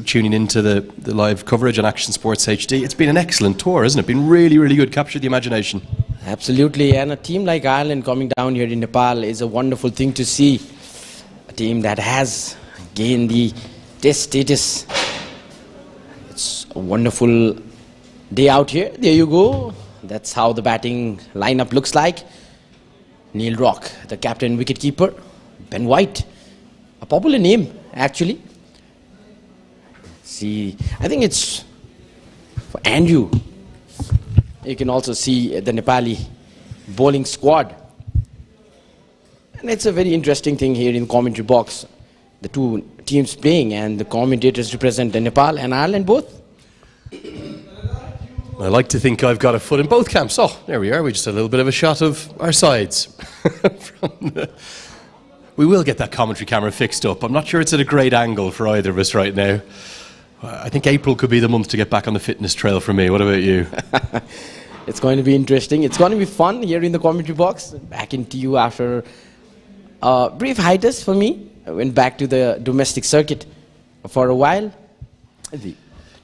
tuning into the live coverage on Action Sports HD. It's been an excellent tour, isn't it? Been really, really good. Captured the imagination. Absolutely, and a team like Ireland coming down here in Nepal is a wonderful thing to see. A team that has gained the test status. It's a wonderful day out here. There you go. That's how the batting lineup looks like. Neil Rock, the captain wicket-keeper. Ben White, a popular name actually. See, I think it's for Andrew. You can also see the Nepali bowling squad. And it's a very interesting thing here in the commentary box. The two teams playing and the commentators represent the Nepal and Ireland both. I like to think I've got a foot in both camps. Oh, there we are. We just had a little bit of a shot of our sides. We will get that commentary camera fixed up. I'm not sure it's at a great angle for either of us right now. I think April could be the month to get back on the fitness trail for me. What about you? It's going to be interesting. It's going to be fun here in the commentary box. Back into you after a brief hiatus for me. I went back to the domestic circuit for a while.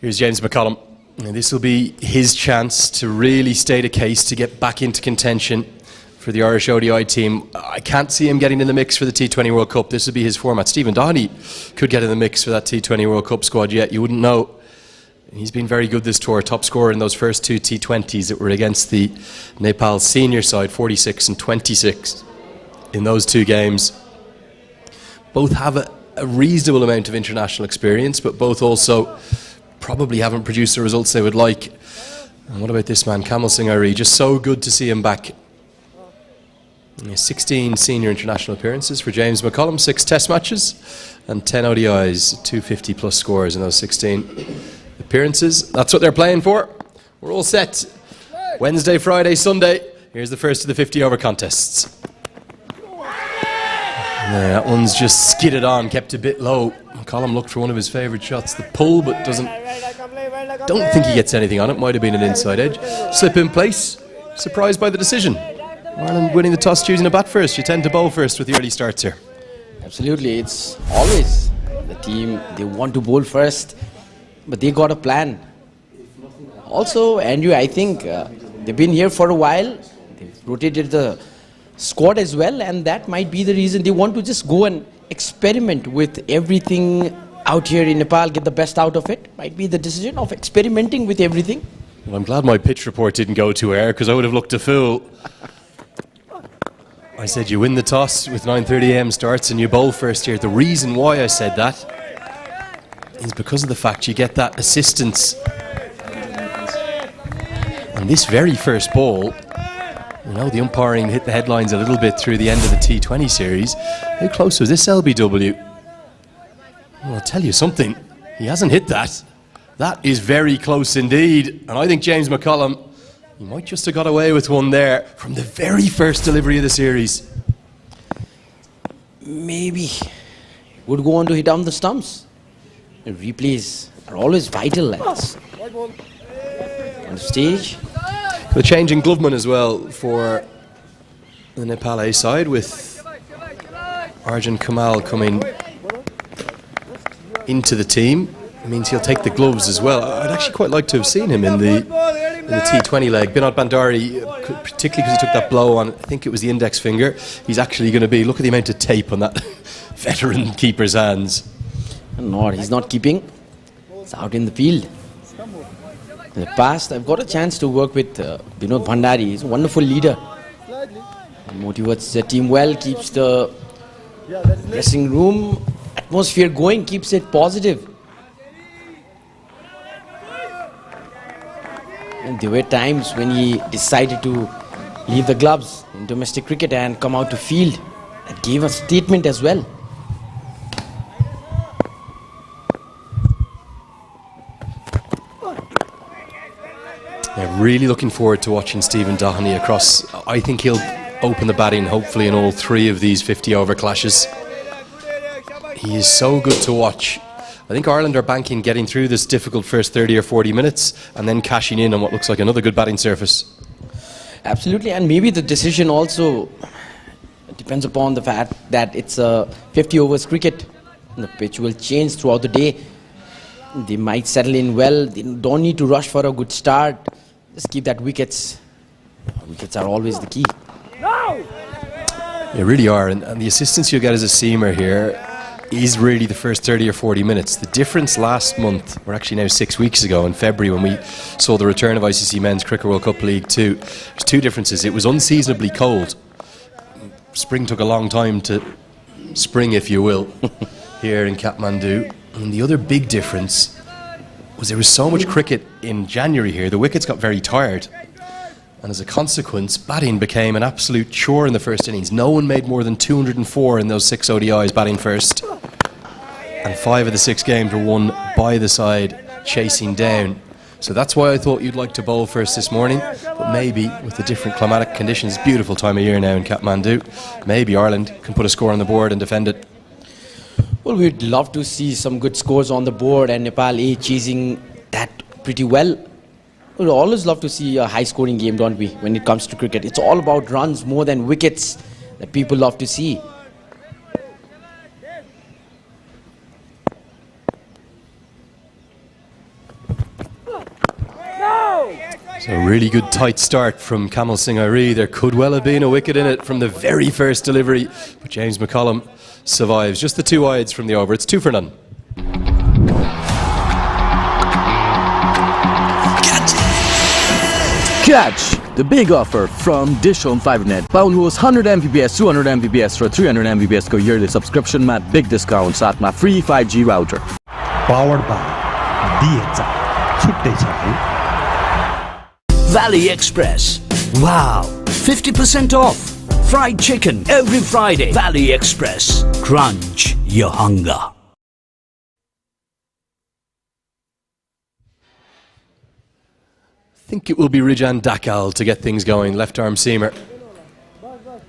Here's James McCollum. And this will be his chance to really state a case to get back into contention for the Irish ODI team. I can't see him getting in the mix for the T20 World Cup. This would be his format. Stephen Doherty could get in the mix for that T20 World Cup squad yet. You wouldn't know. He's been very good this tour. Top scorer in those first two T20s that were against the Nepal senior side, 46 and 26 in those two games. Both have a reasonable amount of international experience, but both also probably haven't produced the results they would like. And what about this man, Kamal Singh Ari? Just so good to see him back. 16 senior international appearances for James McCollum, 6 test matches and 10 ODIs, 250 plus scores in those 16 appearances. That's what they're playing for. We're all set. Wednesday, Friday, Sunday. Here's the first of the 50 over contests. Yeah, that one's just skidded on, kept a bit low. McCollum looked for one of his favourite shots, the pull, but don't think he gets anything on it. Might have been an inside edge. Slip in place. Surprised by the decision. Ireland winning the toss, choosing to bat first. You tend to bowl first with the early starts here. Absolutely, it's always the team, they want to bowl first, but they got a plan. Also, Andrew, I think they've been here for a while. They've rotated the squad as well, and that might be the reason they want to just go and experiment with everything out here in Nepal, get the best out of it. Might be the decision of experimenting with everything. Well, I'm glad my pitch report didn't go to air, because I would have looked a fool. I said you win the toss with 9:30 AM starts and you bowl first here. The reason why I said that is because of the fact you get that assistance. And this very first ball, you know, the umpiring hit the headlines a little bit through the end of the T20 series. How close was this LBW? Well, I'll tell you something. He hasn't hit that. That is very close indeed. And I think James McCollum, he might just have got away with one there from the very first delivery of the series. Maybe would go on to hit down the stumps. And replays are always vital on the stage. The change in Gloveman as well for the Nepal A side, with Arjun Kamal coming into the team. It means he'll take the gloves as well. I'd actually quite like to have seen him in the T20 leg. Binod Bandari, particularly because he took that blow on, I think it was the index finger. He's actually going to be, look at the amount of tape on that veteran keeper's hands. No, he's not keeping. It's out in the field. In the past, I've got a chance to work with Binod Bandari. He's a wonderful leader. He motivates the team well, keeps the dressing room atmosphere going, keeps it positive. And there were times when he decided to leave the gloves in domestic cricket and come out to field. That gave a statement as well. Yeah, really looking forward to watching Stephen Doherty across. I think he'll open the batting hopefully in all 3 of these 50 over clashes. He is so good to watch. I think Ireland are banking getting through this difficult first 30 or 40 minutes and then cashing in on what looks like another good batting surface. Absolutely, and maybe the decision also depends upon the fact that it's a 50 overs cricket. The pitch will change throughout the day. They might settle in well. They don't need to rush for a good start. Just keep that wickets. Wickets are always the key. They really are, and the assistance you get as a seamer here is really the first 30 or 40 minutes. The difference last month, or actually now 6 weeks ago in February, when we saw the return of ICC Men's Cricket World Cup League 2, there's two differences. It was unseasonably cold. Spring took a long time to spring, if you will, here in Kathmandu. And the other big difference was there was so much cricket in January here, the wickets got very tired. And as a consequence, batting became an absolute chore in the first innings. No one made more than 204 in those 6 ODIs batting first. And 5 of the 6 games were won by the side chasing down. So that's why I thought you'd like to bowl first this morning. But maybe with the different climatic conditions, beautiful time of year now in Kathmandu, maybe Ireland can put a score on the board and defend it. Well, we'd love to see some good scores on the board, and Nepal chasing that pretty well. We'd always love to see a high-scoring game, don't we, when it comes to cricket. It's all about runs more than wickets that people love to see. So a really good tight start from Kamal Singh Airi. There could well have been a wicket in it from the very first delivery, but James McCollum survives. Just the 2 wides from the over. It's 2 for none. Catch the big offer from DishHome Fibernet. पाउनुहोस् 100 Mbps 200 Mbps र 300 Mbps को yearly subscription मा big discount साथमा free 5G router. Powered by DHL. छुट्टै छ है. Valley Express. Wow, 50% off. Fried chicken every Friday. Valley Express. Crunch your hunger. I think it will be Rijan Dakal to get things going, left arm seamer.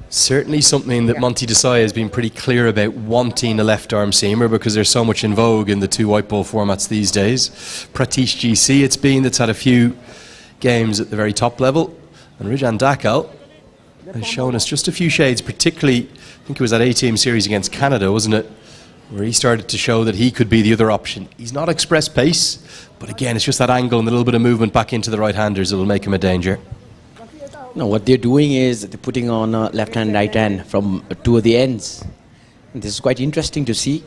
Certainly something that Monty Desai has been pretty clear about, wanting a left arm seamer because there's so much in vogue in the 2 white ball formats these days. Pratish GC it's been that's had a few games at the very top level, and Rijan Dakal has shown us just a few shades, particularly I think it was that A-team series against Canada, wasn't it, where he started to show that he could be the other option. He's not express pace, but again, it's just that angle and a little bit of movement back into the right-handers that will make him a danger. No, what they're doing is they're putting on left hand, right hand from 2 of the ends. And this is quite interesting to see.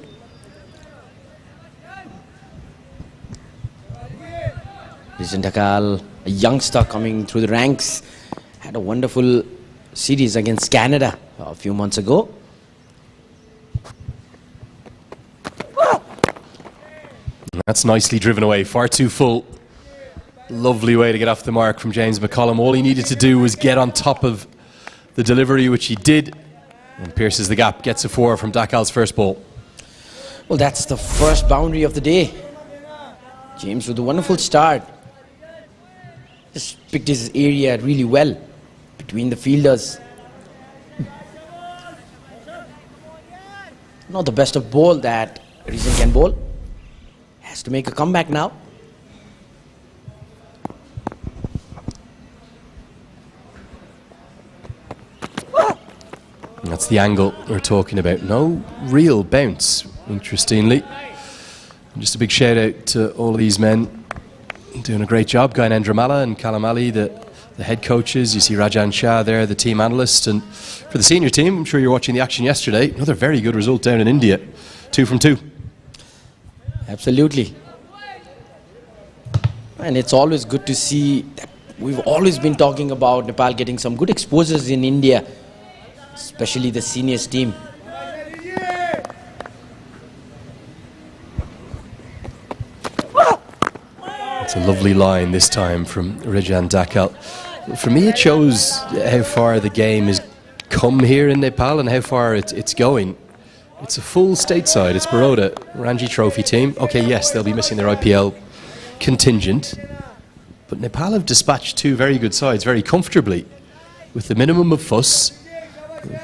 Rijan Dakal, a youngster coming through the ranks, had a wonderful series against Canada a few months ago. That's nicely driven away, far too full. Lovely way to get off the mark from James McCollum. All he needed to do was get on top of the delivery, which he did, and pierces the gap, gets a 4 from Dakal's first ball. Well, that's the first boundary of the day. James with a wonderful start. Just picked his area really well between the fielders. Not the best of ball that Rijan can bowl. Has to make a comeback now. That's the angle we're talking about. No real bounce, interestingly. And just a big shout out to all of these men doing a great job. Gainendra Malla and Kalam Ali, the head coaches. You see Rajan Shah there, the team analyst. And for the senior team, I'm sure you're watching the action yesterday. Another very good result down in India. 2 from 2. Absolutely. And it's always good to see that we've always been talking about Nepal getting some good exposures in India, especially the seniors team. It's a lovely line this time from Rijan Dakal. For me, it shows how far the game has come here in Nepal and how far it's going. It's a full stateside. It's Baroda, Ranji Trophy team. Okay, yes, they'll be missing their IPL contingent, but Nepal have dispatched 2 very good sides very comfortably with the minimum of fuss.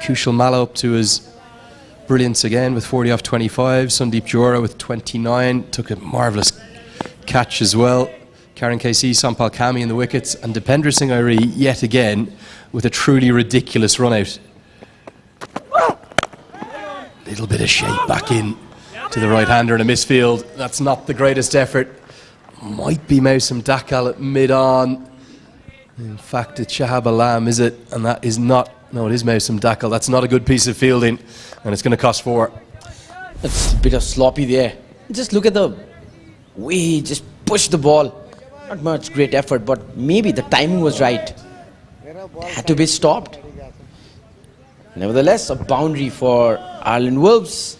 Kushal Malla up to his brilliance again with 40 off 25. Sandeep Johra with 29 took a marvellous catch as well. Karan KC, Sampal Kami in the wickets, and Dipendra Singh Airi yet again with a truly ridiculous run out. Little bit of shape back in to the right-hander in a misfield. That's not the greatest effort. Might be Mausam Dakal at mid-on. In fact, it's Shahab Alam, is it? And that is not... No, it is Mausam Dakal. That's not a good piece of fielding, and it's going to cost 4. It's a bit of sloppy there. Just look at the way he just pushed the ball. Not much great effort, but maybe the timing was right. It had to be stopped. Nevertheless, a boundary for Ireland Wolves.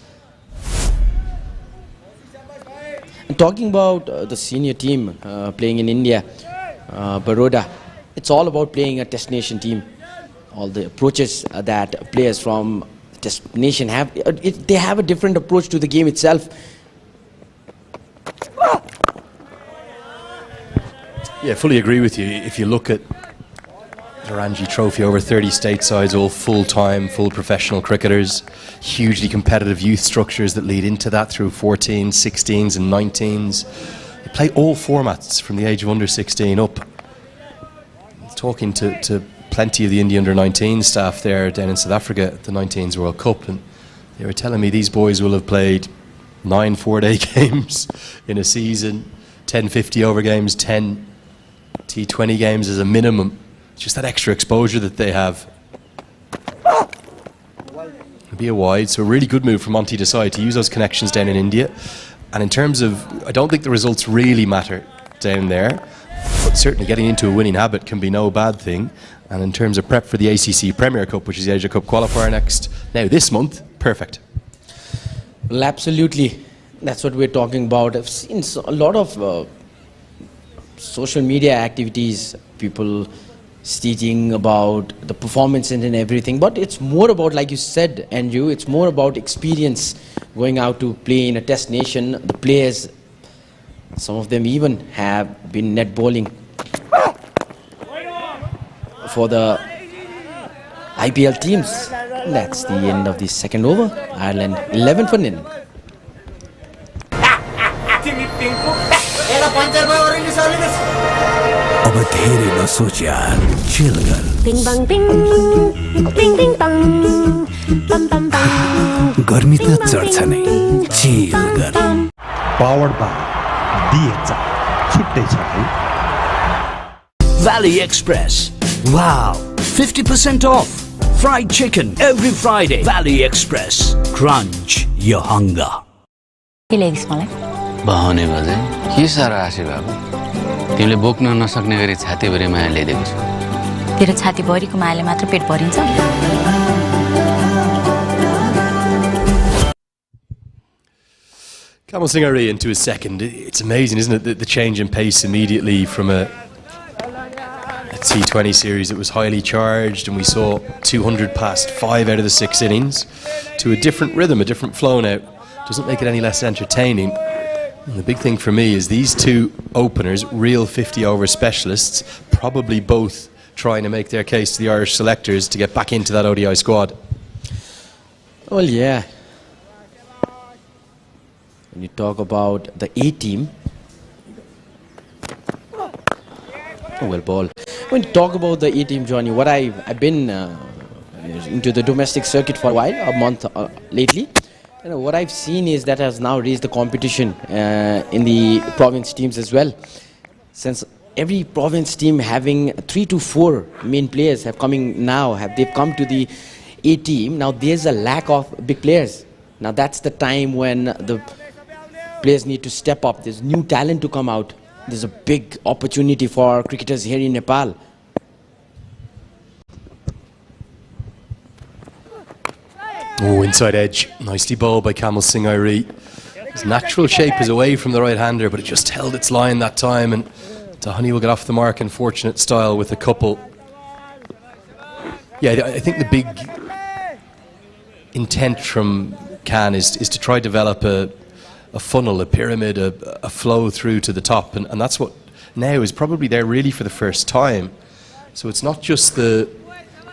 And talking about the senior team playing in India, Baroda, it's all about playing a destination team. All the approaches that players from destination have, they have a different approach to the game itself. Yeah, fully agree with you. If you look at the Ranji Trophy, over 30 statesides, all full-time, full professional cricketers, hugely competitive youth structures that lead into that through 14s, 16s and 19s. They play all formats from the age of under 16 up. Talking to plenty of the India under 19 staff there down in South Africa at the 19s World Cup, and they were telling me these boys will have played 9 4-day games in a season, 10 50-over games, 10 T20 games as a minimum. It's just that extra exposure that they have. It'll be a wide, so a really good move from Monty Desai to use those connections down in India. And in terms of, I don't think the results really matter down there, but certainly getting into a winning habit can be no bad thing. And in terms of prep for the ACC Premier Cup, which is the Asia Cup qualifier this month, perfect. Well, absolutely. That's what we're talking about. I've seen a lot of social media activities, people stating about the performance and everything, but it's more about, like you said, Andrew, it's more about experience going out to play in a test nation. The players, some of them even have been net bowling for the IPL teams. That's the end of the second over. Ireland 11 for 0. अब धेरै नसोच यार, chill गर. Bing bang bing, bing bing bang, bam bam bang. गर्मी त चढ्छ नै, chill गर. Powered by DHL. छुट्टै छ है. Valley Express. Wow, 50% off. Fried chicken every Friday. Valley Express. Crunch your hunger. के ल्याइदिस् मलाई? बहाउने बजे के साह्रो आशी बाबु तिमीले बोक्न नसक्ने गरी छातीभरि माया ल्याइदिएको छु तेरो छातीभरिको मायाले मात्र पेट भरिन्छ? Kamal Singh Ari into his second. It's amazing, isn't it, the change in pace immediately from a T20 series that was highly charged, and we saw 200 past 5 out of the 6 innings, to a different rhythm, a different flow now. Doesn't make it any less entertaining. And the big thing for me is these two openers, real 50-over specialists, probably both trying to make their case to the Irish selectors to get back into that ODI squad. Well, yeah. When you talk about the A team, well ball. When you talk about the A team, Johnny, what I've been into the domestic circuit for a while, a month lately. You know, what I've seen is that has now raised the competition in the province teams as well. Since every province team having 3 to 4 main players they've come to the A team. Now there's a lack of big players. Now that's the time when the players need to step up. There's new talent to come out. There's a big opportunity for cricketers here in Nepal. Oh, inside edge. Nicely bowled by Kamal Singh Ari. His natural shape is away from the right-hander, but it just held its line that time, and Tahani will get off the mark in fortunate style with a couple. Yeah, I think the big intent from Khan is to try to develop a funnel, a pyramid, a flow through to the top, and that's what now is probably there really for the first time. So it's not just the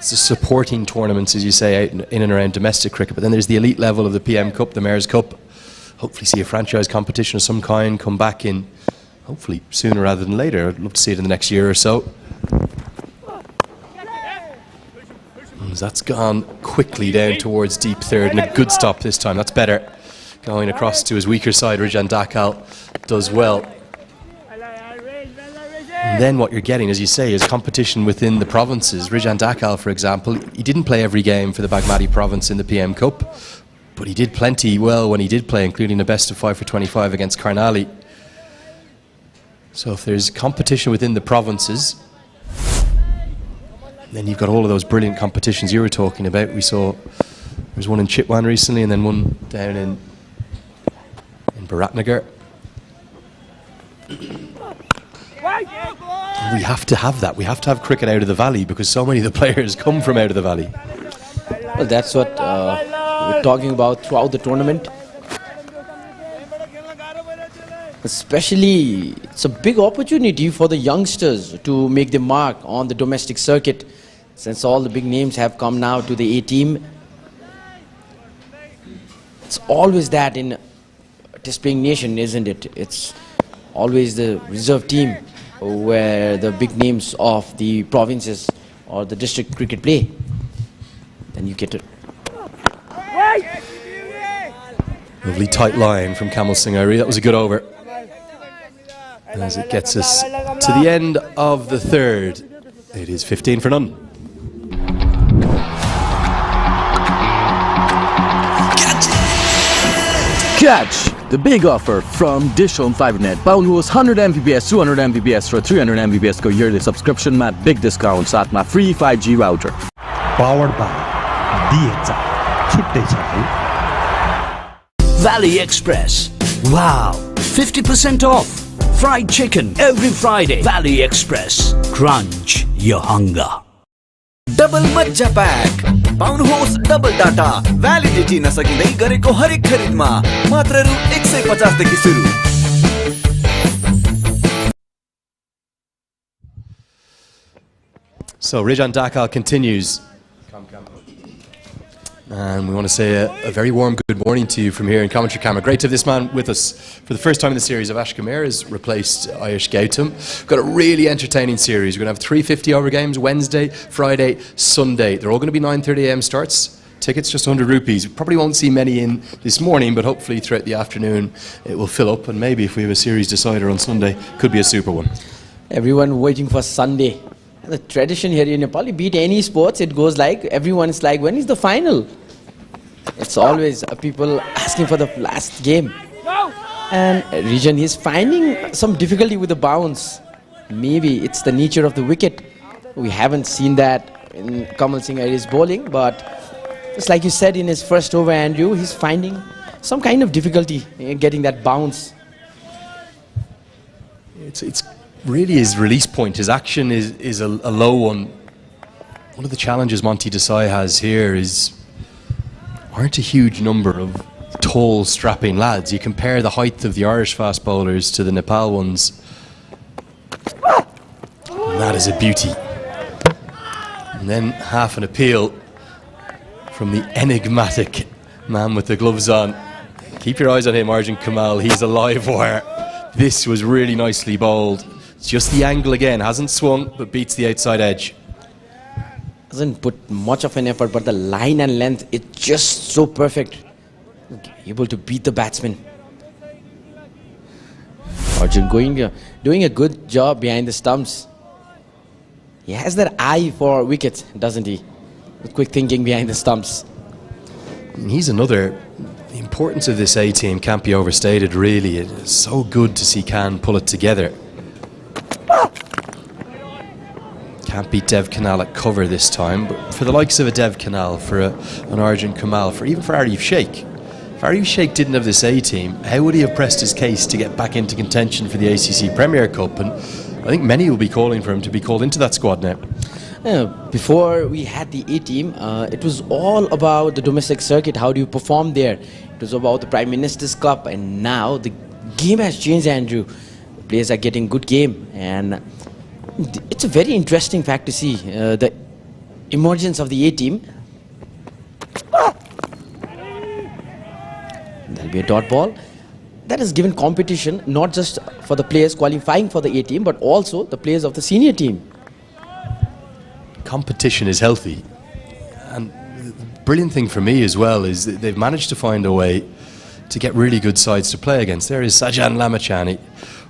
supporting tournaments, as you say, out in and around domestic cricket, but then there's the elite level of the PM Cup, the Mayor's Cup. Hopefully see a franchise competition of some kind come back in, hopefully sooner rather than later. I'd love to see it in the next year or so. That's gone quickly down towards deep third, and a good stop this time. That's better. going across to his weaker side. Rijan Dakal does well. And then what you're getting, as you say, is competition within the provinces. Rijan Dakal, for example, he didn't play every game for the Bagmati province in the PM Cup, but he did plenty well when he did play, including a best of 5 for 25 against Karnali. So if there's competition within the provinces, then you've got all of those brilliant competitions you were talking about. We saw there was one in Chitwan recently, and then one down in Bharatnagar. We have to have that. We have to have cricket out of the valley because so many of the players come from out of the valley. Well, that's what we're talking about throughout the tournament. Especially, it's a big opportunity for the youngsters to make their mark on the domestic circuit, since all the big names have come now to the A team. It's always that in Test playing nation, isn't it? It's always the reserve team where the big names of the provinces or the district cricket play. Then you get it. Lovely tight line from Kamal Singh Ari. That was a good over. As it gets us to the end of the third, it is 15 for none. Catch! The big offer from DishHome Fibernet. पाउनुहोस् 100 Mbps 200 Mbps र 300 Mbps को yearly subscription मा big discount साथमा free 5G router. Powered by DHL. छुट्टै छ है. Valley Express. Wow, 50% off. Fried chicken every Friday. Valley Express. Crunch your hunger. Double मज्जा pack पाउनुहोस् double data validity नसकिँदै गरेको हरेक खरिदमा मात्र रु 150 देखि सुरु. So Rijan Dakal continues. And we want to say a very warm good morning to you from here in commentary camera. Great to have this man with us for the first time in the series. Avash Kamir has replaced Ayush Gautam. We've got a really entertaining series. We're going to have 3 50-over games Wednesday, Friday, Sunday. They're all going to be 9:30 a.m. starts. Tickets just 100 rupees. We probably won't see many in this morning, but hopefully throughout the afternoon it will fill up. And maybe if we have a series decider on Sunday, could be a super one. Everyone waiting for Sunday. The tradition here in Nepal, you beat any sports, it goes like, everyone's like, when is the final? It's always people asking for the last game. And Rijan is finding some difficulty with the bounce. Maybe it's the nature of the wicket. We haven't seen that in Kamal Singh Ari's bowling, but just like you said in his first over, Andrew, he's finding some kind of difficulty in getting that bounce. It's really his release point. His action is a low one. One of the challenges Monty Desai has here is aren't a huge number of tall, strapping lads. You compare the height of the Irish fast bowlers to the Nepal ones, and that is a beauty. And then half an appeal from the enigmatic man with the gloves on. Keep your eyes on him, Arjun Kamal. He's a live wire. This was really nicely bowled. It's just the angle again. Hasn't swung, but beats the outside edge. Doesn't put much of an effort, but the line and length, it's just so perfect. Able to beat the batsman. Arjun doing a good job behind the stumps. He has that eye for wickets, doesn't he? With quick thinking behind the stumps. And he's another. The importance of this A team can't be overstated, really. It's so good to see Khan pull it together. Can't beat Dev Kanal at cover this time, but for the likes of a Dev Kanal, for an Arjun Kamal, even for Arif Sheikh. If Arif Sheikh didn't have this A team, how would he have pressed his case to get back into contention for the ACC Premier Cup? And I think many will be calling for him to be called into that squad now. Before we had the A team, it was all about the domestic circuit. How do you perform there? It was about the Prime Minister's Cup, and now the game has changed, Andrew. The players are getting good game, and it's a very interesting fact to see the emergence of the A team. There'll be a dot ball. That has given competition not just for the players qualifying for the A team, but also the players of the senior team. Competition is healthy, and the brilliant thing for me as well is that they've managed to find a way to get really good sides to play against. There is Sajan Lamachani.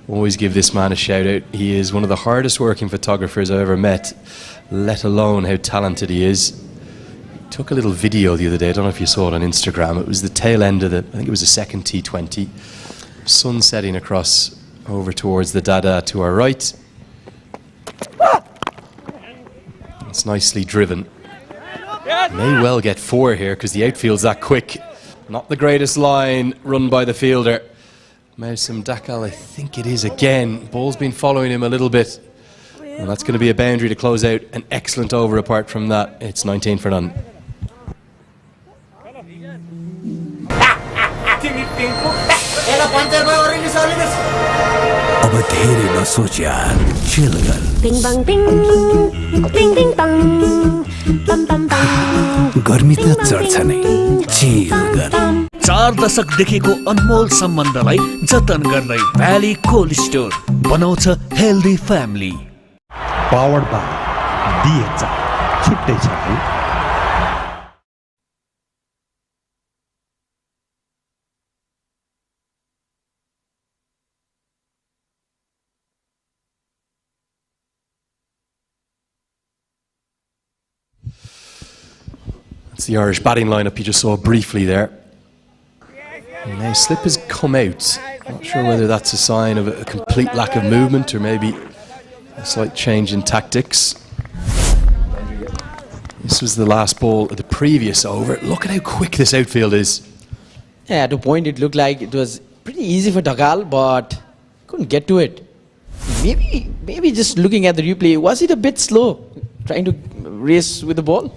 Always give this man a shout out. He is one of the hardest working photographers I've ever met, let alone how talented he is. He took a little video the other day, I don't know if you saw it on Instagram. It was the tail end of I think it was the second T20. Sun setting across over towards the Dada to our right. It's nicely driven. May well get 4 here because the outfield's that quick. Not the greatest line run by the fielder. Mausam Dakal, I think it is again. Ball's been following him a little bit. And that's going to be a boundary to close out. An excellent over apart from that. It's 19 for none. अब धेरै नसोच यार chill गर Bing bang bing, bing bing bang, bam bam bang. गर्मी त चढ्छ नै chill गर 4 दशकदेखिको अनमोल सम्बन्धलाई जतन गर्दै भ्याली कोल्ड स्टोर बनाउँछ healthy family powered by DHR छुट्टै छ है It's the Irish batting lineup you just saw briefly there. And now slip has come out. Not sure whether that's a sign of a complete lack of movement or maybe a slight change in tactics. This was the last ball of the previous over. Look at how quick this outfield is. Yeah, at a point it looked like it was pretty easy for Dakal, but couldn't get to it. Maybe just looking at the replay, was it a bit slow trying to race with the ball?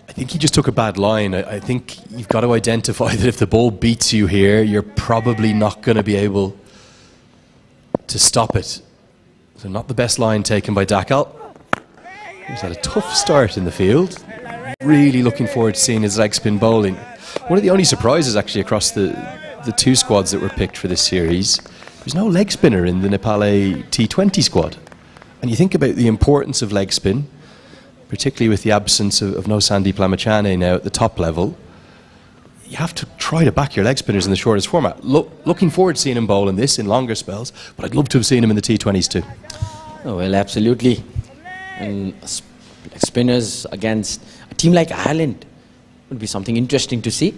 I think he just took a bad line. I think you've got to identify that if the ball beats you here, you're probably not going to be able to stop it. So not the best line taken by Dakal. He's had a tough start in the field. Really looking forward to seeing his leg spin bowling. One of the only surprises actually across the 2 squads that were picked for this series, there's no leg spinner in the Nepal T20 squad. And you think about the importance of leg spin, particularly with the absence of no Sandeep Lamachane now at the top level, you have to try to back your leg spinners in the shortest format. Looking forward to seeing him bowl in this in longer spells, but I'd love to have seen him in the T20s too. Oh, well, absolutely. And spinners against a team like Ireland would be something interesting to see.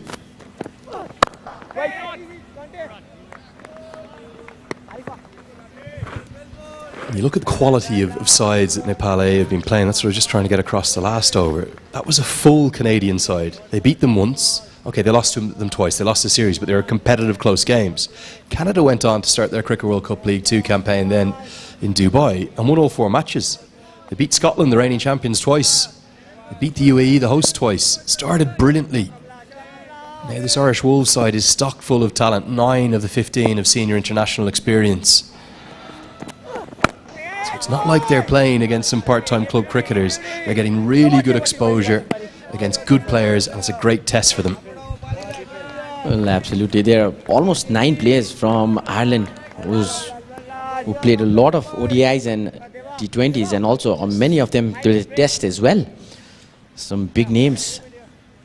You look at the quality of sides that Nepal have been playing. That's what I was just trying to get across the last over. That was a full Canadian side. They beat them once. Okay, they lost to them twice. They lost the series, but they were competitive, close games. Canada went on to start their Cricket World Cup League 2 campaign then in Dubai and won all 4 matches. They beat Scotland, the reigning champions, twice. They beat the UAE, the host, twice. Started brilliantly. Now this Irish Wolves side is stock full of talent. 9 of the 15 of senior international experience. It's not like they're playing against some part-time club cricketers. They're getting really good exposure against good players, and it's a great test for them. Well, absolutely. There are almost 9 players from Ireland who played a lot of ODIs and T20s, and also many of them played Test as well. Some big names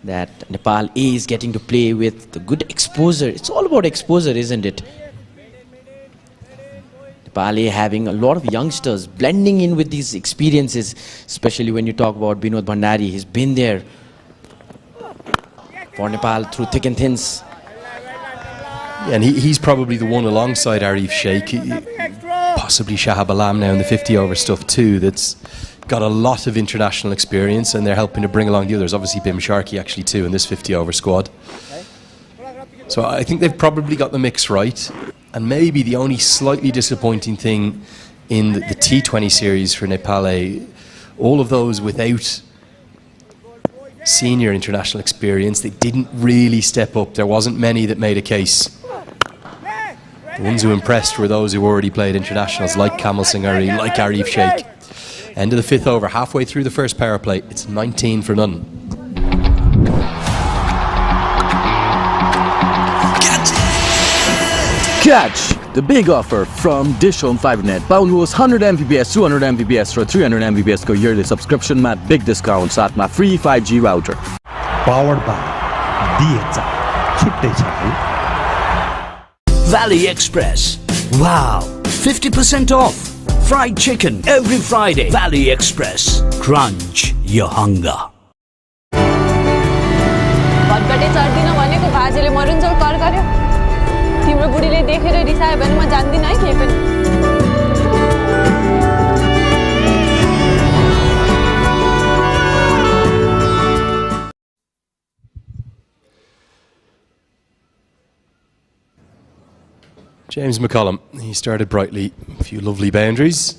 that Nepal is getting to play with, the good exposure. It's all about exposure, isn't it? Nepal having a lot of youngsters blending in with these experiences, especially when you talk about Binod Bhandari. He's been there for Nepal through thick and thins. Yeah, and he's probably the one alongside Arif Sheikh, possibly Shahab Alam now in the 50 over stuff too, that's got a lot of international experience, and they're helping to bring along the others. Obviously Bim Sharkey actually too in this 50 over squad. So I think they've probably got the mix right. And maybe the only slightly disappointing thing in the T20 series for Nepal, all of those without senior international experience, they didn't really step up. There wasn't many that made a case. The ones who impressed were those who already played internationals, like Kamal Singhari, like Arif Sheikh. End of the 5th over, halfway through the first power play. It's 19 for none. Catch the big offer from DishHome Fibernet. पाउनुहोस् 100 MBPS, 200 MBPS र 300 MBPS को yearly subscription मा big discount साथमा free 5G router. Powered by DHR छुट्टै छ है Valley Express. Wow, 50% off. Fried chicken every Friday. Valley Express. Crunch your hunger. भटकटे चढ्दिन भनेको बाजेले मरुन्जेल कर गर्यो तिम्रो बुढीले देखेर रिसायो भने म जान्दिन है के पनि James McCullum, he started brightly, a few lovely boundaries.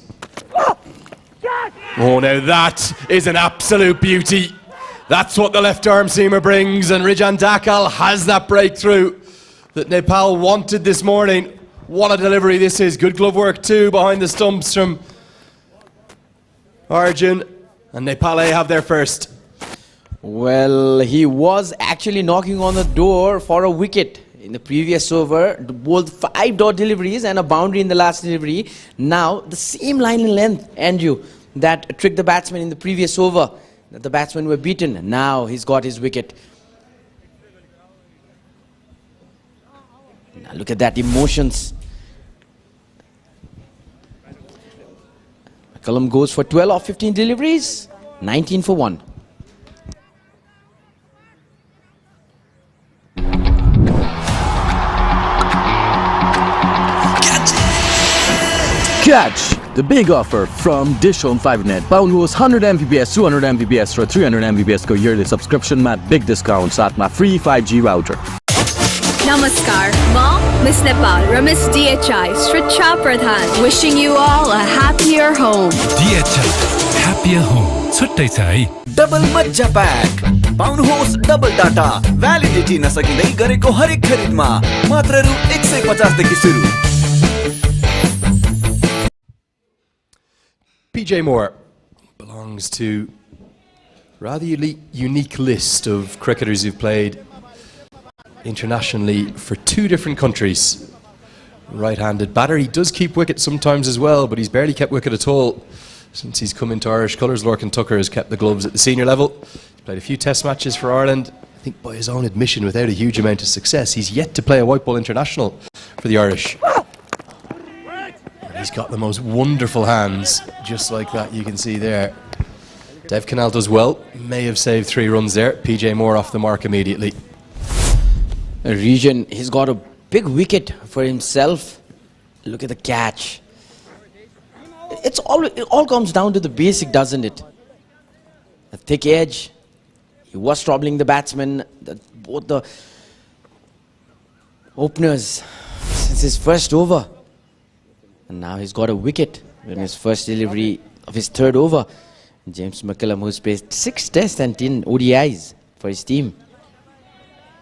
Oh, now that is an absolute beauty. That's what the left arm seamer brings, and Rijan Dakal has that breakthrough that Nepal wanted this morning. What a delivery this is. Good glove work too behind the stumps from Arjun, and Nepal have their first. Well, he was actually knocking on the door for a wicket. In the previous over, both 5 dot deliveries and a boundary in the last delivery. Now, the same line in length, Andrew, that tricked the batsman in the previous over. That the batsmen were beaten. Now, he's got his wicket. Now, look at that, emotions. McCullum goes for 12 of 15 deliveries, 19 for 1. Catch the big offer from DishHome Fibernet. Pound host 100 Mbps, 200 Mbps र 300 Mbps को yearly subscription मा big discount साथमा free 5G router. Namaskar, Ma, Miss Nepal, raw Miss DHI, Sricha Pradhan, wishing you all a happier home. DHI, happier home. छुट्टै छ है. Double मज्जा pack पाउनुहोस् double data validity नसकिँदै गरेको हरेक खरिदमा मात्र रु 150 देखि सुरु. PJ Moore belongs to a rather unique list of cricketers who've played internationally for 2 different countries. Right-handed batter. He does keep wicket sometimes as well, but he's barely kept wicket at all since he's come into Irish colours. Lorcan Tucker has kept the gloves at the senior level. He's played a few test matches for Ireland. I think by his own admission, without a huge amount of success. He's yet to play a white ball international for the Irish. He's got the most wonderful hands, just like that you can see there. Dev Canal does well, may have saved 3 runs there. PJ Moore off the mark immediately. Region, he's got a big wicket for himself. Look at the catch. It all comes down to the basic, doesn't it? A thick edge. He was troubling the batsman. Both the openers since his first over. And now he's got a wicket in his first delivery of his 3rd over. James McCullum, who's played 6 tests and 10 ODIs for his team.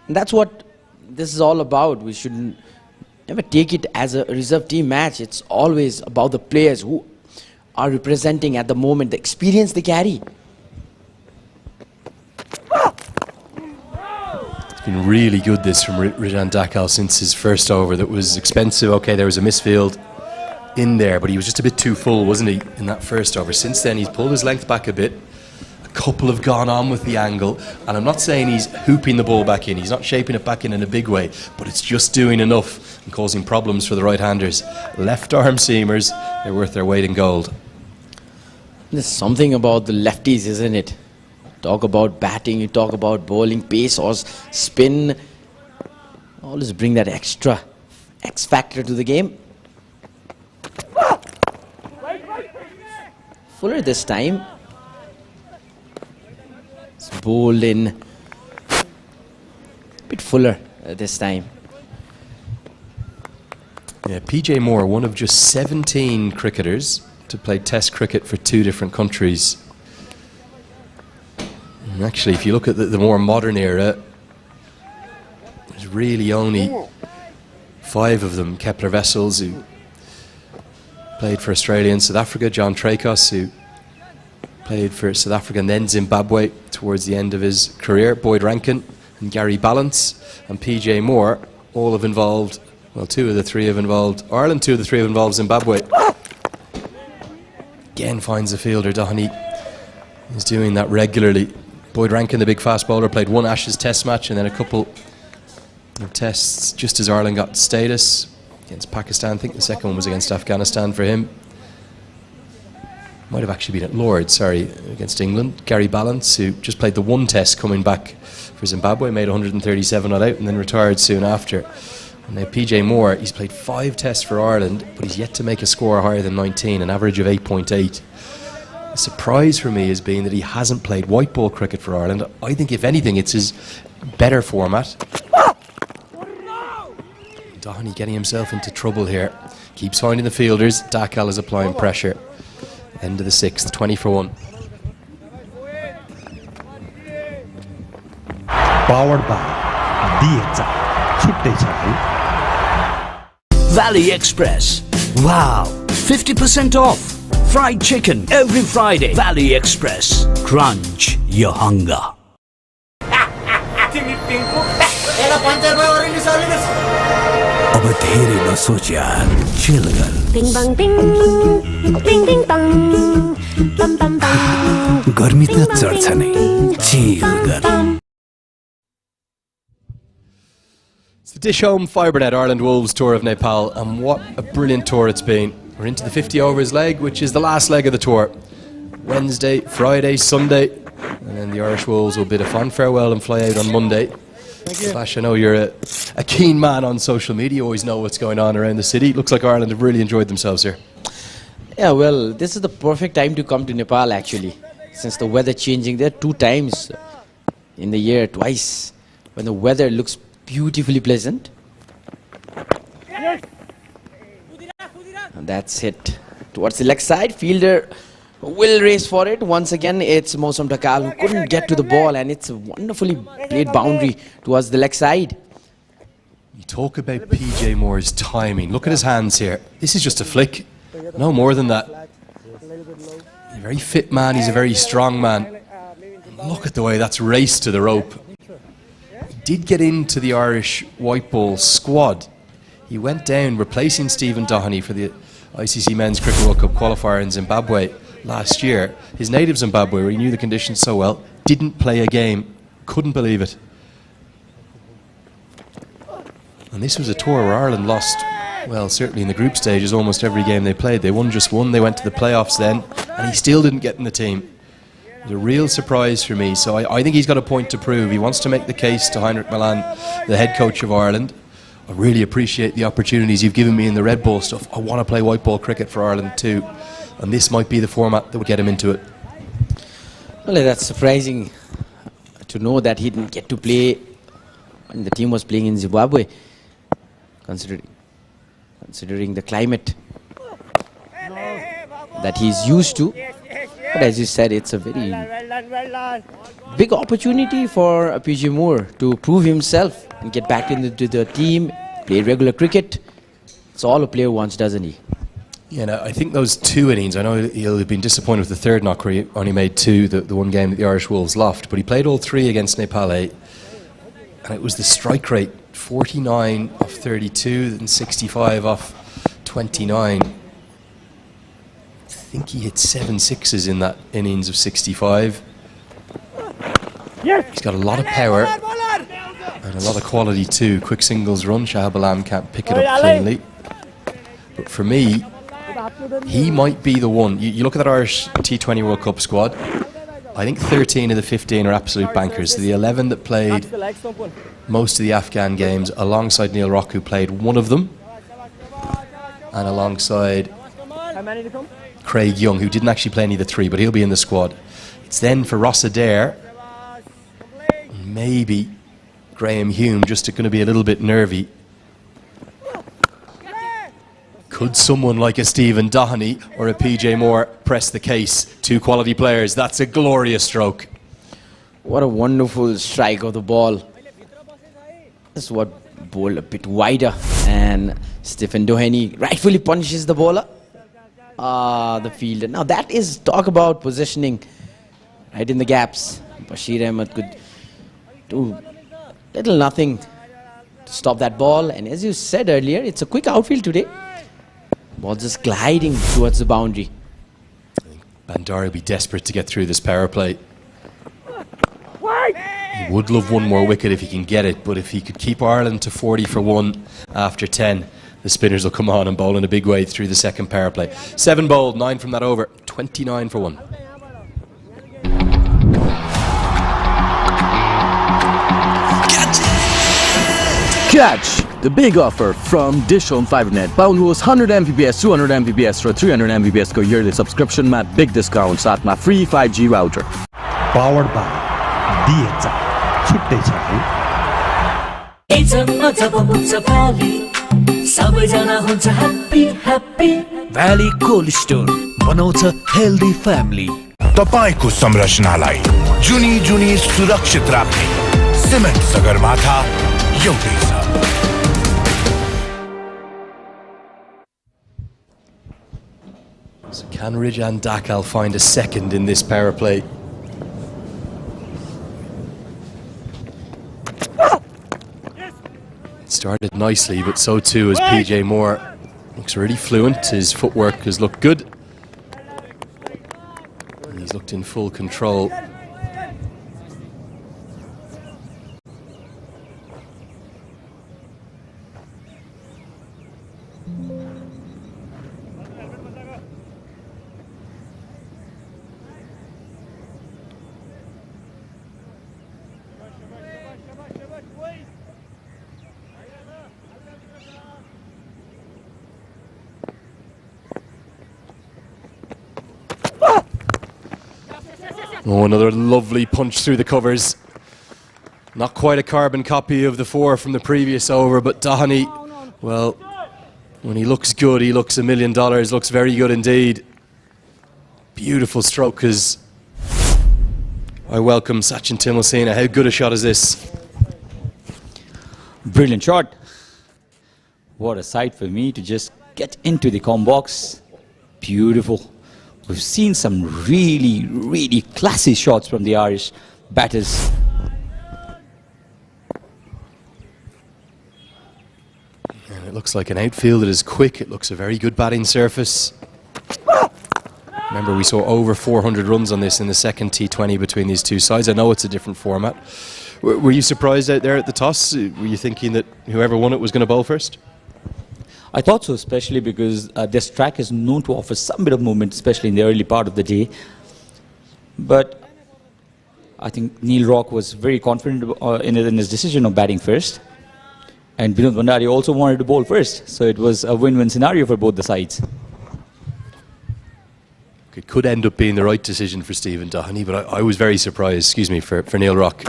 And that's what this is all about. We should never take it as a reserve team match. It's always about the players who are representing at the moment, the experience they carry. It's been really good this from Rijan Dakal since his first over. That was expensive. Okay, there was a misfield in there, but he was just a bit too full, wasn't he, in that first over. Since then, he's pulled his length back a bit. A couple have gone on with the angle, and I'm not saying he's hooping the ball back in. He's not shaping it back in a big way, but it's just doing enough and causing problems for the right-handers. Left arm seamers, they're worth their weight in gold. There's something about the lefties, isn't it? Talk about batting, you talk about bowling, pace or spin. Always bring that extra X factor to the game. Fuller this time. It's bowled in. A bit fuller this time. Yeah, PJ Moore, one of just 17 cricketers to play Test cricket for 2 different countries. And actually, if you look at the more modern era, there's really only 5 of them. Kepler Wessels, who played for Australia and South Africa. John Trakos, who played for South Africa and then Zimbabwe towards the end of his career. Boyd Rankin and Gary Ballance and PJ Moore all have involved, well, 2 of the 3 have involved Ireland, 2 of the 3 have involved Zimbabwe. Again finds the fielder. Doheny is doing that regularly. Boyd Rankin, the big fast bowler, played 1 Ashes test match and then a couple of tests just as Ireland got status. against Pakistan. I think the second one was against Afghanistan for him. Might have actually been at Lord's, sorry, against England. Gary Ballance, who just played the one test coming back for Zimbabwe, made 137 not out and then retired soon after. And now PJ Moore, he's played 5 tests for Ireland, but he's yet to make a score higher than 19, an average of 8.8. The surprise for me has been that he hasn't played white ball cricket for Ireland. I think, if anything, it's his better format. Doheny getting himself into trouble here. Keeps finding the fielders. Dakal is applying pressure. End of the 6th, 20 for 1. Powered by DHI. छुट्टै छ है Valley Express. Wow, 50% off. Fried chicken every Friday. Valley Express. Crunch your hunger. अब धेरै नसोच यार, chill गर. Bing bang bing, bing bing bang, bam bam bam. गर्मी त चढ्छ नै, चिल गर. It's the DishHome Fibernet Ireland Wolves tour of Nepal, and what a brilliant tour it's been. We're into the 50 overs leg, which is the last leg of the tour. Wednesday, Friday, Sunday, and then the Irish Wolves will bid a fond farewell and fly out on Monday. Flash, I know you're a keen man on social media, you always know what's going on around the city. Looks like Ireland have really enjoyed themselves here. Yeah, well, this is the perfect time to come to Nepal actually, since the weather changing there 2 times in the year, twice, when the weather looks beautifully pleasant. And that's hit towards the leg side. Fielder will race for it. Once again, it's Mosam Dakal who couldn't get to the ball, and it's a wonderfully played boundary towards the leg side. You talk about PJ Moore's timing. Look at his hands here. This is just a flick. No more than that. He's a very fit man. He's a very strong man. Look at the way that's raced to the rope. He did get into the Irish white ball squad. He went down replacing Stephen Doheny for the ICC Men's Cricket World Cup qualifier in Zimbabwe last year. His native Zimbabwe, where he knew the conditions so well, didn't play a game. Couldn't believe it. And this was a tour where Ireland lost, well, certainly in the group stages, almost every game they played. They won just one. They went to the playoffs then, and he still didn't get in the team. It was a real surprise for me. So I think he's got a point to prove. He wants to make the case to Heinrich Milan, the head coach of Ireland. I really appreciate the opportunities you've given me in the red ball stuff. I want to play white ball cricket for Ireland too. And this might be the format that would get him into it. Well, that's surprising to know that he didn't get to play when the team was playing in Zimbabwe, considering the climate that he's used to. But as you said, it's a very big opportunity for PJ Moore to prove himself and get back into the team, play regular cricket. It's all a player wants, doesn't he? Yeah, no, I think those 2 innings, I know he'll have been disappointed with the third knock where he only made 2, the one game that the Irish Wolves lost, but he played all 3 against Nepal, and it was the strike rate, 49 off 32 and 65 off 29. I think he hit 7 sixes in that innings of 65. He's got a lot of power and a lot of quality too. Quick singles run, Shahab Alam can't pick it up cleanly. But for me, he might be the one. You look at that Irish T20 World Cup squad, I think 13 of the 15 are absolute bankers. The 11 that played most of the Afghan games, alongside Neil Rock, who played one of them, and alongside Craig Young, who didn't actually play any of the 3, but he'll be in the squad. It's then for Ross Adair, maybe Graham Hume, just going to be a little bit nervy. Could someone like a Stephen Doheny or a PJ Moore press the case? 2 quality players. That's a glorious stroke. What a wonderful strike of the ball. This is what bowled a bit wider, and Stephen Doheny rightfully punishes the bowler. The fielder. Now that is talk about positioning right in the gaps. Bashir Ahmed could do little nothing to stop that ball, and as you said earlier, it's a quick outfield today. Ball just gliding towards the boundary. I think Bandari will be desperate to get through this power play. He would love one more wicket if he can get it, but if he could keep Ireland to 40 for 1 after 10, the spinners will come on and bowl in a big way through the second power play. 7 bowled, 9 from that over, 29 for 1. Catch! The big offer from DishHome Fibernet. पाउनुहोस् 100 Mbps, 200 Mbps र 300 Mbps को yearly subscription मा big discount साथमा free 5G router. Powered by DHI. छुट्टै छ है. Valley Cold Store बनाउँछ healthy family. तपाईको संरचनालाई जुनी जुनी सुरक्षित राख्ने सिमेन्ट सगरमाथा एउटै छ. So can Rijan Dakal find a second in this power play? It started nicely, but so too as PJ Moore. Looks really fluent, his footwork has looked good. And he's looked in full control. Oh, another lovely punch through the covers. Not quite a carbon copy of the 4 from the previous over, but Doheny, well, when he looks good, he looks $1 million, looks very good indeed. Beautiful stroke as I welcome Sachin Tillmasena. How good a shot is this? Brilliant shot. What a sight for me to just get into the com box. Beautiful. We've seen some really, really classy shots from the Irish batters. And it looks like an outfield that is quick. It looks a very good batting surface. Remember, we saw over 400 runs on this in the second T20 between these two sides. I know it's a different format. Were you surprised out there at the toss? Were you thinking that whoever won it was going to bowl first? I thought so, especially because this track is known to offer some bit of movement, especially in the early part of the day. But I think Neil Rock was very confident in his decision of batting first. And Vinod Bhandari also wanted to bowl first. So it was a win-win scenario for both the sides. It could end up being the right decision for Stephen Doheny, but I was very surprised, for Neil Rock.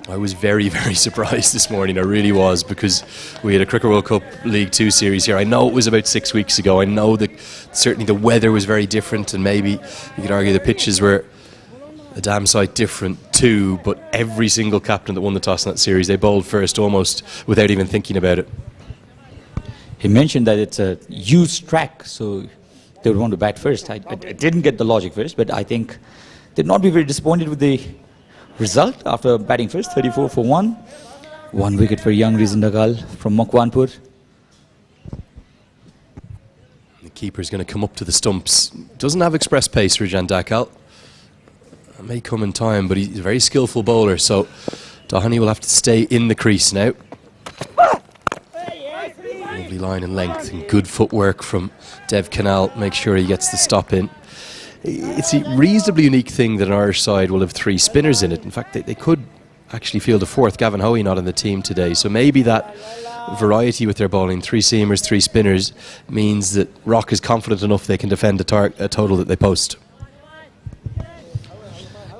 I was very, very surprised this morning, I really was, because we had a Cricket World Cup League 2 series here. I know it was about 6 weeks ago. I know that certainly the weather was very different, and maybe you could argue the pitches were a damn sight different too, but every single captain that won the toss in that series, they bowled first almost without even thinking about it. He mentioned that it's a used track, so they would want to bat first. I didn't get the logic first, but I think they'd not be very disappointed with the result after batting first, 34 for 1. 1 wicket for young Rijan Dakal from Makwanpur. The keeper's going to come up to the stumps. Doesn't have express pace, Rijan Dakal. It may come in time, but he's a very skillful bowler, so Doheny will have to stay in the crease now. Lovely line and length and good footwork from Dev Canal. Make sure he gets the stop in. It's a reasonably unique thing that an Irish side will have 3 spinners in it. In fact, they could actually field a 4th. Gavin Hoey not on the team today. So maybe that variety with their bowling, 3 seamers, 3 spinners, means that Rock is confident enough they can defend a total that they post.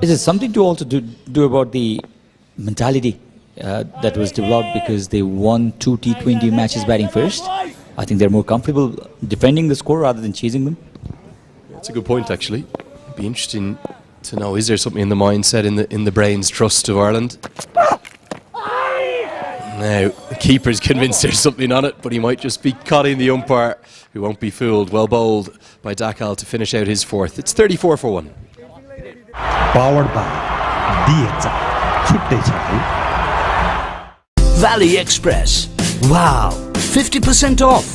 Is it something to also do about the mentality that was developed because they won 2 T20 matches batting first? I think they're more comfortable defending the score rather than chasing them. That's a good point, actually. It'd be interesting to know, is there something in the mindset, in the brains trust of Ireland? Now, the keeper's convinced there's something on it, but he might just be caught the umpire, who won't be fooled. Well bowled by Dakal to finish out his 4th. It's 34 for 1. Powered by DHI. छुट्टै छ है. Valley Express. Wow, 50% off.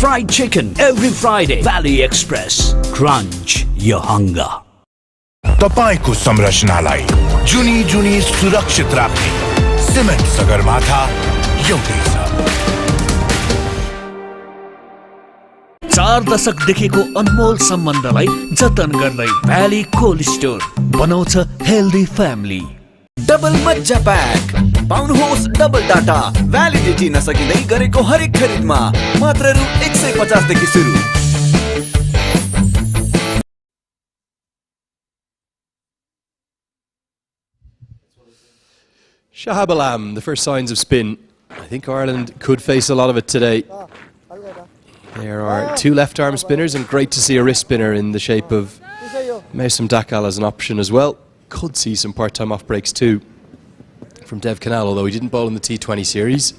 Fried chicken every Friday. Valley Express. Crunch your hunger. तपाईको संरचनालाई जुनी जुनी सुरक्षित राख्ने cement Sagarmatha एउटै छ. 4 दशकदेखिको अनमोल सम्बन्धलाई जतन गर्दै भ्याली कोल्ड स्टोर बनाउँछ हेल्दी फ्यामिली। डबल मज्जा प्याक पाउनुहोस् डबल डाटा भ्यालिडिटी नसकिँदै गरेको हरेक खरिदमा मात्र रु 150 देखि सुरु। Shahab Alam, the first signs of spin. I think Ireland could face a lot of it today. There are 2 left-arm spinners, and great to see a wrist spinner in the shape of Mausom Dakal as an option as well. Could see some part-time off-breaks too from Dev Canal, although he didn't bowl in the T20 series.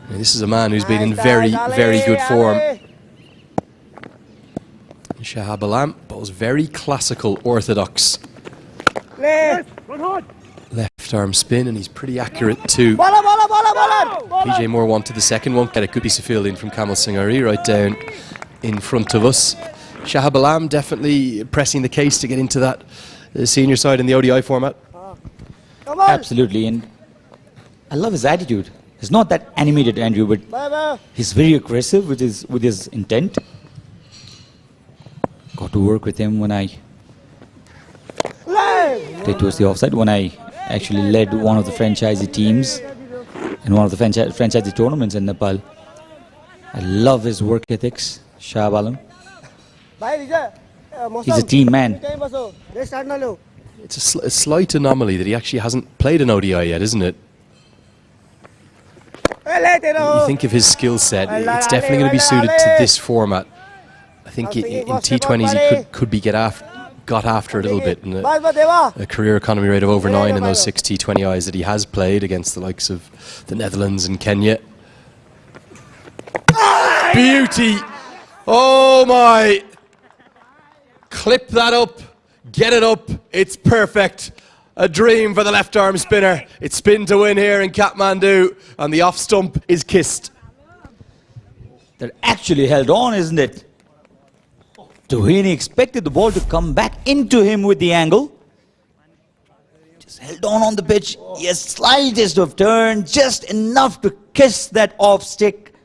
And this is a man who's been in very, very good form. Shahab Alam bowls very classical, orthodox left-arm spin, and he's pretty accurate too. PJ Moore wanted the second, won't get a good piece of fielding from Kamal Singhari right down in front of us. Shahab Alam definitely pressing the case to get into that senior side in the ODI format. Absolutely, and I love his attitude. He's not that animated, Andrew, but he's very aggressive with his intent. Got to work with him when I played towards the offside, when I actually led one of the franchisee teams in one of the franchisee tournaments in Nepal. I love his work ethics, Shahab Alam. He's a team man. It's a slight anomaly that he actually hasn't played an ODI yet, isn't it? You think of his skill set, it's definitely going to be suited to this format. I think in T20s he could be got after a little bit, in a career economy rate of over 9 in those 6 T20Is that he has played against the likes of the Netherlands and Kenya. Beauty! Oh my! Clip that up, get it up, it's perfect. A dream for the left arm spinner. It's spin to win here in Kathmandu, and the off stump is kissed. They're actually held on, isn't it? Tuhini expected the ball to come back into him with the angle. Just held on the pitch. Yes, slightest of turn, just enough to kiss that off stick.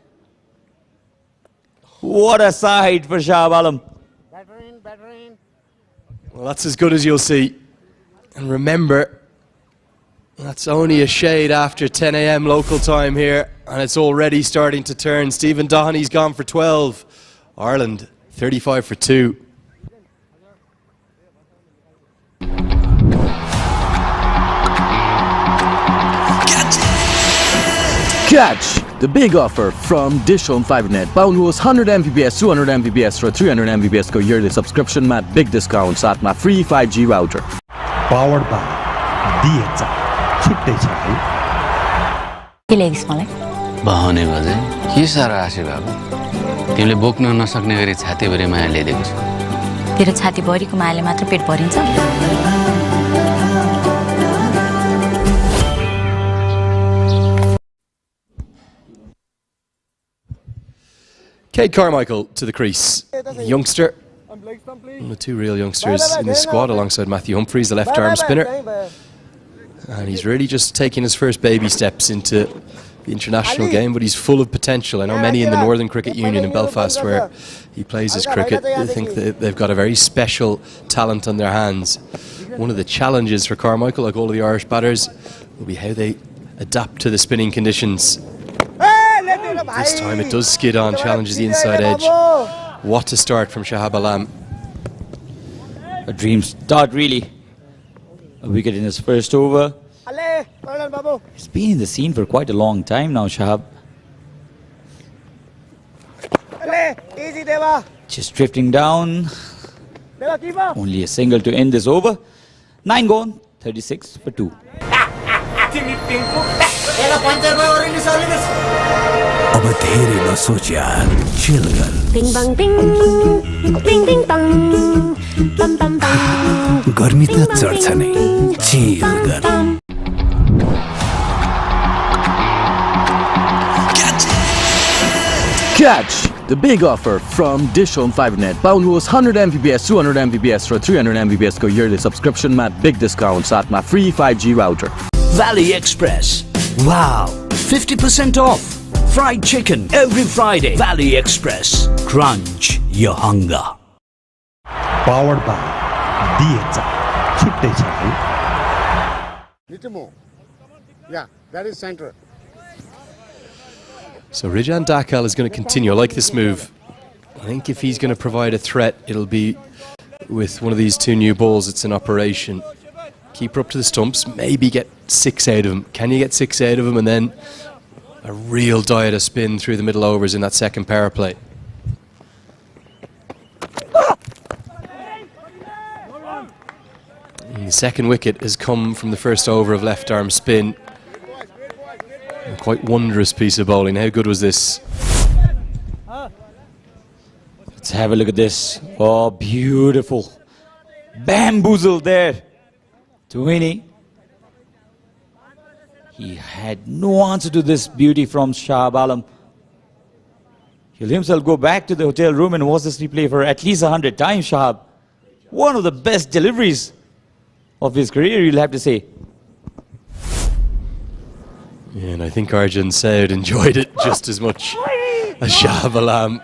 What a sight for Shahab Alam. Well, that's as good as you'll see. And remember, that's only a shade after 10 AM local time here, and it's already starting to turn. Stephen Doheney's gone for 12. Ireland 35 for 2. Catch! The big offer from DishHome Fibernet. पाउनुहोस् 100 Mbps, 200 Mbps र 300 Mbps को yearly subscription मा big discount साथमा free 5G router. Powered by DHI. छुट्टै छ है. के ल्याइदिस् मलाई? बहाउने बजे के सारा आशी बाबु तिमीले बोक्न नसक्ने गरी छातीभरि माया ल्याइदिएको छु. तेरो छातीभरिको मायाले मात्र पेट भरिन्छ? Kate Carmichael to the crease. The youngster, one of the 2 real youngsters in this squad alongside Matthew Humphreys, the left arm spinner. And he's really just taking his first baby steps into the international game, but he's full of potential. I know many in the Northern Cricket Union in Belfast, where he plays his cricket, they think that they've got a very special talent on their hands. One of the challenges for Carmichael, like all of the Irish batters, will be how they adapt to the spinning conditions. This time it does skid on, challenges the inside edge. What a start from Shahab Alam. A dream start, really. A wicket in his first over. He's been in the scene for quite a long time now, Shahab. Just drifting down. Only a single to end this over. 9 gone, 36 for 2. अब धेरै नसोच यार, chill कर. Bing bang bing, bing bing bang, bam bam bam. गर्मी त चढ्छ नै, chill कर. Catch! The big offer from DishHome Fibernet. पाउनुहोस् 100 Mbps, 200 Mbps र 300 Mbps को yearly subscription मा big discount साथमा free 5G router. Valley Express. Wow, 50% off. Fried chicken every Friday. Valley Express. Crunch. Yo हङ्गा Powered by DHI. छुट्टै छ है. Little more. Yeah, that is center. So Rajan Dakal is going to continue. I like this move. I think if he's going to provide a threat, it'll be with one of these two new balls. It's an operation. Keeper up to the stumps, maybe get 6 out of him. Can you get 6 out of him? And then a real diet of spin through the middle overs in that second power play. And the second wicket has come from the first over of left arm spin. A quite wondrous piece of bowling. How good was this? Let's have a look at this. Oh, beautiful. Bamboozle there. Twinny. He had no answer to this beauty from Shahab Alam. He'll himself go back to the hotel room and watch this replay for at least 100 times, Shahab. One of the best deliveries of his career, you'll have to say. Yeah, and I think Arjun Saud enjoyed it just as much as Shahab Alam.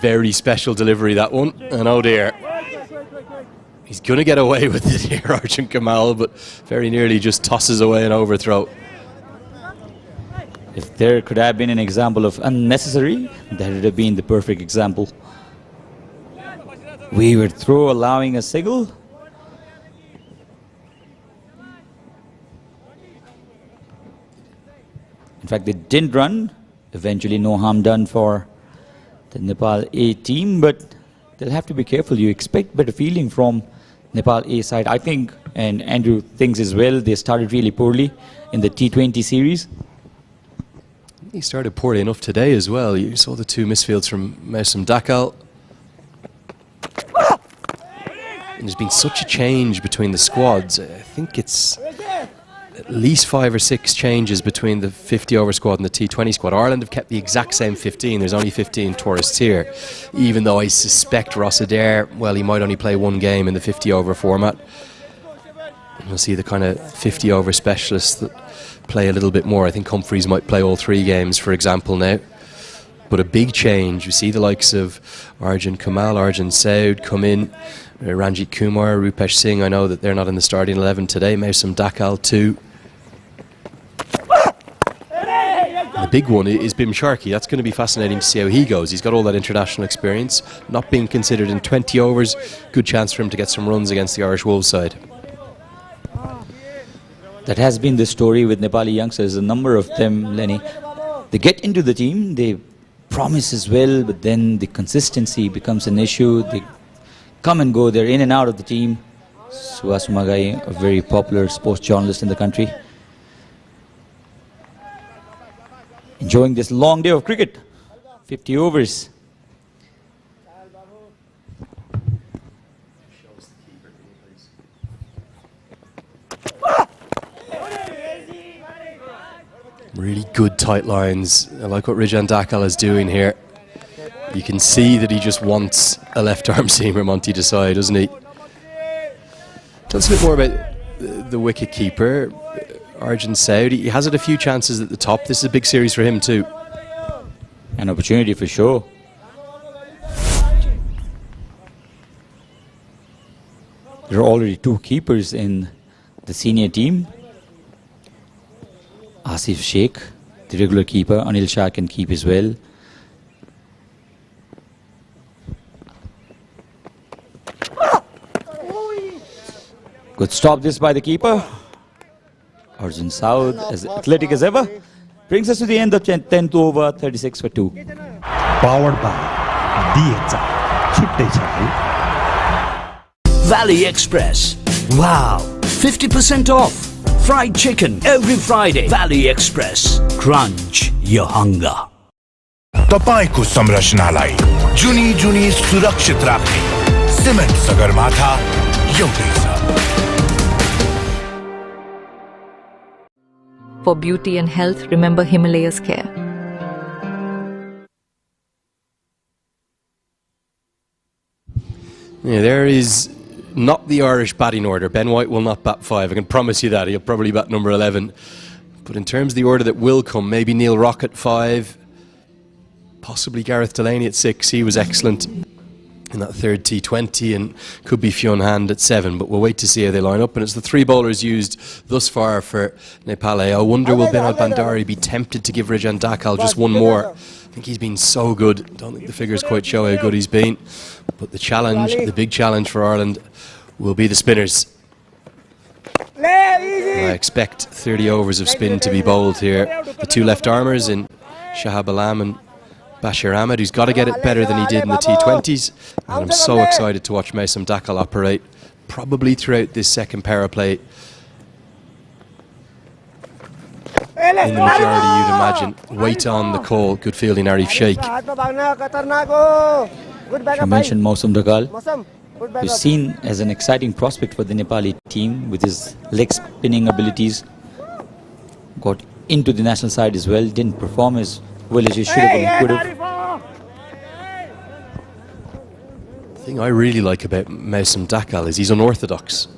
Very special delivery, that one. And oh dear. He's going to get away with it here, Arjun Kamal, but very nearly just tosses away an overthrow. If there could have been an example of unnecessary, that would have been the perfect example. Wayward throw allowing a single. In fact, they didn't run. Eventually, no harm done for the Nepal A team, but they'll have to be careful. You expect better fielding from Nepal A side. I think, and Andrew thinks as well, they started really poorly in the T20 series. He started poorly enough today as well. You saw the two misfields from Mausom Dakal. And there's been such a change between the squads. I think it's at least 5 or 6 changes between the 50-over squad and the T20 squad. Ireland have kept the exact same 15. There's only 15 tourists here. Even though I suspect Ross Adair, well, he might only play 1 game in the 50-over format. We'll see the kind of 50-over specialists that play a little bit more. I think Humphreys might play all 3 games, for example, now. But a big change. You see the likes of Arjun Kamal, Arjun Saud come in. Ranjit Kumar, Rupesh Singh, I know that they're not in the starting 11 today. Mausom Dakal too. The big one is Bim Sharkey. That's going to be fascinating to see how he goes. He's got all that international experience, not being considered in 20 overs. Good chance for him to get some runs against the Irish Wolves side. That has been the story with Nepali youngsters. A number of them, Lenny, they get into the team, they promise as well, but then the consistency becomes an issue. They come and go, they're in and out of the team. Suhas Magai, a very popular sports journalist in the country, enjoying this long day of cricket. 50 overs. Really good tight lines. I like what Rajan Dakal is doing here. You can see that he just wants a left-arm seamer, Monty Desai, doesn't he? Tell us a bit more about the wicket-keeper, Arjun Saud. He has had a few chances at the top. This is a big series for him too. An opportunity for sure. There are already 2 keepers in the senior team. Asif Sheikh, the regular keeper. Anil Shah can keep as well. Good stop this by the keeper. Arjun Saud, as athletic as ever, brings us to the end of 10th over, 36 for 2. Powered by DHI. छुट्टै छ है. Valley Express. Wow, 50% off. Fried chicken every Friday. Valley Express. Crunch your hunger. तपाईको संरचनालाई जुनी जुनी सुरक्षित राख्ने cement Sagarmatha एउटै छ. For beauty and health, remember Himalayas Care. Yeah, there is not the Irish batting order. Ben White will not bat 5. I can promise you that. He'll probably bat number 11. But in terms of the order that will come, maybe Neil Rock at 5. possibly Gareth Delaney at 6. He was excellent in that third T20 and could be Fionn Hand at 7, but we'll wait to see how they line up. And it's the 3 bowlers used thus far for Nepal. I wonder will Binod Bandari be tempted to give Rajan Dakal just one more? I think he's been so good. Don't think the figures quite show how good he's been. But the challenge, the big challenge for Ireland will be the spinners. I expect 30 overs of spin to be bowled here. The 2 left armers in Shahab Alam and Bashir Ahmed, who's got to get it better than he did in the T20s. And I'm so excited to watch Mausam Dakal operate, probably throughout this second power play. In the majority, you'd imagine. Wait on the call. Good fielding, Arif Sheikh. You mentioned Mausam Dakal, who's seen as an exciting prospect for the Nepali team with his leg spinning abilities. Got into the national side as well, didn't perform as well as he should have and could have. The thing I really like about Mausam Dakal is he's unorthodox.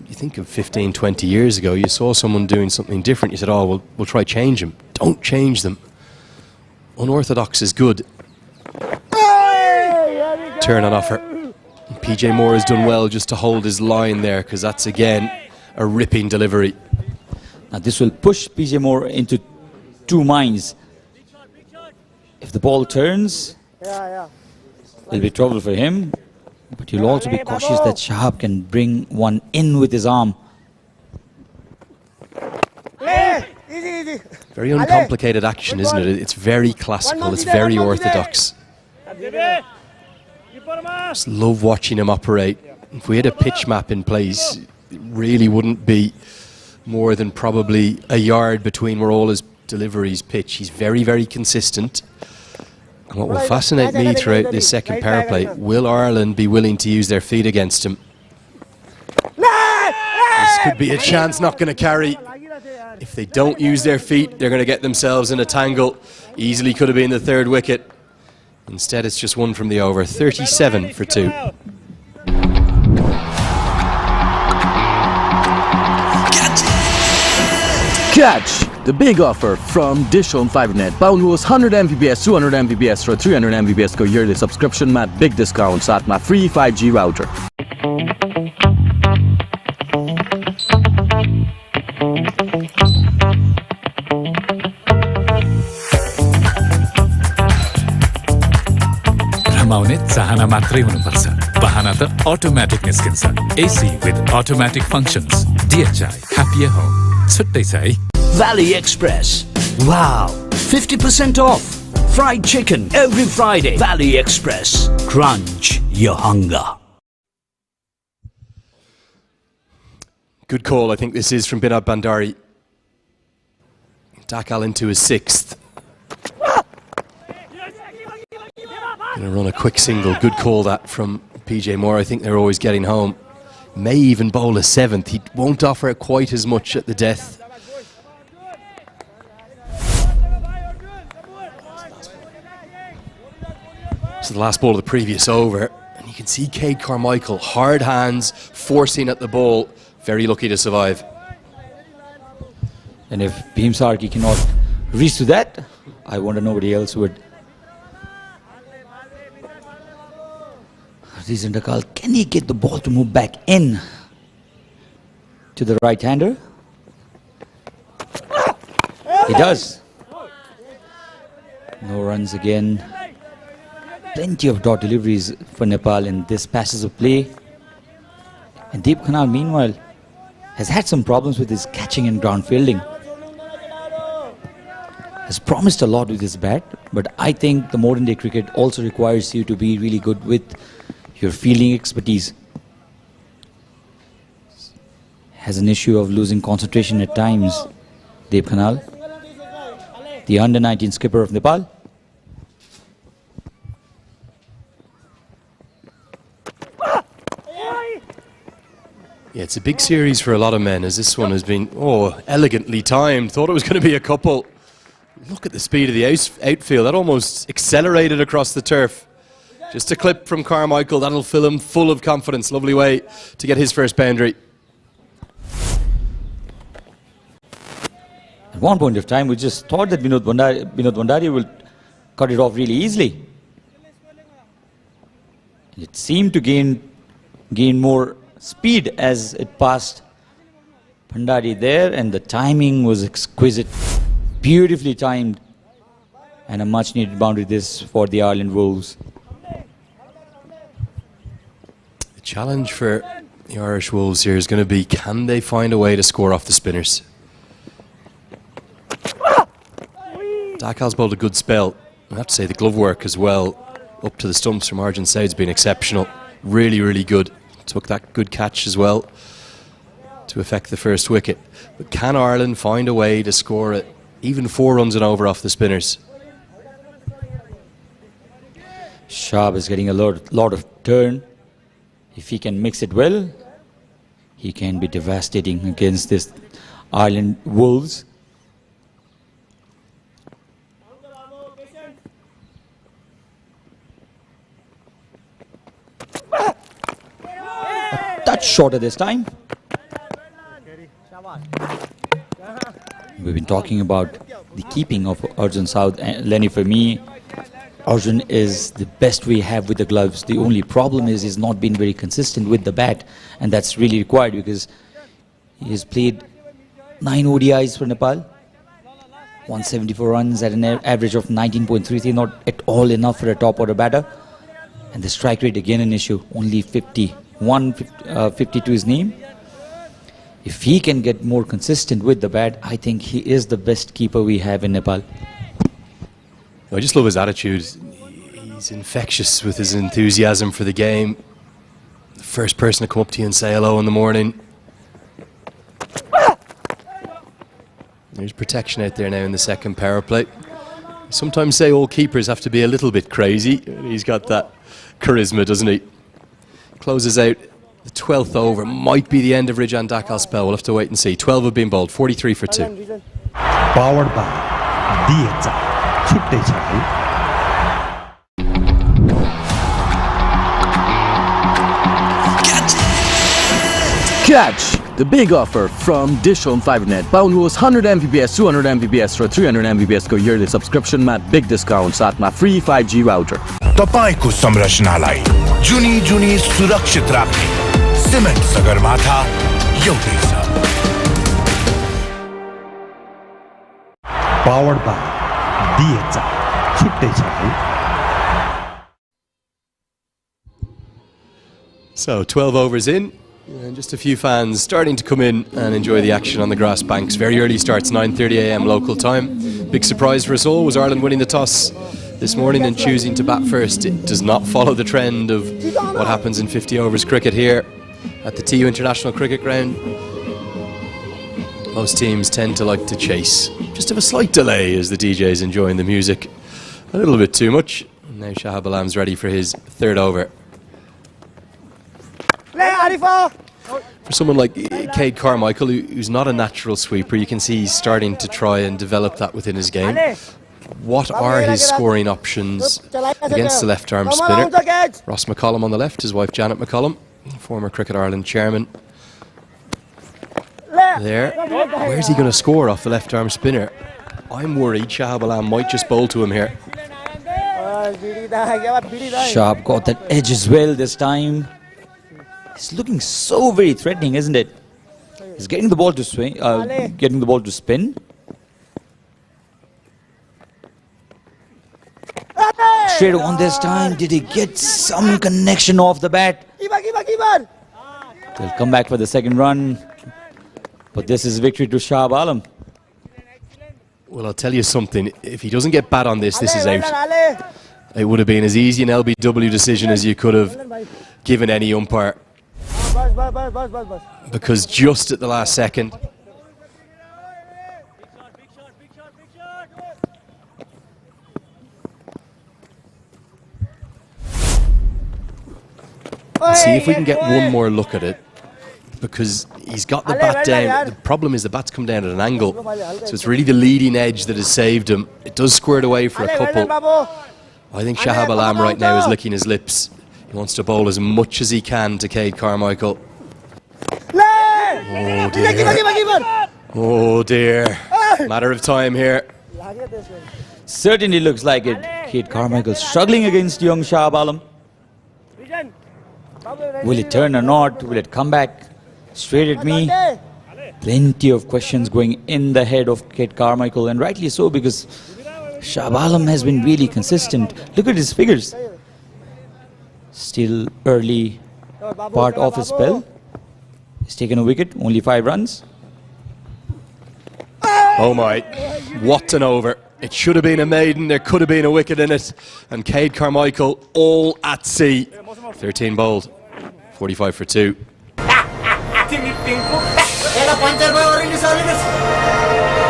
You think of 15, 20 years ago, you saw someone doing something different, you said, oh, we'll try change him. Don't change them. Unorthodox is good. Turn on offer. PJ Moore has done well just to hold his line there, because that's again a ripping delivery. Now this will push PJ Moore into 2 minds. If the ball turns, it'll be trouble for him, but you'll also be cautious that Shahab can bring one in with his arm. Very uncomplicated action, isn't it? It's very classical, it's very orthodox. Just love watching him operate. If we had a pitch map in place, it really wouldn't be more than probably a yard between where all his deliveries pitch. He's very, very consistent. And what will fascinate me throughout this second power play, will Ireland be willing to use their feet against him? This could be a chance not going to carry. If they don't use their feet, they're going to get themselves in a tangle. Easily could have been the 3rd wicket. Instead, it's just 1 from the over. 37 for 2. Catch! The big offer from DishHome Fibernet. Paउनुहोस् 100 Mbps, 200 Mbps र 300 Mbps को yearly subscription मा big discount साथमा free 5G router. रमाउने चाहना मात्रै हुनुपर्छ. बहाना त automatic निस्किन्छ. AC with automatic functions. DHI happier home. छुट्टै छ है. Valley Express. Wow, 50% off. Fried chicken every Friday. Valley Express. Crunch your hunger. Good call, I think this is from Binod Bandari. Dakal into his 6th. Going to run a quick single. Good call that from PJ Moore. I think they're always getting home. May even bowl a 7th. He won't offer it quite as much at the death. So the last ball of the previous over, and you can see Cade Carmichael, hard hands, forcing at the ball, very lucky to survive. And if Bhim Sarki cannot reach to that, I wonder nobody else would. Rajan Dakal, can he get the ball to move back in to the right-hander? He does. No runs again. Plenty of dot deliveries for Nepal in this passage of play. And Deep Khanal, meanwhile, has had some problems with his catching and ground fielding. Has promised a lot with his bat, but I think the modern day cricket also requires you to be really good with your fielding expertise. Has an issue of losing concentration at times, Deep Khanal, the under-19 skipper of Nepal. Yeah, it's a big series for a lot of men, as this one has been, elegantly timed. Thought it was going to be a couple. Look at the speed of the outfield. That almost accelerated across the turf. Just a clip from Carmichael. That'll fill him full of confidence. Lovely way to get his first boundary. At one point of time, we just thought that Binod Bandari will cut it off really easily. It seemed to gain more speed as it passed Bhandari there, and the timing was exquisite, beautifully timed, and a much needed boundary this for the Ireland Wolves. The challenge for the Irish Wolves here is going to be, can they find a way to score off the spinners? Dakal's bowled a good spell. I have to say the glove work as well up to the stumps from Arjun Said's been exceptional. Really, really good. Took that good catch as well to affect the first wicket. But can Ireland find a way to score it, even 4 runs and over off the spinners? Shab is getting a lot of turn. If he can mix it well, he can be devastating against this Ireland Wolves. A touch shorter this time. We've been talking about the keeping of Arjun Saud and Lenny. For me, Arjun is the best we have with the gloves. The only problem is he's not been very consistent with the bat, and that's really required because he has played 9 ODIs for Nepal, 174 runs at an average of 19.33, not at all enough for a top order batter. And the strike rate again an issue, only 50 to his name. If he can get more consistent with the bat, I think he is the best keeper we have in Nepal. I just love his attitude. He's infectious with his enthusiasm for the game. The first person to come up to you and say hello in the morning. There's protection out there now in the second power play. Sometimes say all keepers have to be a little bit crazy. He's got that charisma, doesn't he? Closes out the 12th over. Might be the end of Rijan Dakal's spell. We'll have to wait and see. 12 have been bowled, 43 for 2. Powered by DHI. छुट्टै छ है Catch! The big offer from DishHome Fibernet. पाउनुहोस् 100 Mbps, 200 Mbps र 300 Mbps को yearly subscription मा big discount साथमा free 5G router. तपाईको संरचनालाई जुनी जुनी सुरक्षित राख्ने सिमेन्ट सगरमाथा एउटै छ. Powered by DHI. छुट्टै छ है. So 12 overs in, and just a few fans starting to come in and enjoy the action on the grass banks. Very early starts, 9:30 AM local time. Big surprise for us all was Ireland winning the toss this morning and choosing to bat first. It does not follow the trend of what happens in 50 overs cricket here at the TU International Cricket Ground. Most teams tend to like to chase. Just have a slight delay as the DJ is enjoying the music a little bit too much. Now Shahab Alam's ready for his 3rd over. For someone like Cade Carmichael, who's not a natural sweeper, you can see he's starting to try and develop that within his game. What are his scoring options against the left-arm spinner? Ross McCollum on the left, his wife Janet McCollum, former Cricket Ireland chairman. There. Where's he going to score off the left-arm spinner? I'm worried Shahab Alam might just bowl to him here. Shahab got that edge as well this time. It's looking so very threatening, isn't it? He's getting the ball to swing, getting the ball to spin. Straight on this time. Did he get some connection off the bat? They'll come back for the 2nd run. But this is victory to Shahab Alam. Well, I'll tell you something. If he doesn't get bat on this, this is out. It would have been as easy an LBW decision as you could have given any umpire. Because just at the last second, see if we can get one more look at it, because he's got the bat down. The problem is the bat's come down at an angle, so it's really the leading edge that has saved him. It does square it away for a couple. I think Shahab Alam right now is licking his lips. He wants to bowl as much as he can to Cade Carmichael. Oh dear. Oh dear. Matter of time here. Certainly looks like it. Kate Carmichael struggling against young Shahab Alam. Will it turn or not? Will it come back straight at me? Plenty of questions going in the head of Kate Carmichael, and rightly so, because Shahab Alam has been really consistent. Look at his figures. Still early part of his spell. He's taken a wicket, only 5 runs. Oh my, what an over. It should have been a maiden, there could have been a wicket in it. And Cade Carmichael all at sea. 13 bowled, 45 for 2.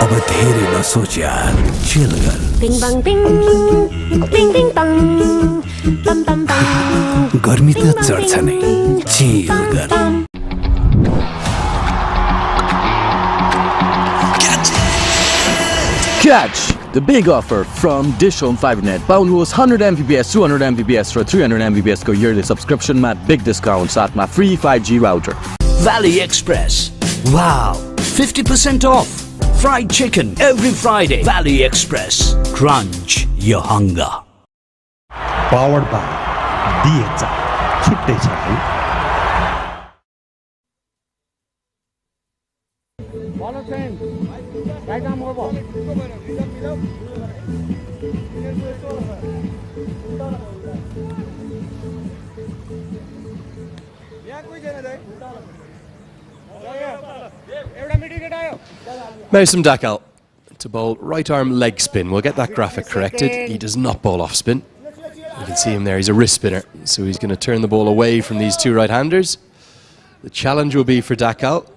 अब धेरै नसोच यार, chill गर। Bing bang bing, bing bing bang, bam bam bam. गर्मी त चढ्छ नै, chill गर। Catch! The big offer from DishHome Fibernet. पाउनुहोस् 100 Mbps, 200 Mbps र 300 Mbps को yearly subscription मा big discount साथमा free 5G router. Valley Express. Wow, 50% off. Fried chicken every Friday. Valley Express. Crunch your hunger. Powered by DHI. छुट्टै छ है। Right arm over. Mousom Dakal to bowl right arm leg spin. We'll get that graphic corrected. He does not bowl off spin. You can see him there, he's a wrist spinner. So he's going to turn the ball away from these two right-handers. The challenge will be for Dakal.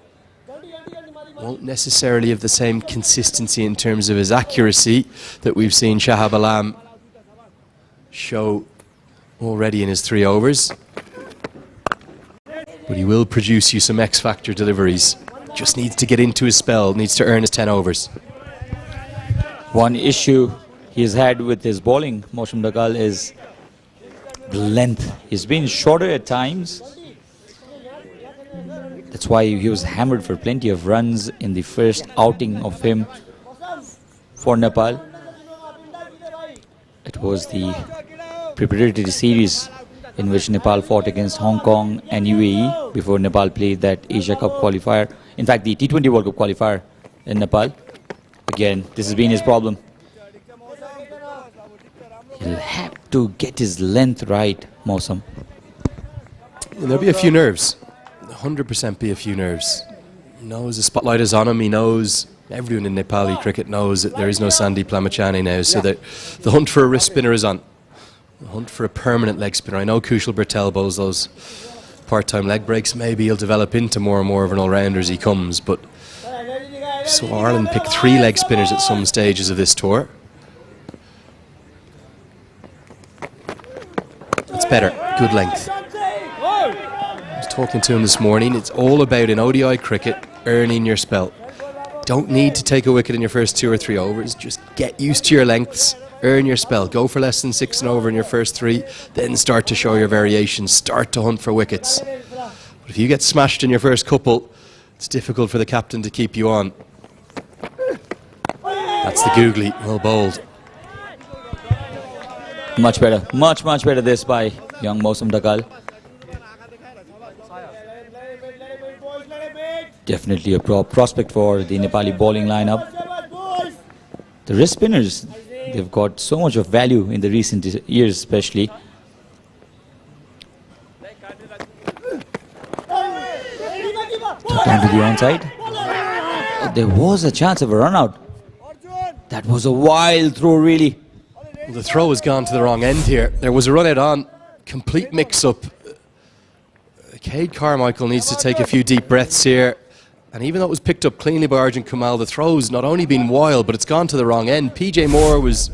Won't necessarily have the same consistency in terms of his accuracy that we've seen Shahab Alam show already in his 3 overs. But he will produce you some X-factor deliveries. Just needs to get into his spell, needs to earn his 10 overs. One issue he's had with his bowling, Mousom Dakal, is the length. He's been shorter at times. That's why he was hammered for plenty of runs in the first outing of him for Nepal. It was the preparatory series in which Nepal fought against Hong Kong and UAE before Nepal played that Asia Cup qualifier. In fact, the T20 World Cup qualifier in Nepal. Again, this has been his problem. He'll have to get his length right, Mousom. There'll be a few nerves. 100% be a few nerves. He knows the spotlight is on him. He knows, everyone in Nepali cricket knows that there is no Sandeep Lamachani now. So the hunt for a wrist spinner is on. The hunt for a permanent leg spinner. I know Kushal Bertel bowls those part-time leg breaks. Maybe he'll develop into more and more of an all-rounder as he comes. But so Ireland picked 3 leg spinners at some stages of this tour. It's better. Good length. Talking to him this morning, it's all about in ODI cricket earning your spell. Don't need to take a wicket in your first 2 or 3 overs. Just get used to your lengths, earn your spell. Go for less than 6 and over in your first 3, then start to show your variations, start to hunt for wickets. But if you get smashed in your first couple, it's difficult for the captain to keep you on. That's the googly, well bowled. Much better, much better this by young Mousom Dakal. Definitely a prospect for the Nepali bowling lineup. The wrist spinners, they've got so much of value in the recent years especially. Down to the onside. There was a chance of a run out. That was a wild throw really. The throw has gone to the wrong end here. There was a run out on, complete mix-up. Cade Carmichael needs to take a few deep breaths here. And even though it was picked up cleanly by Arjun Kamal, the throw's not only been wild, but it's gone to the wrong end. PJ Moore was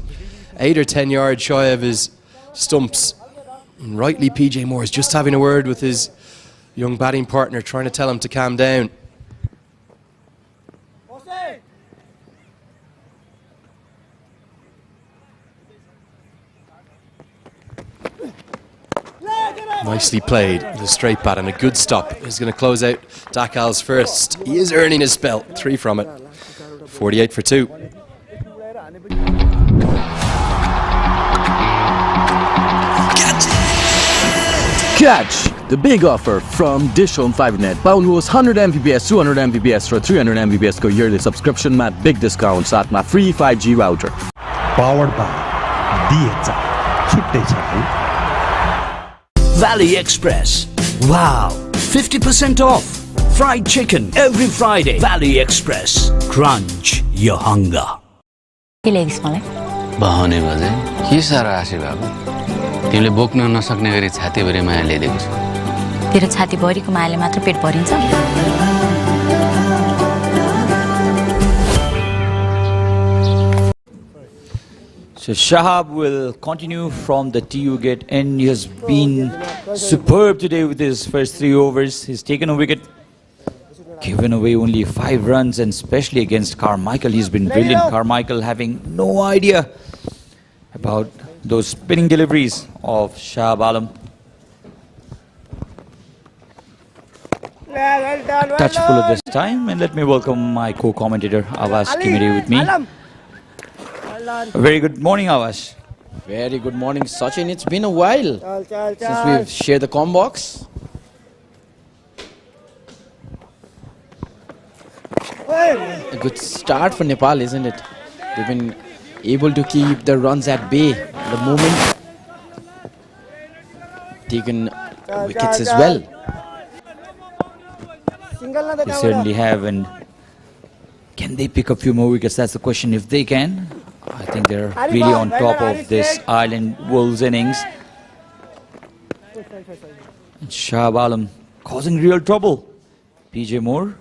8 or 10 yards shy of his stumps. And rightly, PJ Moore is just having a word with his young batting partner, trying to tell him to calm down. Nicely played, the straight bat and a good stop. He's going to close out Dakal's first. He is earning his spell, 3 from it. 48 for 2. Catch the big offer from DishHome Fibernet. पाउनुहोस् 100 Mbps, 200 Mbps र 300 Mbps को yearly subscription मा big discount साथमा free 5G router. Powered by DHI. छुट्टै छ है. Valley Express. Wow, 50% off. Fried chicken every Friday. Valley Express. Crunch your hunger. के ल्याइदिस् मलाई? बहाउने बजे के साह्रो आशी बाबु तिमीले बोक्न नसक्ने गरी छातीभरि माया ल्याइदिएको छु तेरो छातीभरिको मायाले मात्र पेट भरिन्छ? So Shahab will continue from the tee wicket, and he has been superb today with his first 3 overs. He's taken a wicket, given away only 5 runs, and especially against Carmichael, he's been brilliant. Carmichael having no idea about those spinning deliveries of Shahab Alam. Touchful at this time, and let me welcome my co-commentator Avash Kimiri with me. Very good morning, Avash. Very good morning, Sachin. It's been a while since we've shared the comm box. A good start for Nepal, isn't it? They've been able to keep the runs at bay at the moment. Taken wickets as well. They certainly have, and can they pick a few more wickets? That's the question. If they can, I think they're really on top of this Island Wolves innings. And Shahab Alam causing real trouble. PJ Moore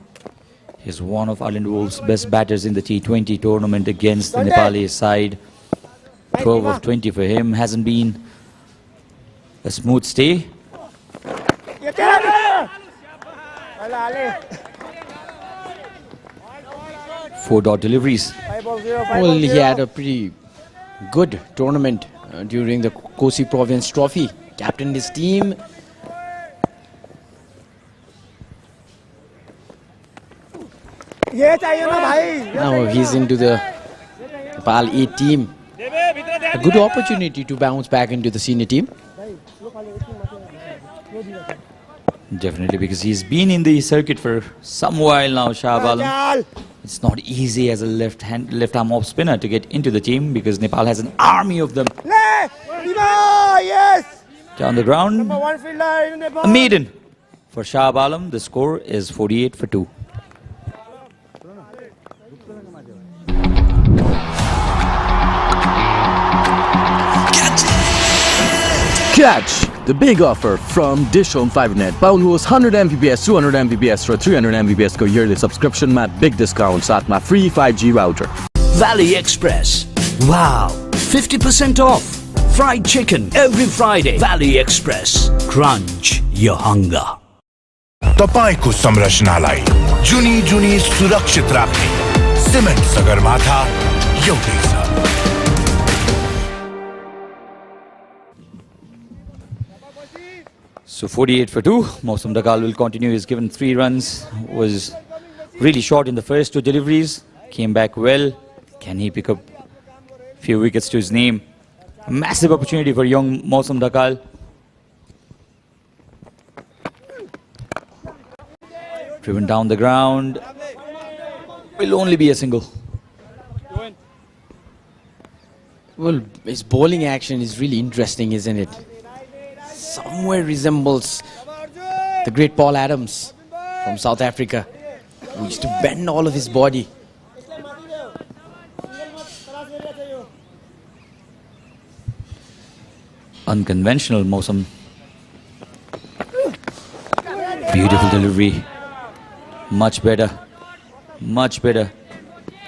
is one of Island Wolves' best batters in the T20 tournament against the Nepali side. 12 of 20 for him. Hasn't been a smooth stay. 4 deliveries. Well, he had a pretty good tournament during the Kosi Province Trophy. Captained his team. Now he's into the Nepal A team. A good opportunity to bounce back into the senior team. Definitely, because he's been in the circuit for some while now, Shahab Alam. It's not easy as a left-arm off spinner to get into the team because Nepal has an army of them. Yes! Down the ground, Number 1 fielder in Nepal. a maiden for Shahab Alam. The score is 48 for 2. Catch the big offer from DishHome Fibernet. पाउनुहोस् 100 Mbps, 200 Mbps र 300 Mbps को yearly subscription मा big discount साथमा free 5G router. Valley Express. Wow, 50% off. Fried chicken every Friday. Valley Express. Crunch your hunger. तपाईको संरचनालाई जुनी जुनी सुरक्षित राख्ने सिमेन्ट सगरमाथा एउटै छ. So 48 for 2. Mausam Dakal will continue. He's given 3 runs. Was really short in the first 2 deliveries. Came back well. Can he pick up a few wickets to his name? A massive opportunity for young Mausam Dakal. Driven down the ground. Will only be a single. Well, his bowling action is really interesting, isn't it? Somewhere resembles the great Paul Adams from South Africa, who used to bend all of his body. Unconventional Mausam. Beautiful delivery. Much better. Much better.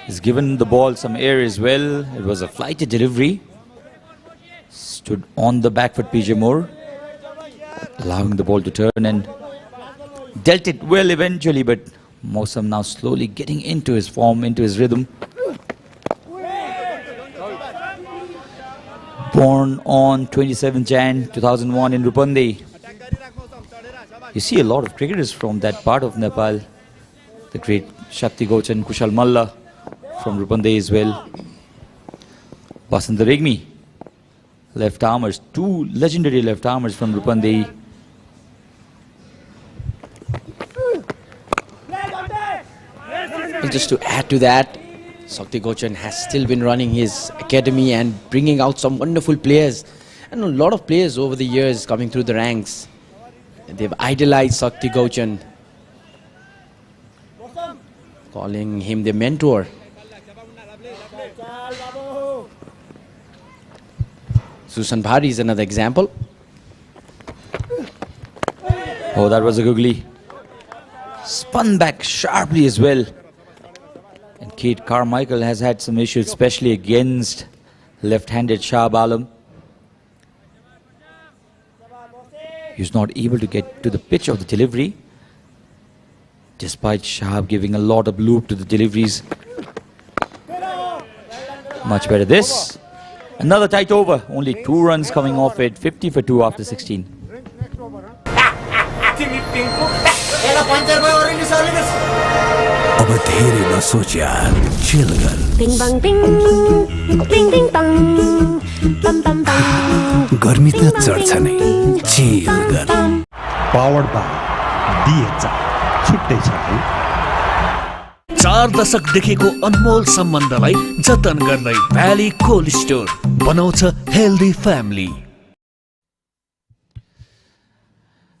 He's given the ball some air as well. It was a flighted delivery. Stood on the back foot, PJ Moore, allowing the ball to turn and dealt it well eventually, but Mausam now slowly getting into his form, into his rhythm. Born on 27 Jan 2001 in Rupande. You see a lot of cricketers from that part of Nepal. The great Shakti Gochan, Kushal Malla from Rupande as well. Basant Regmi, left armers, 2 legendary left armers from Rupande. Just to add to that, Shaktigochan has still been running his academy and bringing out some wonderful players. And a lot of players over the years coming through the ranks. They've idolized Shaktigochan, calling him their mentor. Susan Bhari is another example. Oh, that was a googly. Spun back sharply as well. And Kate Carmichael has had some issues, especially against left-handed Shahab Alam. He's not able to get to the pitch of the delivery, despite Shahab giving a lot of loop to the deliveries. Much better this. Another tight over. Only 2 runs coming off it. 50 for 2 after 16. अब धेरै नसोच यार, chill गर। Bing bang bing, bing bing bang, bam bam bam. गर्मी त चढ्छ नै, chill गर। Powered by DHI छुट्टै छ है। 4 दशकदेखिको अनमोल सम्बन्धलाई जतन गर्दै भ्याली कोल्ड स्टोर बनाउँछ healthy family.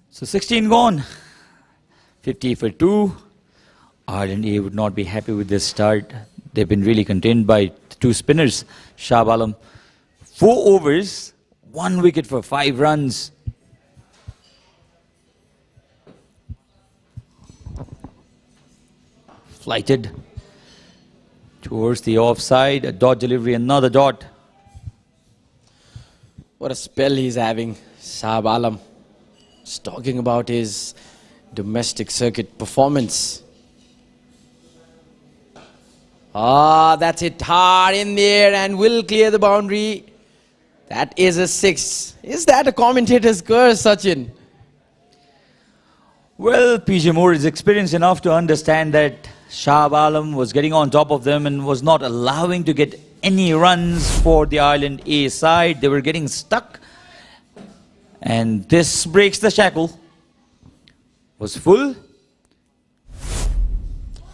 So 16 gone. 50 for 2. Ireland A would not be happy with this start. They've been really contained by 2 spinners. Shahab Alam, 4 overs, 1 wicket for 5 runs. Flighted towards the offside. A dot delivery, another dot. What a spell he's having, Shahab Alam. Just talking about his domestic circuit performance. Ah, that's it, hard in there and will clear the boundary. That is a 6. Is that a commentator's curse, Sachin? Well, PJ Moore is experienced enough to understand that Shahab Alam was getting on top of them and was not allowing to get any runs for the Ireland A side. They were getting stuck. And this breaks the shackle. Was full.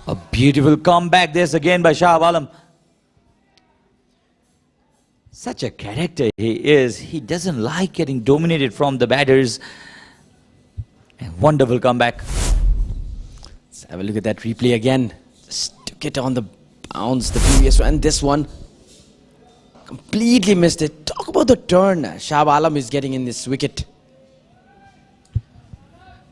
A beautiful comeback this again by Shahab Alam. Such a character he is. He doesn't like getting dominated from the batters. And wonderful comeback. Let's have a look at that replay again. Just took it on the bounce, the previous one. And this one completely missed it. Talk about the turn Shahab Alam is getting in this wicket.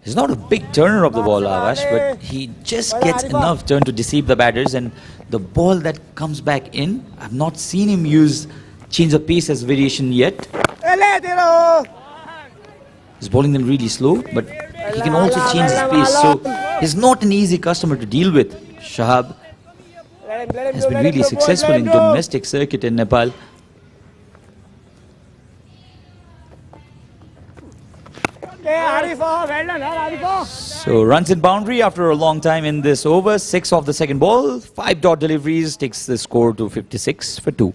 He's not a big turner of the ball, Avash, but he just gets enough turn to deceive the batters. And the ball that comes back in, I've not seen him use change of pace as variation yet. He's bowling them really slow, but he can also change his pace. So he's not an easy customer to deal with. Shahab has been really successful in domestic circuit in Nepal. So runs in boundary after a long time in this over. 6 off the second ball. 5 dot deliveries takes the score to 56 for 2.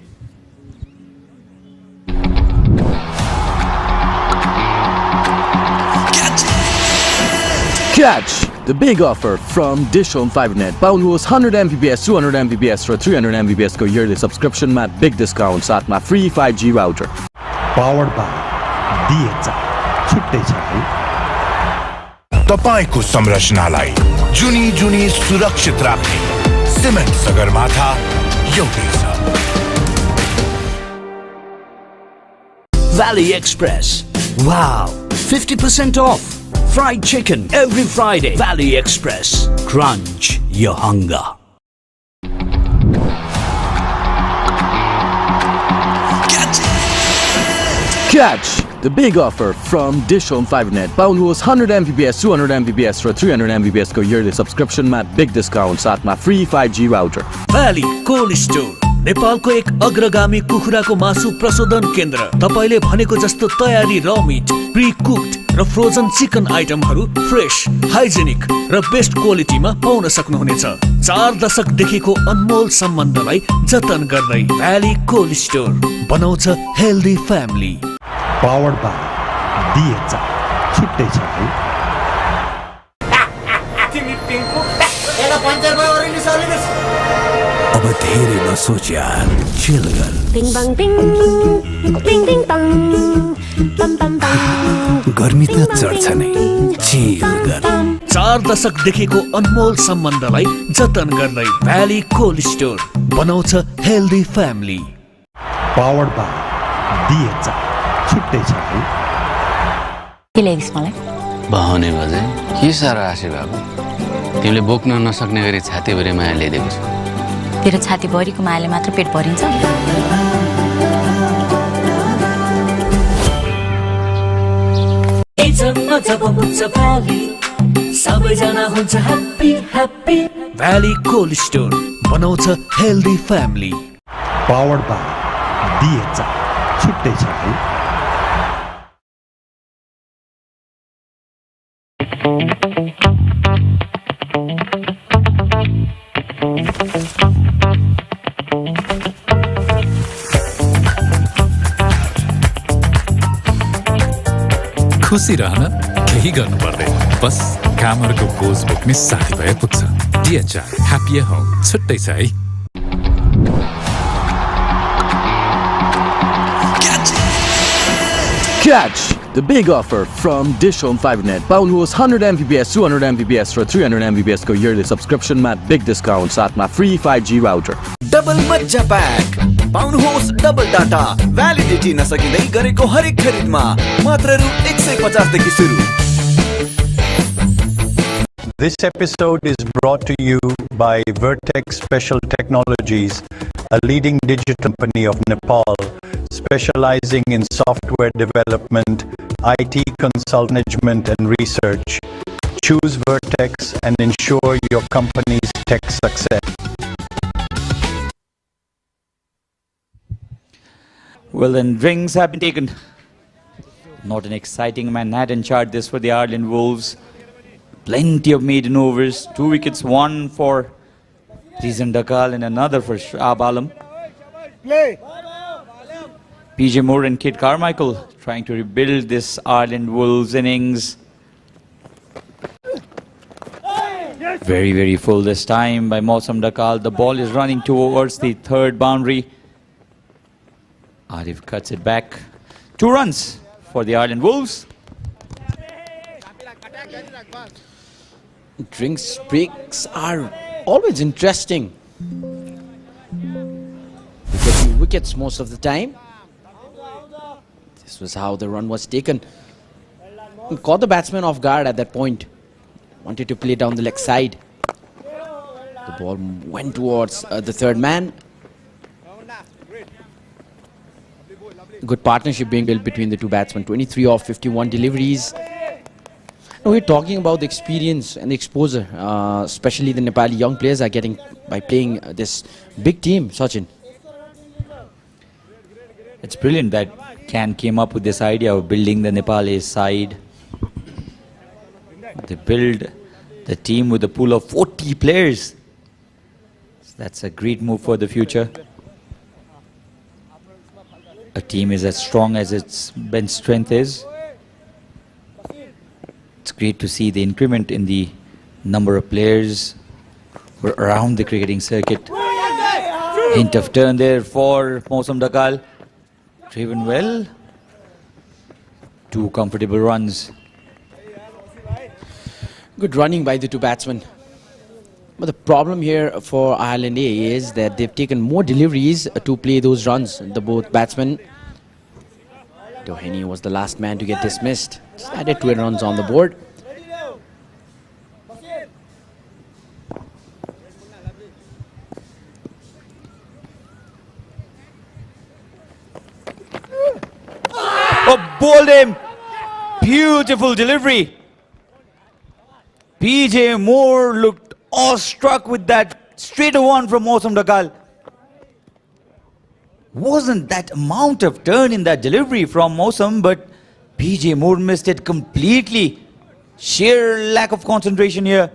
Catch! The big offer from DishHome Fibernet. पाउनुहोस् 100 Mbps, 200 Mbps र 300 Mbps को yearly subscription मा big discount साथमा free 5G router. Powered by DHI छुट्टै छ है। तपाईको संरचनालाई जुनी जुनी सुरक्षित राख्ने सिमेन्ट सगरमाथा एउटै छ। Valley Express. Wow, 50% off. Fried chicken every Friday. Valley Express. Crunch your hunger. Catch! The big offer from DishHome Fibernet. पाउनुहोस् 100 Mbps, 200 Mbps र 300 Mbps को yearly subscription मा big discount साथमा free 5G router. Valley Cold Store. नेपालको एक अग्रगामी कुखुराको मासु प्रशोधन केन्द्र। तपाईले भनेको जस्तो तयारी र मिट, प्री कुक्ड र फ्रोजन चिकन आइटमहरू फ्रेश, हाइजेनिक र बेस्ट क्वालिटीमा पाउन सक्नुहुनेछ। 4 दशकदेखिको अनमोल सम्बन्धलाई जतन गर्दै भ्याली कोल्ड स्टोर बनाउँछ healthy family. Powered by DHI छुट्टै छ है। अब धेरै नसोच यार, चिल गर। Bing bang bing, bing bing bang, bam bam bam. गर्मी त चढ्छ नै, चिल गर। 4 दशकदेखिको अनमोल सम्बन्धलाई जतन गर्दै भ्याली कोल्ड स्टोर बनाउँछ healthy family. Powered by DHI छुट्टै छ है। के ल्याइदिस् मलाई? बहाउने बजे के साह्रो आशी बाबु, तिमीले बोक्न नसक्ने गरी छातीभरि माया ल्याइदिएको छु। तेरो छातीभरिको मायाले मात्र पेट भरिन्छ? सबैजना हुन्छ happy happy. Valley Cold Store बनाउँछ healthy family. Powered by DHI छुट्टै छ है। खुसी रहन केही गर्नु पर्दैन, बस कामरको बोझ बोक्ने साथी भए पुग्छ। DHI ह्याप्पी होम छुट्टै छ है। Catch the big offer from DishHome Fibernet. पाउनुहोस् 100 Mbps, 200 Mbps र 300 Mbps को yearly subscription मा big discount साथमा free 5G router. डबल मज्जा प्याक पाउनुहोस् डबल डाटा भ्यालिडिटी नसकिँदै गरेको हरेक खरिदमा मात्र रु 150 देखि सुरु। This episode is brought to you by Vertex Special Technologies, a leading digital company of Nepal, specializing in software development, IT consult management and research. Choose Vertex and ensure your company's tech success. Well, then drinks have been taken. Not an exciting Manhattan chart this for the Ireland Wolves. Plenty of maiden overs, 2 wickets, one for Rizan Dakal and another for Shab Alam. PJ Moore and Kit Carmichael trying to rebuild this Ireland Wolves innings. Very, very full this time by Mausam Dakal. The ball is running towards the third boundary. Arif cuts it back. 2 runs for the Ireland Wolves. Drinks breaks are always interesting. We get the wickets most of the time. This was how the run was taken. He caught the batsman off guard at that point. Wanted to play down the leg side. The ball went towards the third man. Good partnership being built between the two batsmen. 23 off 51 deliveries. Now we're talking about the experience and the exposure, especially the Nepali young players are getting by playing this big team, Sachin. It's brilliant that Can came up with this idea of building the Nepali side. They build the team with a pool of 40 players. That's a great move for the future. A team is as strong as its bench strength is. It's great to see the increment in the number of players around the cricketing circuit. Hint of turn there for Mausam Dakal. Driven well. 2 comfortable runs. Good running by the two batsmen. But the problem here for Ireland A is that they've taken more deliveries to play those runs. The both batsmen. Doheny was the last man to get dismissed. Just added 2 runs on the board. Oh, bowled him! Beautiful delivery. PJ Moore looked awestruck with that straight one from Mausam Dakal. Wasn't that amount of turn in that delivery from Mausam, but PJ Moore missed it completely. Sheer lack of concentration here.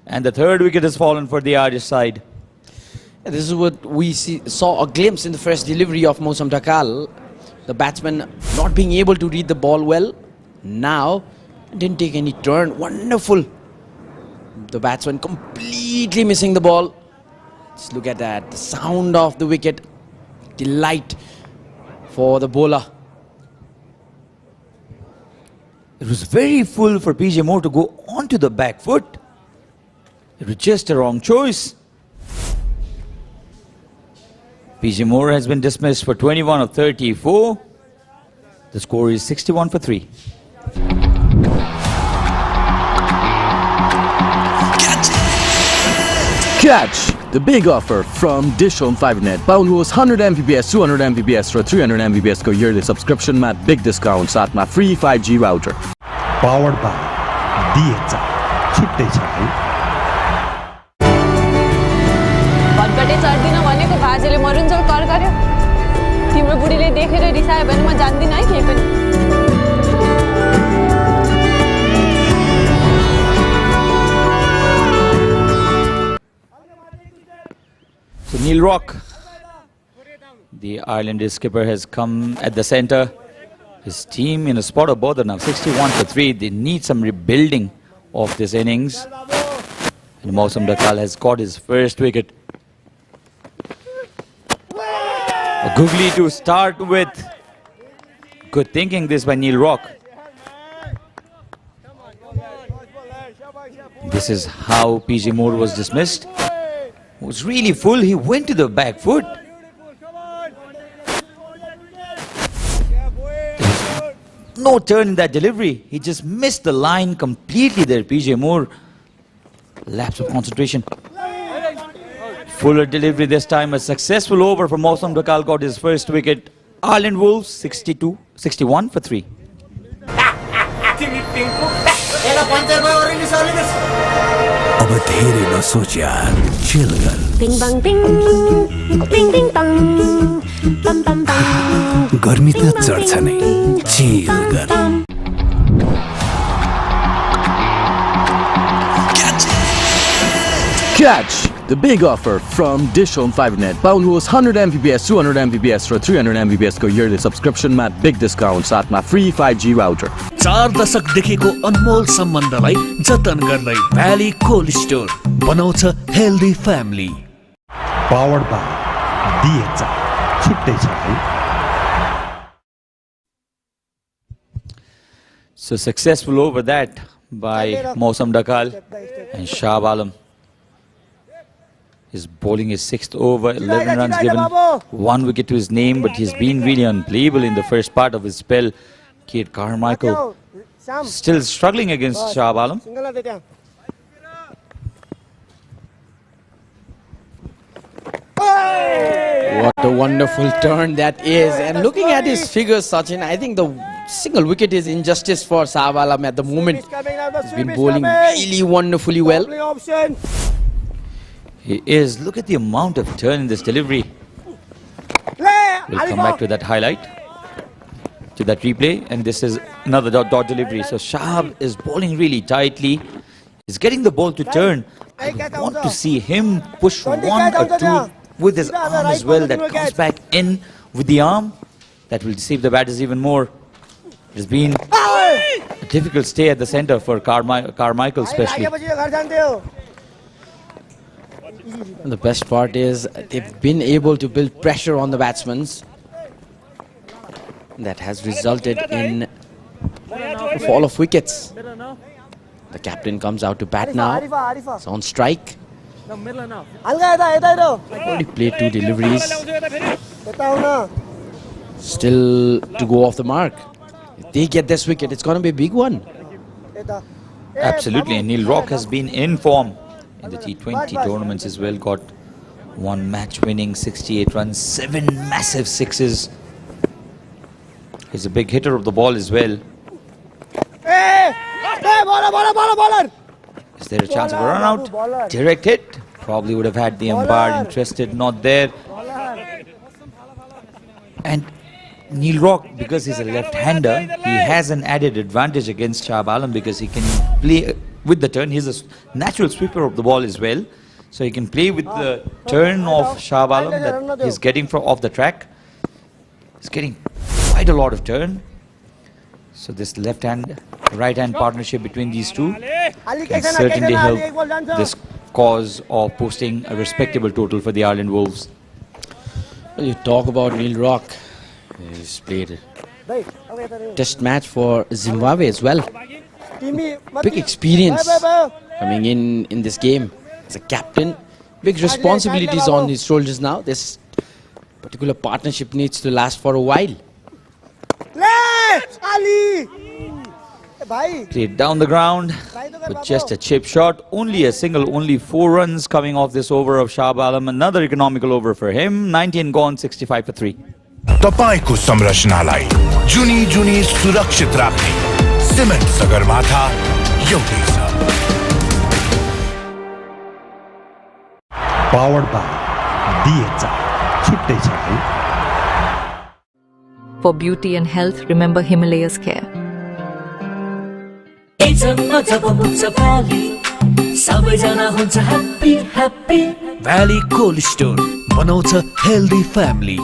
And the third wicket has fallen for the Irish side. This is what we saw a glimpse in the first delivery of Mausam Dakal. The batsman not being able to read the ball well. Now, didn't take any turn. Wonderful The batsman completely missing the ball. Let's look at that. The sound of the wicket. Delight for the bowler. It was very full for PJ Moore to go onto the back foot. It was just a wrong choice. PJ Moore has been dismissed for 21 of 34. The score is 61 for 3. Catch! The big offer from DishHome Fibernet. पाउनुहोस् 100 Mbps 200 Mbps र 300 Mbps को yearly subscription मा big discount साथमा free 5G router. Powered by DHI. छुट्टै छ है. भटघटे चढ्दिन भनेको बाजेले मरुन्जेल कर गर्यो. तिम्रो बुढीले देखेर रिसायो भने म जान्दिन है केही पनि. So Neil Rock, the Ireland skipper, has come at the centre. His team in a spot of bother now, 61 for 3. They need some rebuilding of this innings. And Mausam Dakal has got his first wicket. A googly to start with. Good thinking this by Neil Rock. This is how PJ Moore was dismissed. It was really full. He went to the back foot. No turn in that delivery. He just missed the line completely there. PJ Moore. Lapse of concentration. Fuller delivery this time. A successful over from Mausam Dakal got his first wicket. Ireland Wolves 61 for 3. अब धेरै नसोच यार, chill गर. Bing bang bing, bing bing bang, bam bam bam. गर्मी त चढ्छ नै, chill गर. Catch! The big offer from DishHome Fibernet. पाउनुहोस् 100 Mbps 200 Mbps र 300 Mbps को yearly subscription मा big discount साथमा free 5G router. 4 दशकदेखिको अनमोल सम्बन्धलाई जतन गर्दै भ्याली कोल्ड स्टोर बनाउँछ healthy family. Powered by DHI. छुट्टै छ है. So successful over that by Mausam Dakal and Shah Alam. His bowling is 6th over, 11 runs given, 1 wicket to his name, but he's been really unplayable in the first part of his spell. Kate Carmichael still struggling against Shah Alam. What a wonderful turn that is. And looking at his figures, Sachin, I think the single wicket is injustice for Shah Alam at the moment. He's been bowling really wonderfully well. He is. Look at the amount of turn in this delivery. We'll come back to that highlight, to that replay. And this is another dot delivery. So Shahab is bowling really tightly. He's getting the ball to turn. I want to see him push 1 or 2 with his arm as well. That comes back in with the arm. That will deceive the batters even more. It's been a difficult stay at the centre for Carmichael especially. And the best part is they've been able to build pressure on the batsmen. That has resulted in the fall of wickets. The captain comes out to bat now. It's on strike. Already played 2 deliveries. Still to go off the mark. If they get this wicket, it's going to be a big one. Absolutely. And Neil Rock has been in form in the T20 tournaments as well. Got 1 match winning, 68 runs, 7 massive sixes. He's a big hitter of the ball as well. Is there a chance of a run out? Direct hit. Probably would have had the umpire interested, not there. And Neil Rock, because he's a left-hander, he has an added advantage against Shah Alam because he can play with the turn. He's a natural sweeper of the ball as well. So he can play with the turn of Shah Alam that he's getting from off the track. He's getting quite a lot of turn. So this left-hand, right-hand partnership between these two can certainly help this cause of posting a respectable total for the Ireland Wolves. Well, you talk about Neil Rock. He's played a test match for Zimbabwe as well. Big experience coming in this game as a captain. Big responsibilities on his shoulders now. This particular partnership needs to last for a while. Played down the ground with just a chip shot. Only a single, only 4 runs coming off this over of Shah Alam. Another economical over for him. 19 gone, 65 for 3. तपाईको संरचनालाई जुनी जुनी सुरक्षित राख्ने cement Sagarmatha एउटै छ Powered by DHI. छुट्टै छ है For beauty and health, remember Himalayas care. Valley Cold Store बनाउँछ healthy family.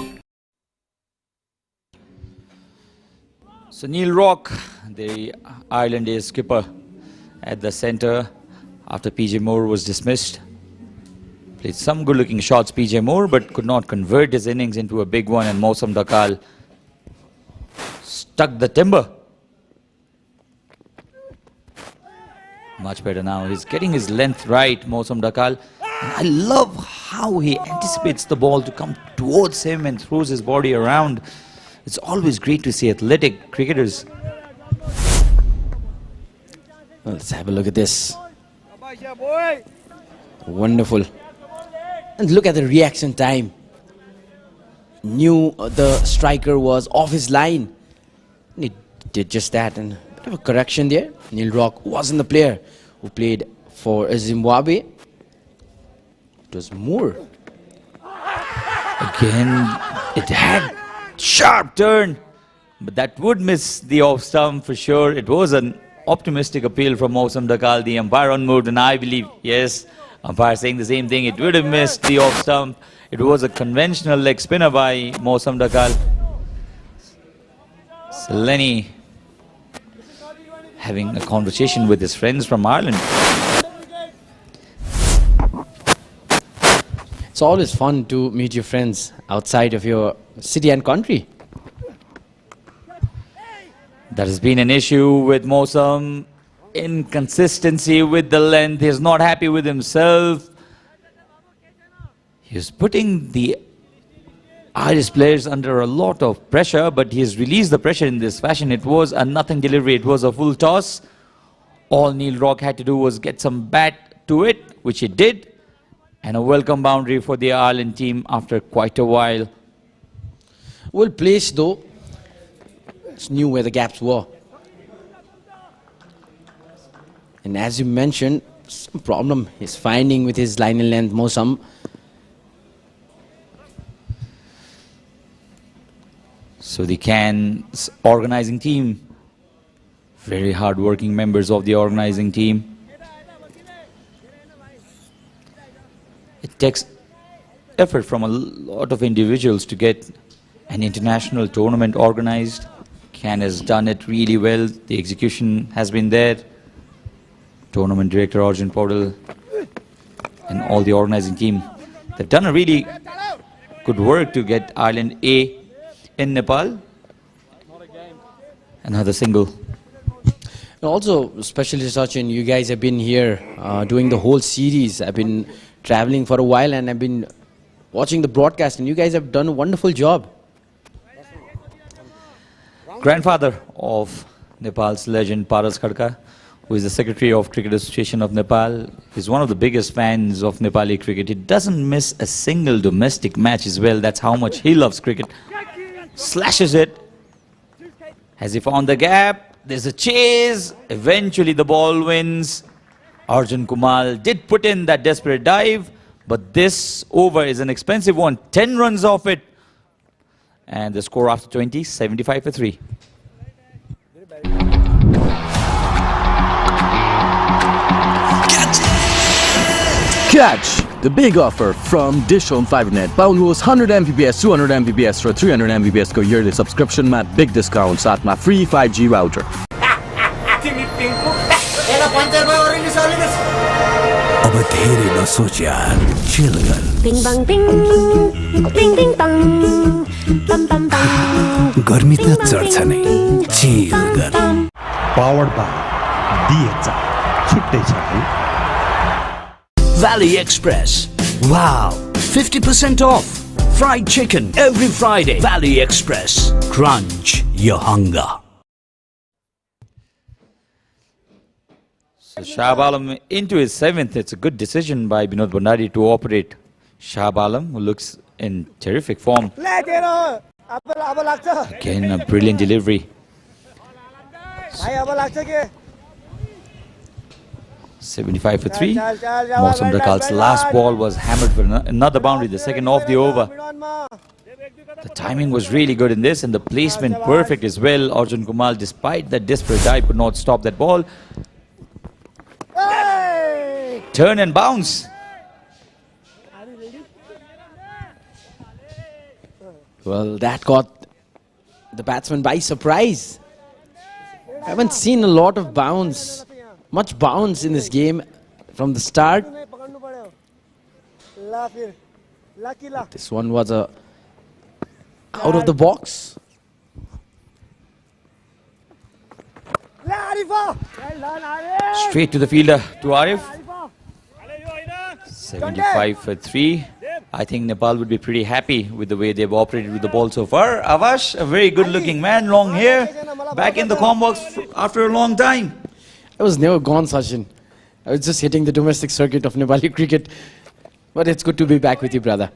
So Neil Rock, the Ireland ace skipper at the centre after PJ Moore was dismissed. Played some good-looking shots, PJ Moore, but could not convert his innings into a big one, and Mosam Dakal stuck the timber. Much better now. He's getting his length right, Mosam Dakal. And I love how he anticipates the ball to come towards him and throws his body around. It's always great to see athletic cricketers. Well, let's have a look at this. Wonderful. And look at the reaction time. Knew the striker was off his line. And he did just that. And a bit of a correction there. Neil Rock wasn't the player who played for Zimbabwe. It was Moore. Again, it had sharp turn, but that would miss the off stump for sure. It was an optimistic appeal from Mosam Dakal, the umpire on mood, and I believe, yes, umpire saying the same thing, it would have missed the off stump. It was a conventional leg spinner by Mosam Dakal. So Lenny having a conversation with his friends from Ireland. It's always fun to meet your friends outside of your city and country. That has been an issue with Mosam. Inconsistency with the length. He's not happy with himself. He's putting the Irish players under a lot of pressure, but he has released the pressure in this fashion. It was a nothing delivery. It was a full toss. All Neil Rock had to do was get some bat to it, which he did. And a welcome boundary for the Ireland team after quite a while. Well placed though. Just knew where the gaps were. And as you mentioned, some problem he's finding with his line and length, Mosam. So the Cairns organizing team, very hard-working members of the organizing team. It takes effort from a lot of individuals to get an international tournament organized. Cairns has done it really well. The execution has been there. Tournament director Arjun Paudel and all the organizing team, they've done a really good work to get Ireland A in Nepal. Another single. Also, especially Sachin, you guys have been here doing the whole series. I've been traveling for a while and I've been watching the broadcast, and you guys have done a wonderful job. Grandfather of Nepal's legend Paras Khadka, who is the Secretary of Cricket Association of Nepal, is one of the biggest fans of Nepali cricket. He doesn't miss a single domestic match as well. That's how much he loves cricket. Slashes it. Has he found the gap? There's a chase. Eventually the ball wins. Arjun Kumar did put in that desperate dive, but this over is an expensive one. 10 runs off it. And the score after 20, 75 for 3. Catch! the big offer from DishHome Fibernet. पाउनुहोस् 100 Mbps, 200 Mbps र 300 Mbps को yearly subscription मा big discount साथमा free 5G router. अब धेरै नसोच यार, chill गर. Bing bang bing, bing bing bang, bam bam bam. गर्मी त चढ्छ नै, chill गर. Powered by DHI. छुट्टै छ है. Valley Express. Wow, 50% off. Fried chicken every Friday. Valley Express. Crunch your hunger. So Shahab Alam into his 7th. It's a good decision by Binod Bhandari to operate Shahab Alam, who looks in terrific form. Again, a brilliant delivery. 75 for 3. Mausam Dakal's last ball was hammered for another boundary, the second off the over. The timing was really good in this and the placement perfect as well. Arjun Kumar, despite that desperate dive, could not stop that ball. Turn and bounce. Well, that caught the batsman by surprise. I haven't seen a lot of bounce. Much bounce in this game from the start. This one was a out of the box. Straight to the fielder, to Arif. 75 for 3. I think Nepal would be pretty happy with the way they've operated with the ball so far. Avash, a very good looking man, long hair, back in the com box after a long time. I was never gone, Sachin. I was just hitting the domestic circuit of Nepali cricket. But it's good to be back with you, brother.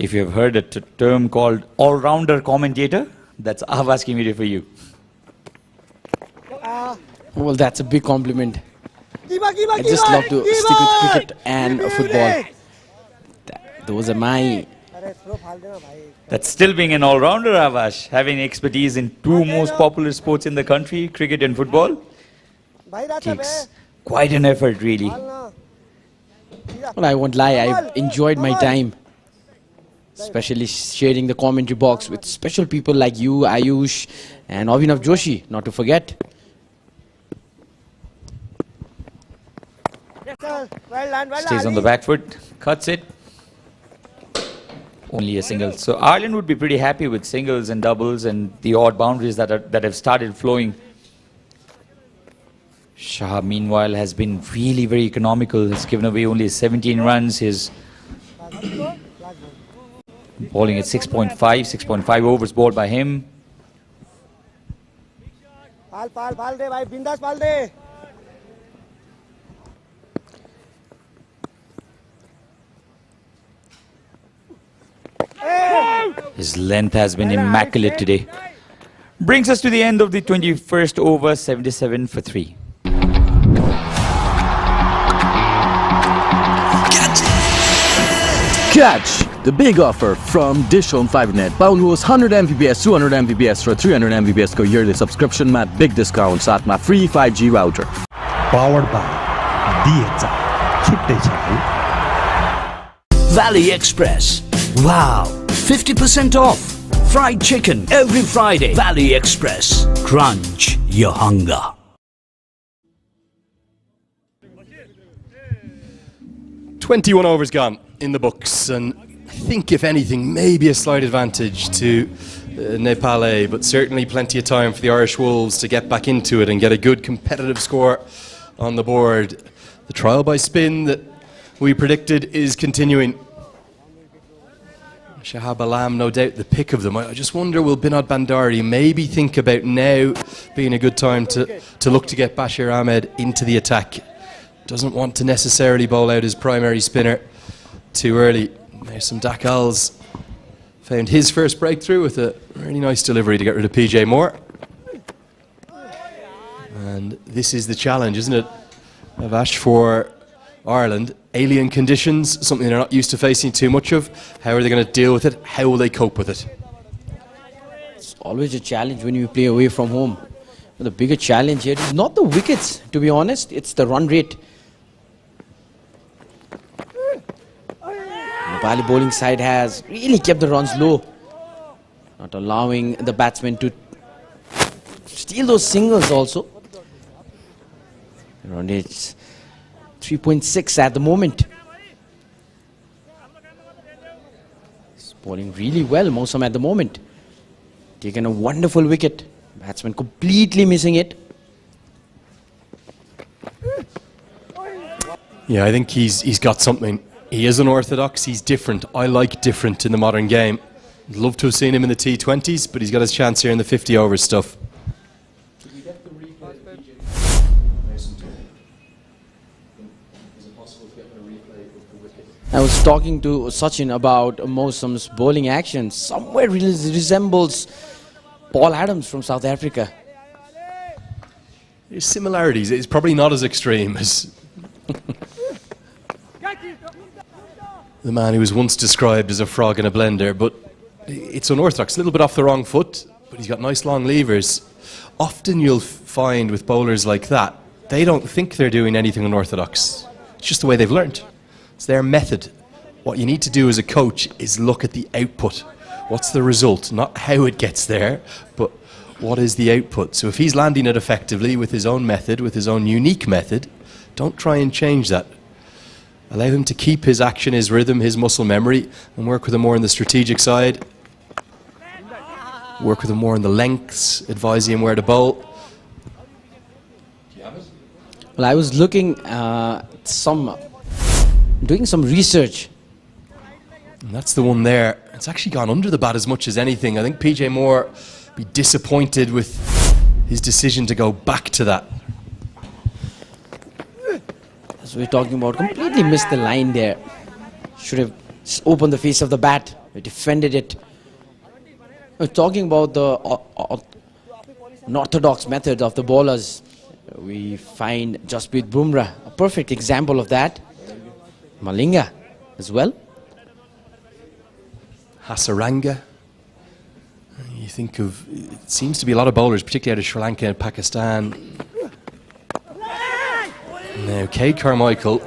If you have heard a term called all-rounder commentator, that's Avash Kimiri for you. Well, that's a big compliment. I just love to stick with cricket and football. Those are my... That's still being an all-rounder, Avash, having expertise in two most popular sports in the country, cricket and football. Takes quite an effort, really. Well, I won't lie, I've enjoyed my time. Especially sharing the commentary box with special people like you, Ayush, and Avinav Joshi, not to forget. Stays on the back foot, cuts it. Only a single. So Ireland would be pretty happy with singles and doubles and the odd boundaries that have started flowing. Shah, meanwhile, has been really very economical. He's given away only 17 runs. He's bowling at 6.5 overs bowled by him. His length has been immaculate today. Brings us to the end of the 21st over, 77 for 3. Catch the big offer from DishHome Fibernet. पाउनुहोस् 100 Mbps, 200 Mbps र 300 Mbps को yearly subscription मा big discount साथमा free 5G router. Powered by DHI. छुट्टै छ है. Valley Express. Wow, 50% off. Fried chicken every Friday. Valley Express. Crunch your hunger. "21 overs gone in the books, and I think, if anything, maybe a slight advantage to Nepal, but certainly plenty of time for the Irish Wolves to get back into it and get a good competitive score on the board. The trial by spin that we predicted is continuing. Shahab Alam, no doubt the pick of them. I just wonder, will Binod Bhandari maybe think about now being a good time to look to get Bashir Ahmed into the attack? Doesn't want to necessarily bowl out his primary spinner too early. There's some Dakals. Found his first breakthrough with a really nice delivery to get rid of PJ Moore. And this is the challenge, isn't it, Avash, for Ireland? Alien conditions, something they're not used to facing too much of. How are they going to deal with it? How will they cope with it? It's always a challenge when you play away from home. But the bigger challenge here is not the wickets, to be honest. It's the run rate. Nepali bowling side has really kept the runs low, not allowing the batsmen to steal those singles also. Around it's 3.6 at the moment. He's bowling really well, Mosam, at the moment. Taken a wonderful wicket. Batsman completely missing it. Yeah, I think he's got something. He is unorthodox, he's different. I like different in the modern game. I'd love to have seen him in the T20s, but he's got his chance here in the 50 over stuff. I was talking to Sachin about Mosam's bowling action. Somewhere resembles Paul Adams from South Africa. There's similarities. It's probably not as extreme as the man who was once described as a frog in a blender, but it's unorthodox. A little bit off the wrong foot, but he's got nice long levers. Often you'll find with bowlers like that, they don't think they're doing anything unorthodox. It's just the way they've learned. It's their method. What you need to do as a coach is look at the output. What's the result? Not how it gets there, but what is the output? So if he's landing it effectively with his own method, with his own unique method, don't try and change that. Allow him to keep his action, his rhythm, his muscle memory, and work with him more on the strategic side. Work with him more on the lengths, advising him where to bowl. Well, I was looking doing some research. And that's the one there. It's actually gone under the bat as much as anything. I think PJ Moore be disappointed with his decision to go back to that. As we're talking about, completely missed the line there. Should have opened the face of the bat. We defended it. We're talking about the unorthodox methods of the bowlers. We find Jasprit Bumrah, a perfect example of that. Malinga as well. Hasaranga. You think of, it seems to be a lot of bowlers, particularly out of Sri Lanka and Pakistan. Now, Cade Carmichael,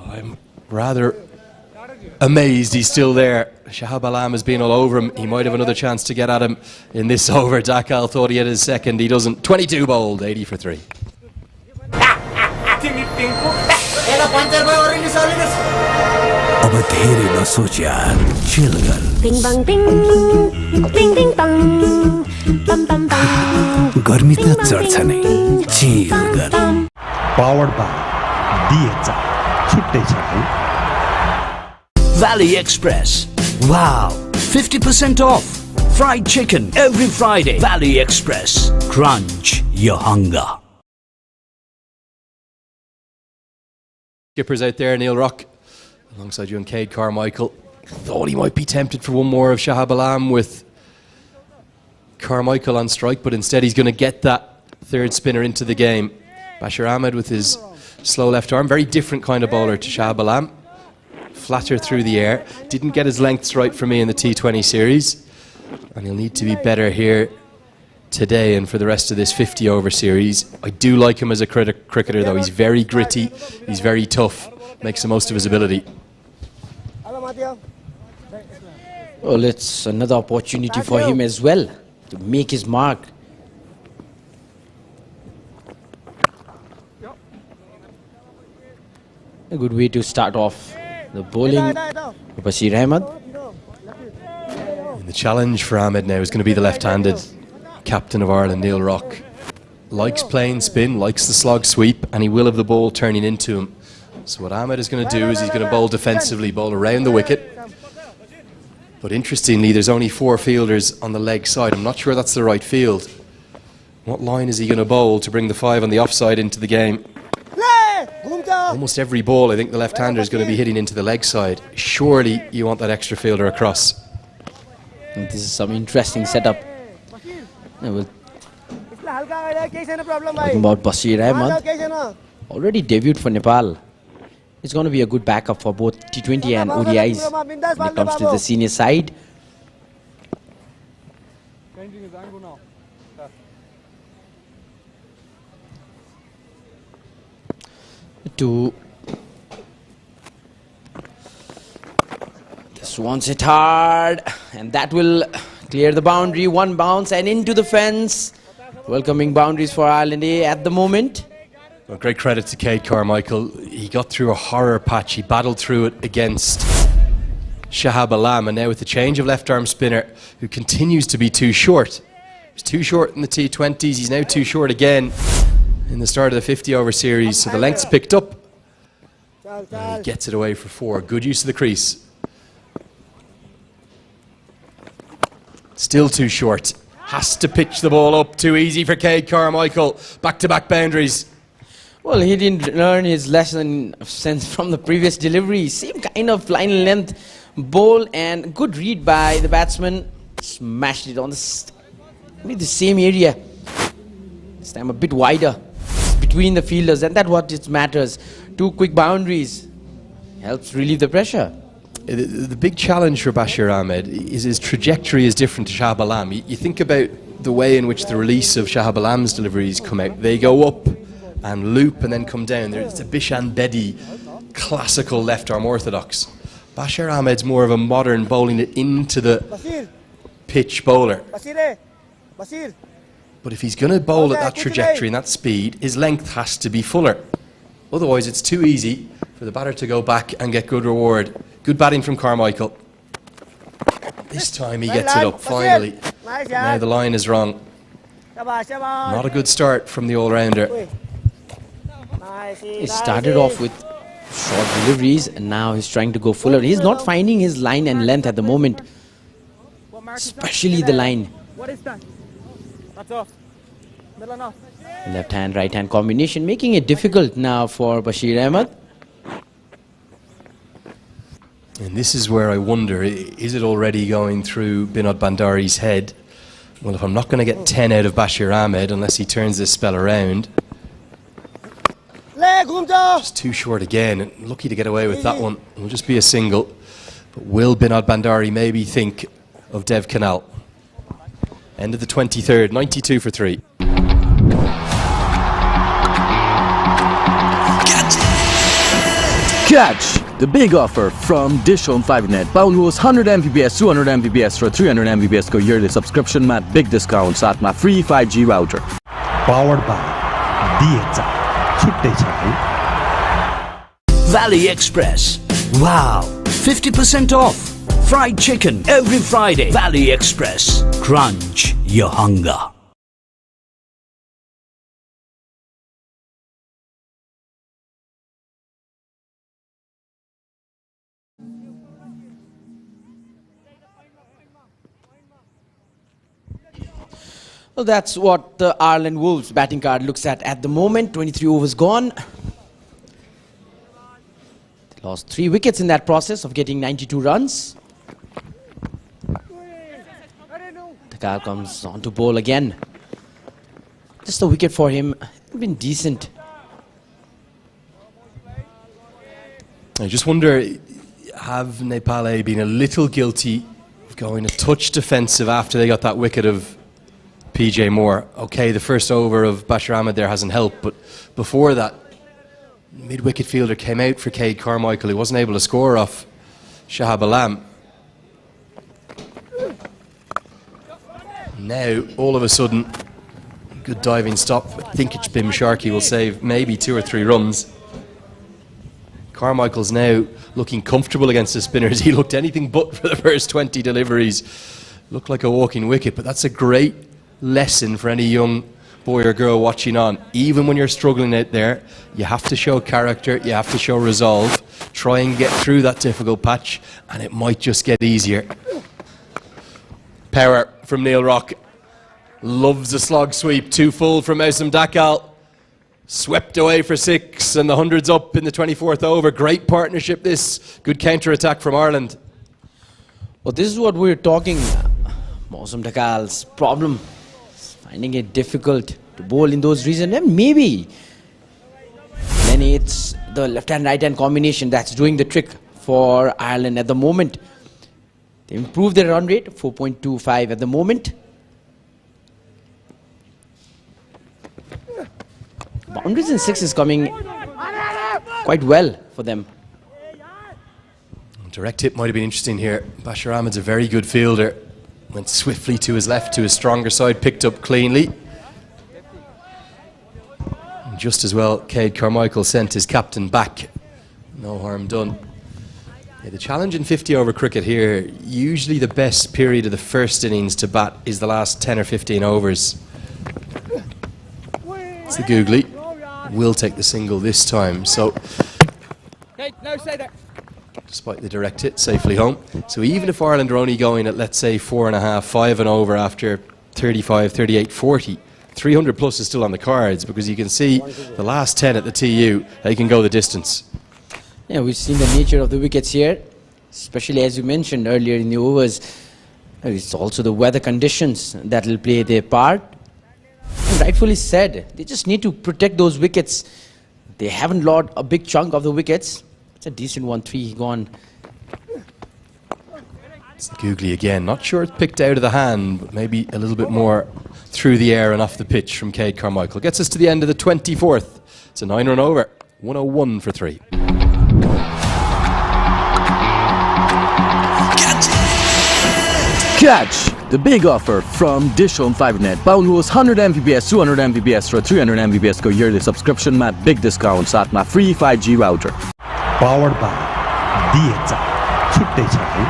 I'm rather amazed he's still there. Shahab Alam has been all over him. He might have another chance to get at him in this over. Dakal thought he had his second. He doesn't. 22 bowled, 80 for 3. अब धेरै नसोच यार, chill कर। Bing bang bing, bing bing bang, bam bam bam. गर्मी त चढ्छ नै, chill कर। Powered by DHI. छुट्टै छ है। Valley Express. Wow, 50% off. Fried chicken every Friday. Valley Express. Crunch your hunger. Skippers out there, Neil Rock, alongside you and Cade Carmichael. Thought he might be tempted for one more of Shahab Alam with Carmichael on strike, but instead he's going to get that third spinner into the game. Bashir Ahmed with his slow left arm, very different kind of bowler to Shahab Alam. Flatter through the air. Didn't get his lengths right for me in the T20 series, and he'll need to be better here today and for the rest of this 50 over series. I do like him as a cricketer though. He's very gritty, he's very tough, makes the most of his ability. Well, it's another opportunity for him as well to make his mark. A good way to start off the bowling. Bashir Ahmed. And the challenge for Ahmed now is going to be the left-handed captain of Ireland, Neil Rock. Likes playing spin, likes the slog sweep, and he will have the ball turning into him. So what Ahmed is going to do is he's going to bowl defensively, bowl around the wicket. But interestingly, there's only 4 fielders on the leg side. I'm not sure that's the right field. What line is he going to bowl to bring the 5 on the offside into the game? Almost every ball, I think the left-hander is going to be hitting into the leg side. Surely you want that extra fielder across. And this is some interesting setup. Talking about Bashir Ahmed, already debuted for Nepal. It's going to be a good backup for both T20 and ODIs when it comes to the senior side. wants it hard, and that will clear the boundary. One bounce and into the fence. Welcoming boundaries for Ireland A at the moment. Well, great credit to Cade Carmichael. He got through a horror patch. He battled through it against Shahab Alam, and now with the change of left arm spinner, who continues to be too short. He's too short in the T20s. He's now too short again in the start of the 50 over series. So the length's picked up. And he gets it away for 4. Good use of the crease. Still too short. Has to pitch the ball up. Too easy for Cade Carmichael. Back-to-back boundaries. Well, he didn't learn his lesson from the previous delivery. Same kind of line and length ball, and good read by the batsman. Smashed it on the same area. This time a bit wider between the fielders, and that's what it matters. 2 quick boundaries helps relieve the pressure. The big challenge for Bashir Ahmed is his trajectory is different to Shahab Alam. You think about the way in which the release of Shahab Alam's deliveries come out. They go up and loop and then come down. It's a Bishan Bedi classical left arm orthodox. Bashir Ahmed's more of a modern bowling it into the pitch bowler. But if he's going to bowl at that trajectory and that speed, his length has to be fuller. Otherwise it's too easy for the batter to go back and get good reward. Good batting from Carmichael. This time he gets it up, finally. Now the line is wrong. Not a good start from the all-rounder. He started off with short deliveries, and now he's trying to go fuller. He's not finding his line and length at the moment, especially the line. Left hand, right hand combination, making it difficult now for Bashir Ahmed. And this is where I wonder, is it already going through Binod Bandari's head? Well, if I'm not going to get 10 out of Bashir Ahmed unless he turns this spell around. Just too short again, and lucky to get away with that one. It'll just be a single. But will Binod Bandari maybe think of Dev Canal? End of the 23rd, 92 for 3. Catch! The big offer from DishHome Fibernet. पाउनुहोस् 100 Mbps 200 Mbps र 300 Mbps को yearly subscription मा big discount साथमा free 5G router. Powered by DHI. छुट्टै छ है. Valley Express. Wow, 50% off. Fried chicken every Friday. Valley Express. Crunch your hunger. Well, that's what the Ireland Wolves batting card looks at the moment. 23 overs gone. They lost 3 wickets in that process of getting 92 runs. Takal comes on to bowl again. Just a wicket for him. It's been decent. I just wonder, have Nepal A been a little guilty of going a touch defensive after they got that wicket of PJ Moore? Okay, the first over of Bashir Ahmed there hasn't helped, but before that, mid-wicket fielder came out for Cade Carmichael. He wasn't able to score off Shahab Alam. Now, all of a sudden, good diving stop. I think it's Bim Sharkey will save maybe 2 or 3 runs. Carmichael's now looking comfortable against the spinners. He looked anything but for the first 20 deliveries. Looked like a walking wicket, but that's a great lesson for any young boy or girl watching on. Even when you're struggling out there, you have to show character, you have to show resolve, try and get through that difficult patch, and it might just get easier. Power from Neil Rock. Loves a slog sweep. 2 full from Moussam Dakal. Swept away for 6, and the 100's up in the 24th over. Great partnership this. Good counter-attack from Ireland. Well, this is what we're talking. Moussam Dakal's problem. Finding it difficult to bowl in those regions, and maybe then it's the left-hand, right-hand combination that's doing the trick for Ireland at the moment. They improved their run rate, 4.25 at the moment. Boundaries in 6 is coming quite well for them. Direct hit might have been interesting here. Bashir Ahmed's a very good fielder. Went swiftly to his left, to his stronger side, picked up cleanly. And just as well, Cade Carmichael sent his captain back. No harm done. Yeah, the challenge in 50 over cricket here, usually the best period of the first innings to bat is the last 10 or 15 overs. It's the googly. Will take the single this time. So, despite the direct hit, safely home. So even if Ireland are only going at, let's say, 4.5, 5 and over after 35, 38, 40, 300 plus is still on the cards, because you can see the last 10 at the TU, they can go the distance. Yeah, we've seen the nature of the wickets here, especially as you mentioned earlier in the overs. It's also the weather conditions that will play their part. And rightfully said, they just need to protect those wickets. They haven't lost a big chunk of the wickets. It's a decent one, 3 gone. It's googly again. Not sure it's picked out of the hand, but maybe a little bit more through the air and off the pitch from Cade Carmichael. Gets us to the end of the 24th. It's a 9-run over. 101 for 3. Catch! The big offer from DishHome Fibernet. पाउनुहोस् 100 Mbps, 200 Mbps र 300 Mbps को yearly subscription मा big discount साथमा free 5G router. Powered by DHI. छुट्टै छ है.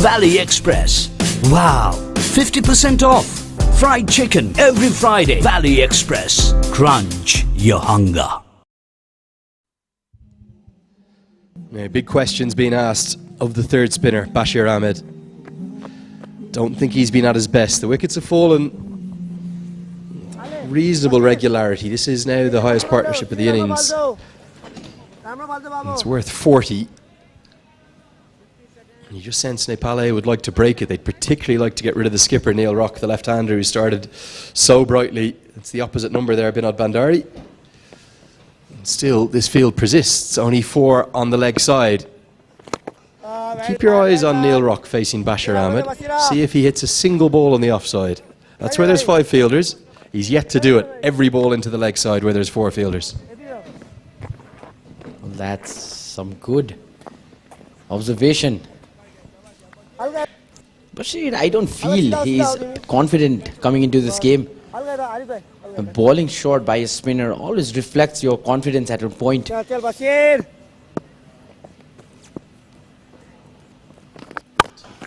Valley Express. Wow, 50% off. Fried chicken every Friday. Valley Express. Crunch your hunger. Yeah, big questions being asked of the third spinner, Bashir Ahmed. Don't think he's been at his best. The wickets have fallen reasonable regularity. This is now the highest partnership of the innings. It's worth 40. And you just sense Nepal would like to break it. They'd particularly like to get rid of the skipper, Neil Rock, the left-hander who started so brightly. It's the opposite number there, Binod Bandari. And still, this field persists. Only 4 on the leg side. Keep your eyes on Neil Rock facing Bashir Ahmed. See if he hits a single ball on the offside. That's where there's 5 fielders. He's yet to do it. Every ball into the leg side where there's 4 fielders. Well, that's some good observation. But I don't feel he's confident coming into this game. A bowling shot by a spinner always reflects your confidence at a point.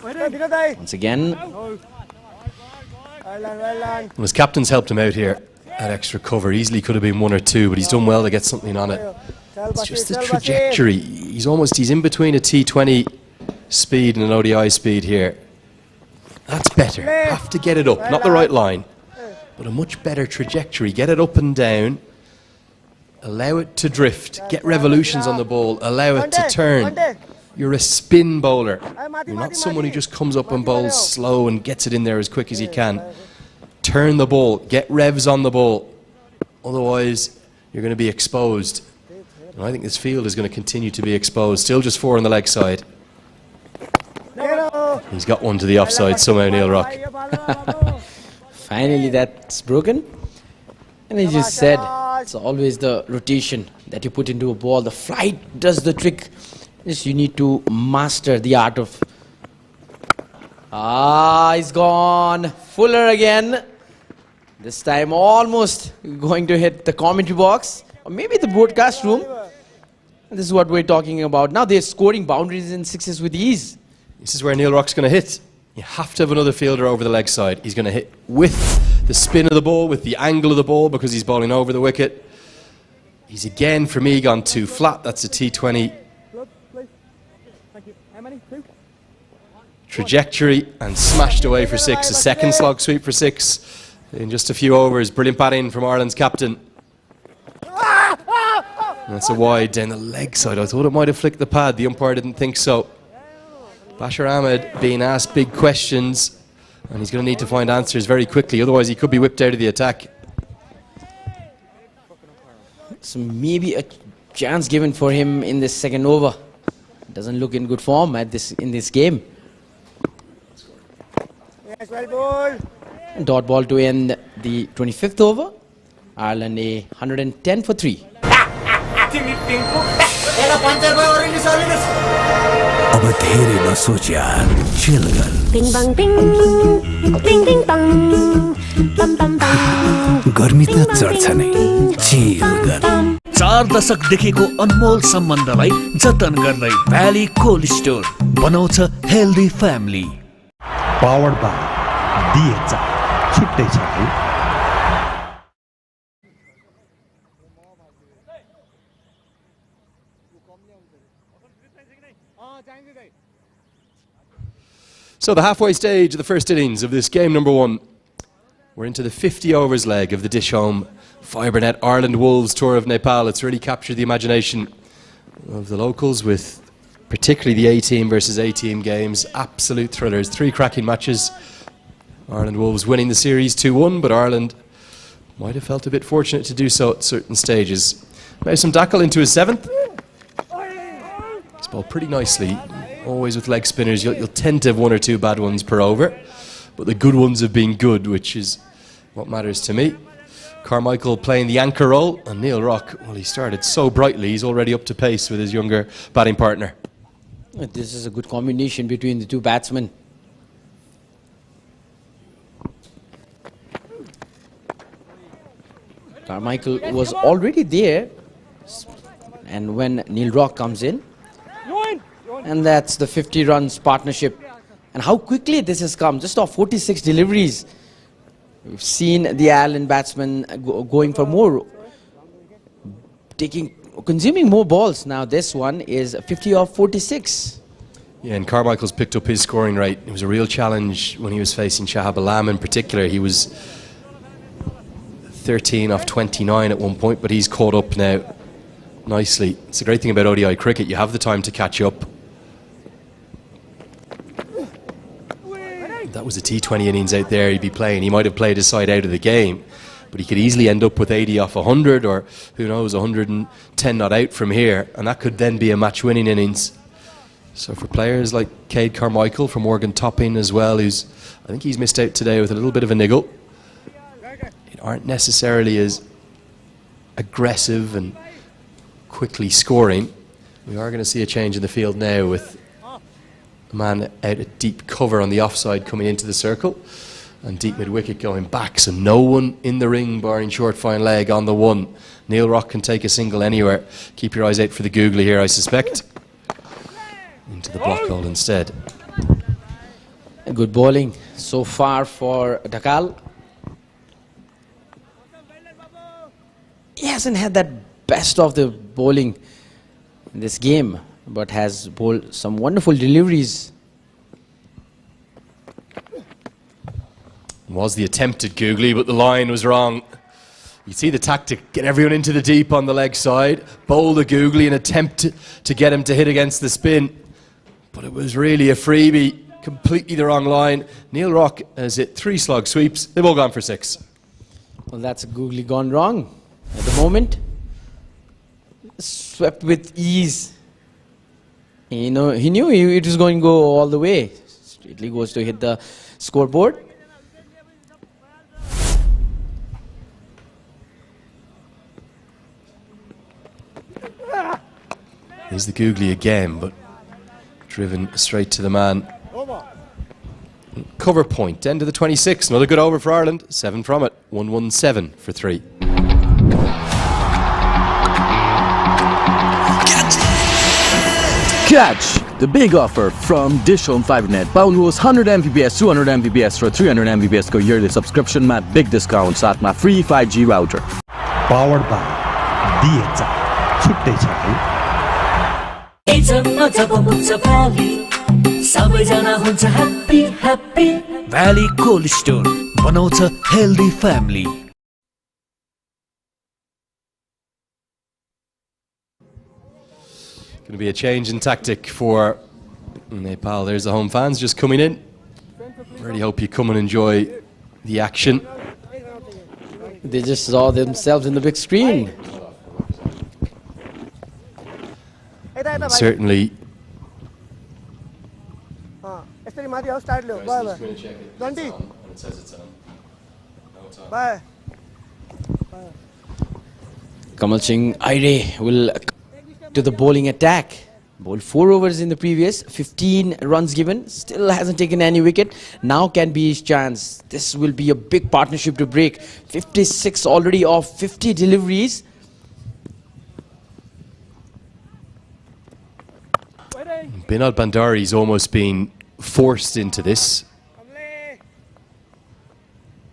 Once again. His captain's helped him out here at extra cover. Easily could have been 1 or 2, but he's done well to get something on it. It's just the trajectory. He's in between a T20 speed and an ODI speed here. That's better. Have to get it up. Not the right line, but a much better trajectory. Get it up and down. Allow it to drift. Get revolutions on the ball. Allow it to turn. You're a spin bowler. You're not someone who just comes up and bowls slow and gets it in there as quick as he can. Turn the ball. Get revs on the ball. Otherwise, you're going to be exposed. And I think this field is going to continue to be exposed. Still just 4 on the leg side. He's got one to the offside somehow, Neil Rock. Finally, that's broken. And he just said, it's always the rotation that you put into a ball. The flight does the trick. Yes, you need to master the art of... he's gone. Fuller again. This time almost going to hit the commentary box. Or maybe the broadcast room. And this is what we're talking about. Now they're scoring boundaries and 6s with ease. This is where Neil Rock's going to hit. You have to have another fielder over the leg side. He's going to hit with the spin of the ball, with the angle of the ball, because he's bowling over the wicket. He's again, for me, gone too flat. That's a T20. Trajectory and smashed away for 6. A second slog sweep for 6 in just a few overs. Brilliant batting from Ireland's captain. And that's a wide down the leg side. I thought it might have flicked the pad. The umpire didn't think so. Bashir Ahmed being asked big questions, and he's going to need to find answers very quickly. Otherwise, he could be whipped out of the attack. So maybe a chance given for him in this second over. Doesn't look in good form in this game. Dot ball to end the 25th over. Ireland a 110 for 3. अब धेरै नसोच यार, chill गर। Bing bang bing, bing bing bang, bam bam bam. गर्मी त चढ्छ नै, chill गर। 4 दशकदेखिको अनमोल सम्बन्धलाई जतन गर्दै भ्याली कोल्ड स्टोर बनाउँछ healthy family. Powered by DHI छुट्टै छ है। So the halfway stage of the first innings of this game number 1. We're into the 50 overs leg of the DishHome Fibernet Ireland Wolves Tour of Nepal. It's really captured the imagination of the locals with particularly the A-team versus A-team games. Absolute thrillers. 3 cracking matches. Ireland Wolves winning the series 2-1, but Ireland might have felt a bit fortunate to do so at certain stages. Mason Dackle into his 7th. It's bowled pretty nicely. Always with leg spinners, you'll tend to have 1 or 2 bad ones per over, but the good ones have been good, which is what matters to me. Carmichael playing the anchor role, and Neil Rock, well, he started so brightly, he's already up to pace with his younger batting partner. This is a good combination between the 2 batsmen. Carmichael was already there, and when Neil Rock comes in, and that's the 50 runs partnership. And how quickly this has come, just off 46 deliveries. We've seen the Ireland batsmen going for more, consuming more balls. Now this one is 50 off 46. Yeah, and Carmichael's picked up his scoring rate. It was a real challenge when he was facing Shahab Alam in particular. He was 13 off 29 at one point, but he's caught up now nicely. It's a great thing about ODI cricket. You have the time to catch up. That was a T20 innings out there he'd be playing. He might have played his side out of the game, but he could easily end up with 80 off 100, or who knows, 110 not out from here, and that could then be a match-winning innings. So for players like Cade Carmichael, for Morgan Topping as well, I think he's missed out today with a little bit of a niggle. It aren't necessarily as aggressive and quickly scoring. We are going to see a change in the field now with a man out at deep cover on the offside coming into the circle, and deep mid-wicket going back, so no one in the ring barring short fine leg on the 1. Neil Rock can take a single anywhere. Keep your eyes out for the googly here, I suspect. Into the block hole instead. Good bowling so far for Dackle. He hasn't had that best of the bowling in this game, but has bowled some wonderful deliveries. Was the attempted googly, but the line was wrong. You see the tactic, get everyone into the deep on the leg side, bowl the googly and attempt to get him to hit against the spin. But it was really a freebie, completely the wrong line. Neil Rock has hit 3 slog sweeps, they've all gone for 6. Well, that's a googly gone wrong at the moment. Swept with ease. He knew it was going to go all the way. Straightly goes to hit the scoreboard. Here's the googly again, but driven straight to the man. Cover point, end of the 26. Another good over for Ireland. 7 from it. 117 for 3. Catch! The big offer from DishHome Fibernet. पाउनुहोस् 100 Mbps, 200 Mbps र 300 Mbps को yearly subscription मा big discount साथमा free 5G router. Powered by DHI छुट्टै छ है। सबैजना हुन्छ happy happy. Valley Cold Store बनाउँछ healthy family. Going to be a change in tactic for Nepal. There's the home fans just coming in. Really hope you come and enjoy the action. They just saw themselves in the big screen. And certainly. Kamal Singh Aire will to the bowling attack. Bowled 4 overs in the previous, 15 runs given, still hasn't taken any wicket. Now can be his chance. This will be a big partnership to break. 56 already off 50 deliveries. Binod Bandari's almost been forced into this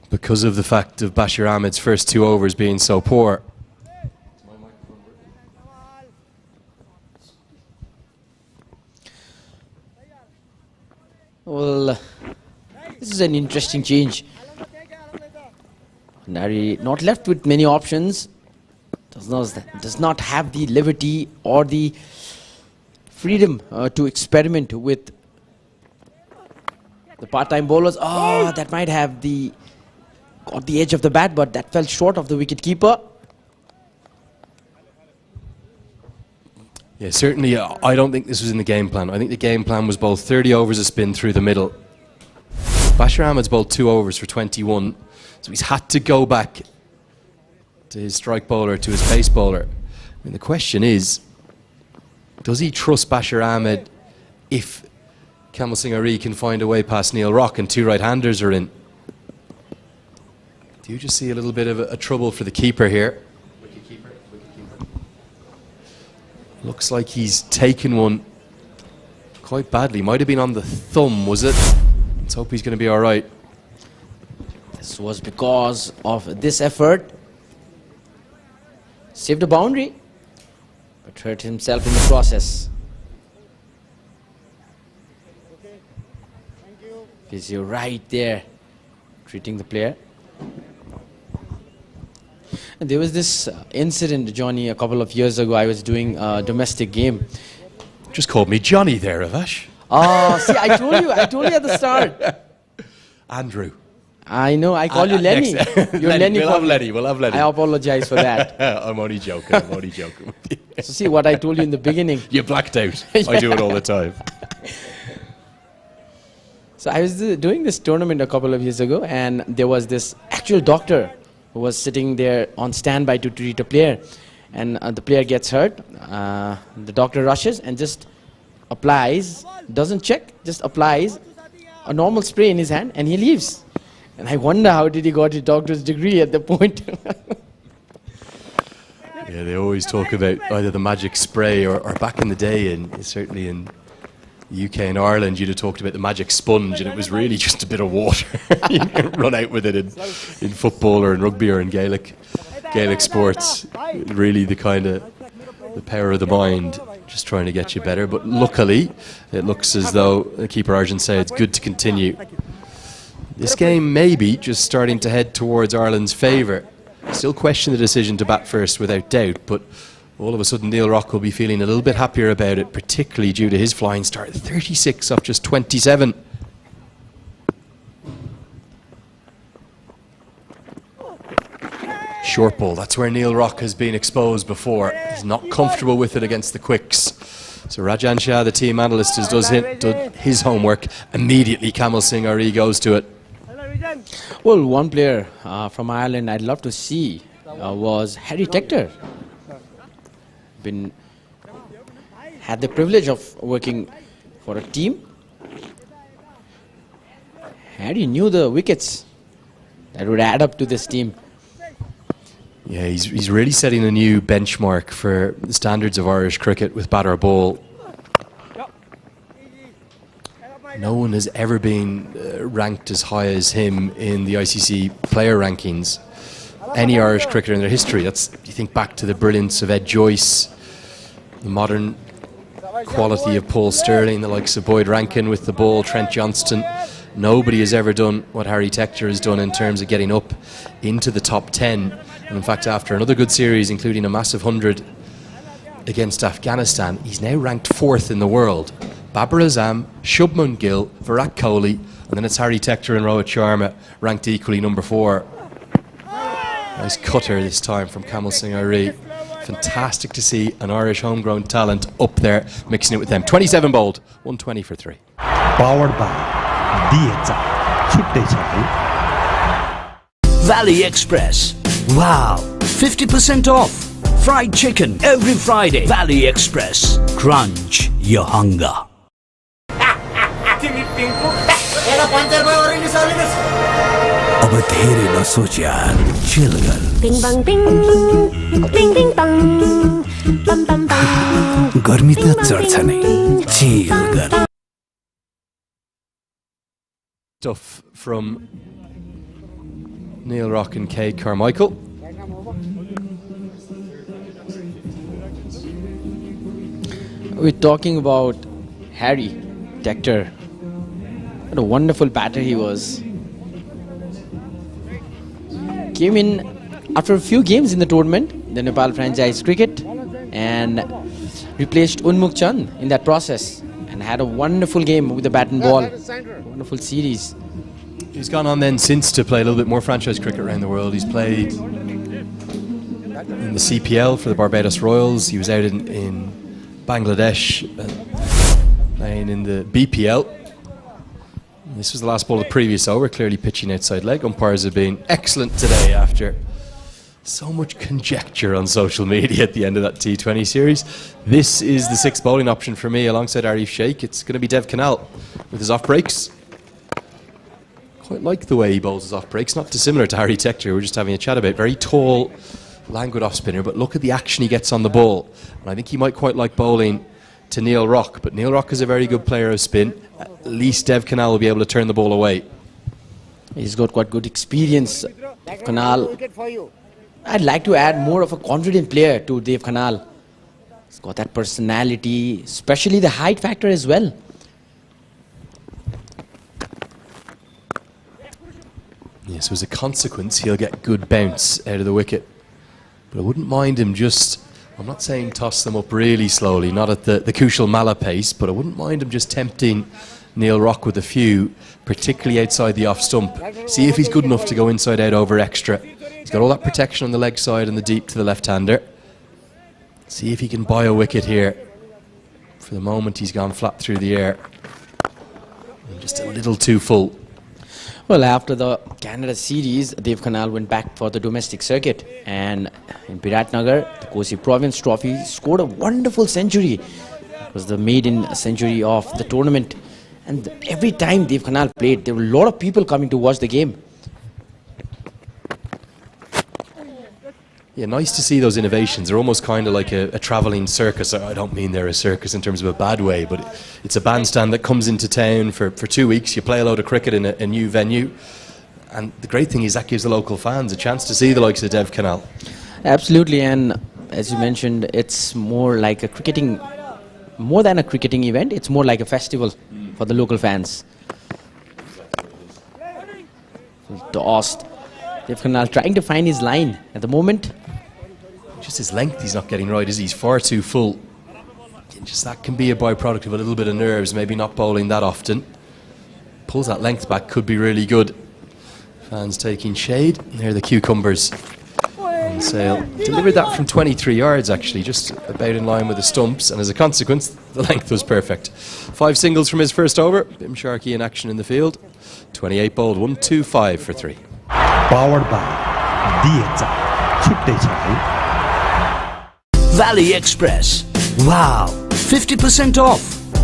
because of the fact of Bashir Ahmed's first 2 overs being so poor. Well, this is an interesting change. Nari not left with many options. Does not have the liberty or the freedom to experiment with the part-time bowlers. Oh, that might have got the edge of the bat, but that fell short of the wicket-keeper. Yeah, certainly I don't think this was in the game plan. I think the game plan was bowled 30 overs of spin through the middle. Bashir Ahmed's bowled 2 overs for 21, so he's had to go back to his strike bowler, to his pace bowler. And the question is, does he trust Bashir Ahmed if Kamal Singh Ari can find a way past Neil Rock and 2 right-handers are in? Do you just see a little bit of a trouble for the keeper here? Looks like he's taken one quite badly. Might have been on the thumb, was it? Let's hope he's going to be all right. This was because of this effort. Saved a boundary, but hurt himself in the process. Physio right there, treating the player. And there was this incident, Johnny, a couple of years ago. I was doing a domestic game. Just called me Johnny there, Avash. Oh, see, I told you at the start. Andrew. I know, I call you Lenny. You're Lenny. We'll have Lenny, we'll have Lenny. I apologize for that. I'm only joking with you. So see what I told you in the beginning. You blacked out. I do it all the time. So I was doing this tournament a couple of years ago, and there was this actual doctor who was sitting there on standby to treat a player. And the player gets hurt. The doctor rushes and just applies, doesn't check, just applies a normal spray in his hand, and he leaves. And I wonder how did he got his doctor's degree at the point. Yeah, they always talk about either the magic spray or back in the day, and certainly in the UK and Ireland, you'd have talked about the magic sponge, and it was really just a bit of water. You can run out with it in football or in rugby or in Gaelic sports. Really the kind of the power of the mind, just trying to get you better. But luckily, it looks as though the keeper Arjun said it's good to continue. This game may be just starting to head towards Ireland's favour. Still question the decision to bat first without doubt, but all of a sudden Neil Rock will be feeling a little bit happier about it, particularly due to his flying start. 36 off just 27. Short ball, that's where Neil Rock has been exposed before. He's not comfortable with it against the quicks. So Rajan Shah, the team analyst, has done his homework. Immediately Kamal Singh Ari goes to it. Well, one player from Ireland I'd love to see was Harry Tector. Had the privilege of working for a team. Harry knew the wickets that would add up to this team. Yeah, he's really setting a new benchmark for the standards of Irish cricket with batter ball. No one has ever been ranked as high as him in the ICC player rankings. Any Irish cricketer in their history. You think back to the brilliance of Ed Joyce, the modern quality of Paul Sterling, the likes of Boyd Rankin with the ball, Trent Johnston. Nobody has ever done what Harry Tector has done in terms of getting up into the top 10. And in fact, after another good series, including a massive 100 against Afghanistan, he's now ranked 4th in the world. Babar Azam, Shubman Gill, Virat Kohli, and then it's Harry Tector and Rohit Sharma, ranked equally number 4. Nice cutter this time from Kamal Singh Ari. Fantastic to see an Irish homegrown talent up there, mixing it with them. 27 bowled, 120 for 3. Powered by DHI. छुट्टै छ Valley Express. Wow, 50% off. Fried chicken every Friday. Valley Express. Crunch your hunger. अब धेरै नसोच यार, chill गर। Bing bang bing, bing bing bang, bam bam bam. गर्मी त चढ्छ नै, chill गर। Stuff from Neil Rock and Cade Carmichael. We're talking about Harry Tector. What a wonderful batter he was. Came in after a few games in the tournament, the Nepal franchise cricket, and replaced Unmukh Chand in that process, and had a wonderful game with the bat and ball. Wonderful series. He's gone on then since to play a little bit more franchise cricket around the world. He's played in the CPL for the Barbados Royals. He was out in Bangladesh playing in the BPL. This was the last ball of the previous over, clearly pitching outside leg. Umpires have been excellent today after so much conjecture on social media at the end of that T20 series. This is the sixth bowling option for me alongside Arif Sheikh. It's going to be Dev Canal with his off breaks. Quite like the way he bowls his off breaks, not dissimilar to Harry Tector. We're just having a chat about. Very tall, languid off spinner, but look at the action he gets on the ball. And I think he might quite like bowling to Neil Rock, but Neil Rock is a very good player of spin. At least Dev Canal will be able to turn the ball away. He's got quite good experience, Dev Canal. I'd like to add more of a confident player to Dev Canal. He's got that personality, especially the height factor as well. Yes, so as a consequence, he'll get good bounce out of the wicket. But I wouldn't mind him just, I'm not saying toss them up really slowly, not at the Kushal Malla pace, but I wouldn't mind him just tempting Neil Rock with a few, particularly outside the off stump. See if he's good enough to go inside out over extra. He's got all that protection on the leg side and the deep to the left-hander. See if he can buy a wicket here. For the moment, he's gone flat through the air. And just a little too full. Well, after the Canada series, Dev Canal went back for the domestic circuit, and in Biratnagar, the Kosi Province Trophy, scored a wonderful century. It was the maiden century of the tournament, and every time Dev Canal played, there were a lot of people coming to watch the game. Yeah, nice to see those innovations. They're almost kind of like a travelling circus. I don't mean they're a circus in terms of a bad way, but it's a bandstand that comes into town for 2 weeks. You play a load of cricket in a new venue. And the great thing is that gives the local fans a chance to see the likes of Dev Canal. Absolutely, and as you mentioned, it's more like a cricketing, more than a cricketing event, it's more like a festival for the local fans. Tossed. Dev Canal trying to find his line at the moment. Just his length he's not getting right, is he? He's far too full. Just that can be a byproduct of a little bit of nerves, maybe not bowling that often. Pulls that length back, could be really good. Fans taking shade. There are the cucumbers on sale. Delivered that from 23 yards actually, just about in line with the stumps, and as a consequence, the length was perfect. 5 singles from his first over. Bim Sharkey in action in the field. 28 bowled, 1-2-5 for 3. Powered by DHI. छुट्टै छ है. Valley Express. Wow, 50% off.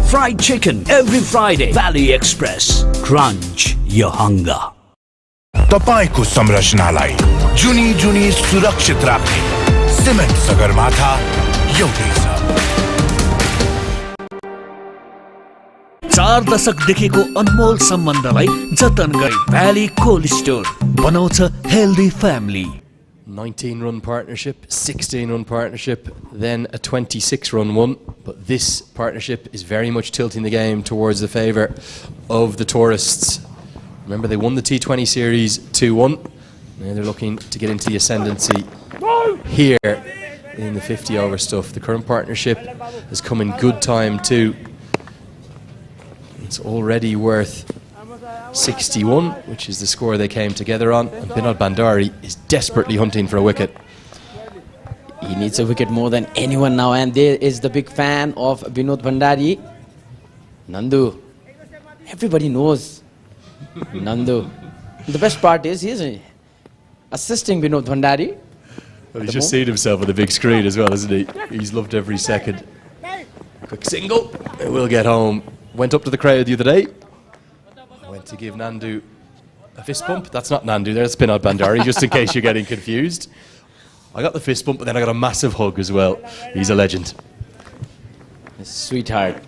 Fried chicken every Friday. Valley Express. Crunch your hunger. तपाईको संरचनालाई जुनी जुनी सुरक्षित राख्ने cement Sagarmatha एउटै छ. 4 दशकदेखिको अनमोल सम्बन्धलाई जतन गरी भ्याली कोल्ड स्टोर बनाउँछ healthy family. 19-run partnership, 16-run partnership, then a 26-run one. But this partnership is very much tilting the game towards the favour of the tourists. Remember, they won the T20 series 2-1. Now they're looking to get into the ascendancy here in the 50-over stuff. The current partnership has come in good time too. It's already worth 61, which is the score they came together on. And Binod Bandari is desperately hunting for a wicket. He needs a wicket more than anyone now, and there is the big fan of Binod Bandari, Nandu. Everybody knows Nandu. The best part is he's assisting Binod Bandari. Well, he's just seen himself on the big screen as well, isn't he? He's loved every second. Quick single. It will get home. Went up to the crowd the other day. I went to give Nandu a fist bump. That's not Nandu there, it's Pinod Bandari, just in case you're getting confused. I got the fist bump, but then I got a massive hug as well. He's a legend. Sweetheart.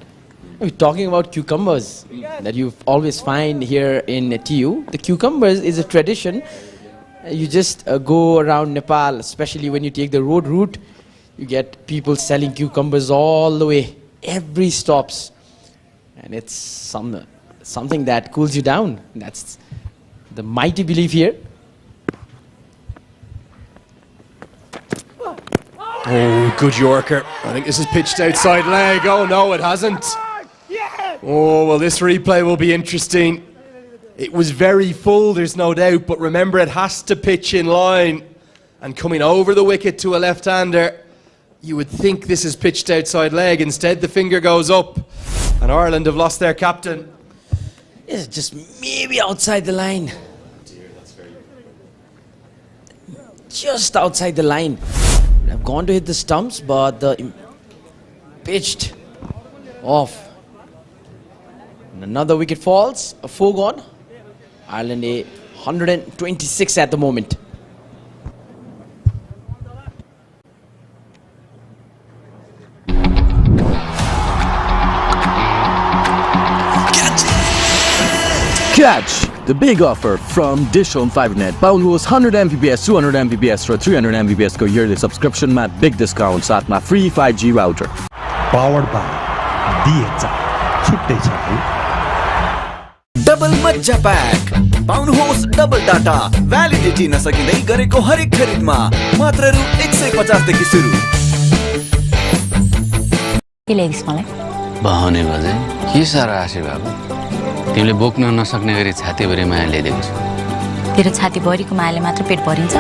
We're talking about cucumbers that you always find here in TU. The cucumbers is a tradition. You just go around Nepal, especially when you take the road route. You get people selling cucumbers all the way, every stops. And it's something that cools you down. That's the mighty belief here. Oh, good Yorker. I think this is pitched outside leg. Oh, no, it hasn't. Oh, well, this replay will be interesting. It was very full, there's no doubt, but remember, it has to pitch in line. And coming over the wicket to a left-hander, you would think this is pitched outside leg. Instead, the finger goes up, and Ireland have lost their captain. It's just maybe outside the line. Just outside the line. I've gone to hit the stumps, but the pitched off. And another wicket falls, a 4 gone. Ireland 126 at the moment. Catch! The big offer from DishHome Fibernet. पाउनुहोस् 100 Mbps 200 Mbps र 300 Mbps को yearly subscription मा big discount साथमा free 5G router. Powered by DHI. छुट्टै छ है. Double मज्जा pack पाउनुहोस् double data validity नसकिँदै गरेको हरेक खरिदमा मात्र रु 150 देखि सुरु. के ल्याइदिस् मलाई? बहाउने बजे के सारा आशी बाबु तिमीले बोक्न नसक्ने गरी छातीभरि माया ल्याइदिएको छु. तेरो छातीभरिको मायाले मात्र पेट भरिन्छ?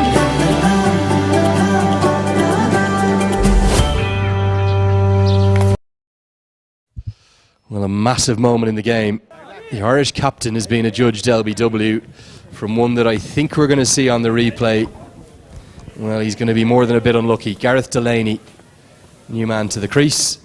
Well, a massive moment in the game. The Irish captain has been adjudged LBW from one that I think we're going to see on the replay. Well, he's going to be more than a bit unlucky. Gareth Delaney, new man to the crease.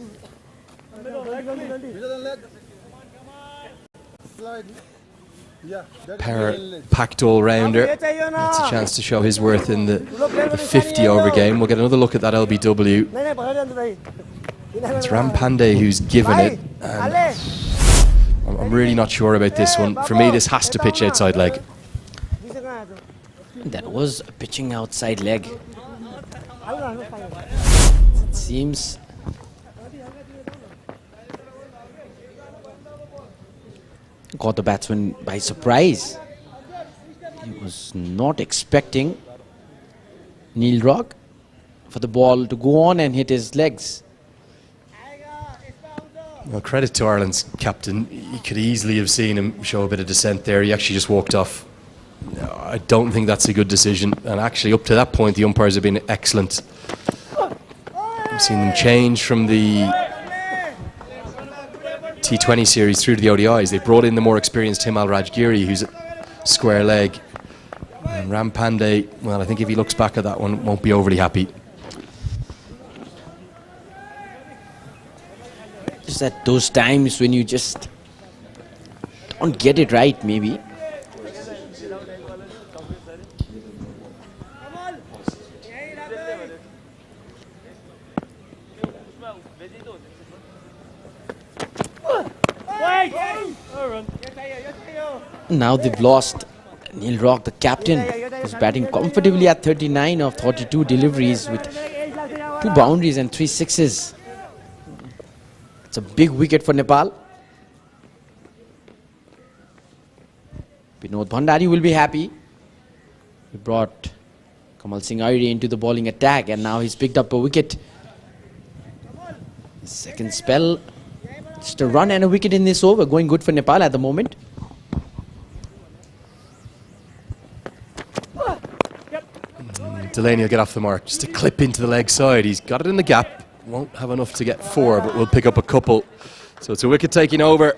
Power packed all-rounder. That's a chance to show his worth in the 50-over game. We'll get another look at that LBW. It's Rampande who's given it. I'm really not sure about this one. For me, this has to pitch outside leg. That was pitching outside leg. It seems caught the batsman by surprise. He was not expecting Neil Rock for the ball to go on and hit his legs. Well, credit to Ireland's captain. You could easily have seen him show a bit of dissent there. He actually just walked off. I don't think that's a good decision. And actually, up to that point, the umpires have been excellent. I've seen them change from the T20 series through to the ODIs. They brought in the more experienced Himal Rajgiri, who's a square leg. And Rampande, well, I think if he looks back at that one, won't be overly happy. Just at those times when you just don't get it right, maybe. Now they've lost Neil Rock, the captain, who's batting comfortably at 39 of 42 deliveries with 2 boundaries and 3 sixes. It's a big wicket for Nepal. Pinod Bandari will be happy. He brought Kamal Singh Aire into the bowling attack, and now he's picked up a wicket. Second spell. Just a run and a wicket in this over. Going good for Nepal at the moment. Delaney will get off the mark. Just a clip into the leg side. He's got it in the gap. Won't have enough to get 4, but we'll pick up a couple. So it's a wicket taking over.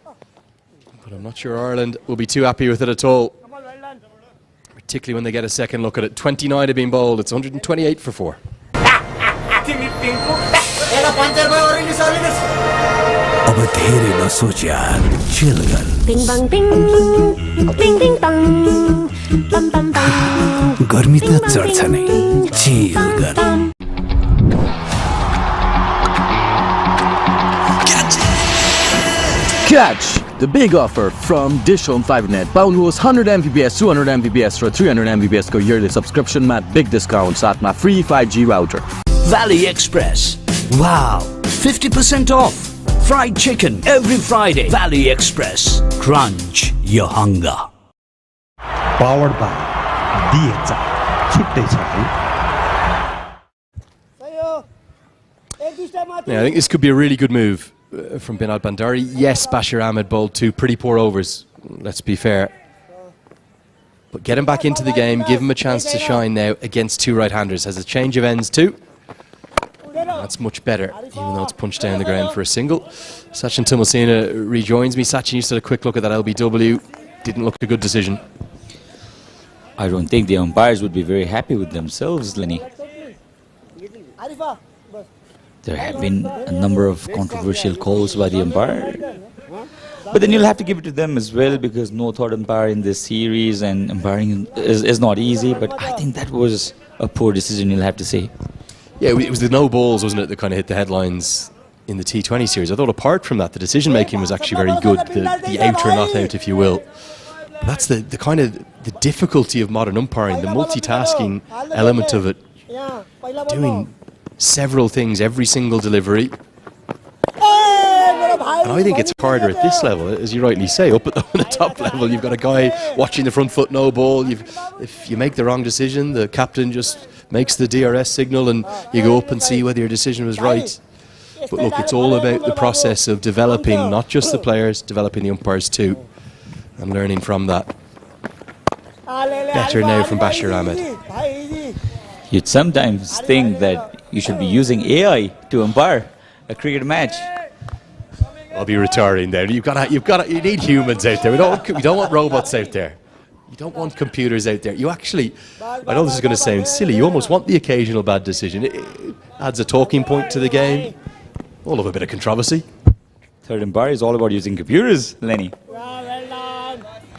But I'm not sure Ireland will be too happy with it at all. particularly when they get a second look at it. 29 have been bowled, it's 128 for 4. अब धेरै नसोच यार chill गर Bing bang bing, bing bing bang, bam bam bam. गर्मी त चढ्छ नै chill गर Catch! The big offer from DishHome Fibernet. Pound was 100 Mbps, 200 Mbps for 300 Mbps को yearly subscription mat big discount साथ में free 5G router. Valley Express. Wow, 50% off. Fried chicken every Friday. Valley Express. Crunch your hunger. Powered by DHI. छुट्टै छ है. Yeah, I think this could be a really good move from Binod Bandari. Yes, Bashir Ahmed bowled 2 pretty poor overs, let's be fair. But get him back into the game, give him a chance to shine now against 2 right-handers. Has a change of ends too. That's much better, even though it's punched down the ground for a single. Sachin Tumasina rejoins me. Sachin, you just had a quick look at that LBW. Didn't look a good decision. I don't think the umpires would be very happy with themselves, Lenny. There have been a number of controversial calls by the umpire. But then you'll have to give it to them as well, because no third umpire in this series, and umpiring is not easy. But I think that was a poor decision, you'll have to say. Yeah, it was the no balls, wasn't it, that kind of hit the headlines in the T20 series. I thought apart from that, the decision-making was actually very good, the out or not out, if you will. But that's the kind of the difficulty of modern umpiring, the multitasking element of it. Doing several things every single delivery. And I think it's harder at this level, as you rightly say. Up at the top level, you've got a guy watching the front foot no ball. If you make the wrong decision, the captain just makes the DRS signal and you go up and see whether your decision was right. But look, it's all about the process of developing not just the players, developing the umpires too, and learning from that. Better now from Bashir Ahmed. You'd sometimes think that you should be using AI to umpire a cricket match. I'll be retiring there. You need humans out there. We don't want robots out there. You don't want computers out there. You actually, I know this is going to sound silly, you almost want the occasional bad decision. It adds a talking point to the game. All of a bit of controversy. Third umpire is all about using computers, Lenny.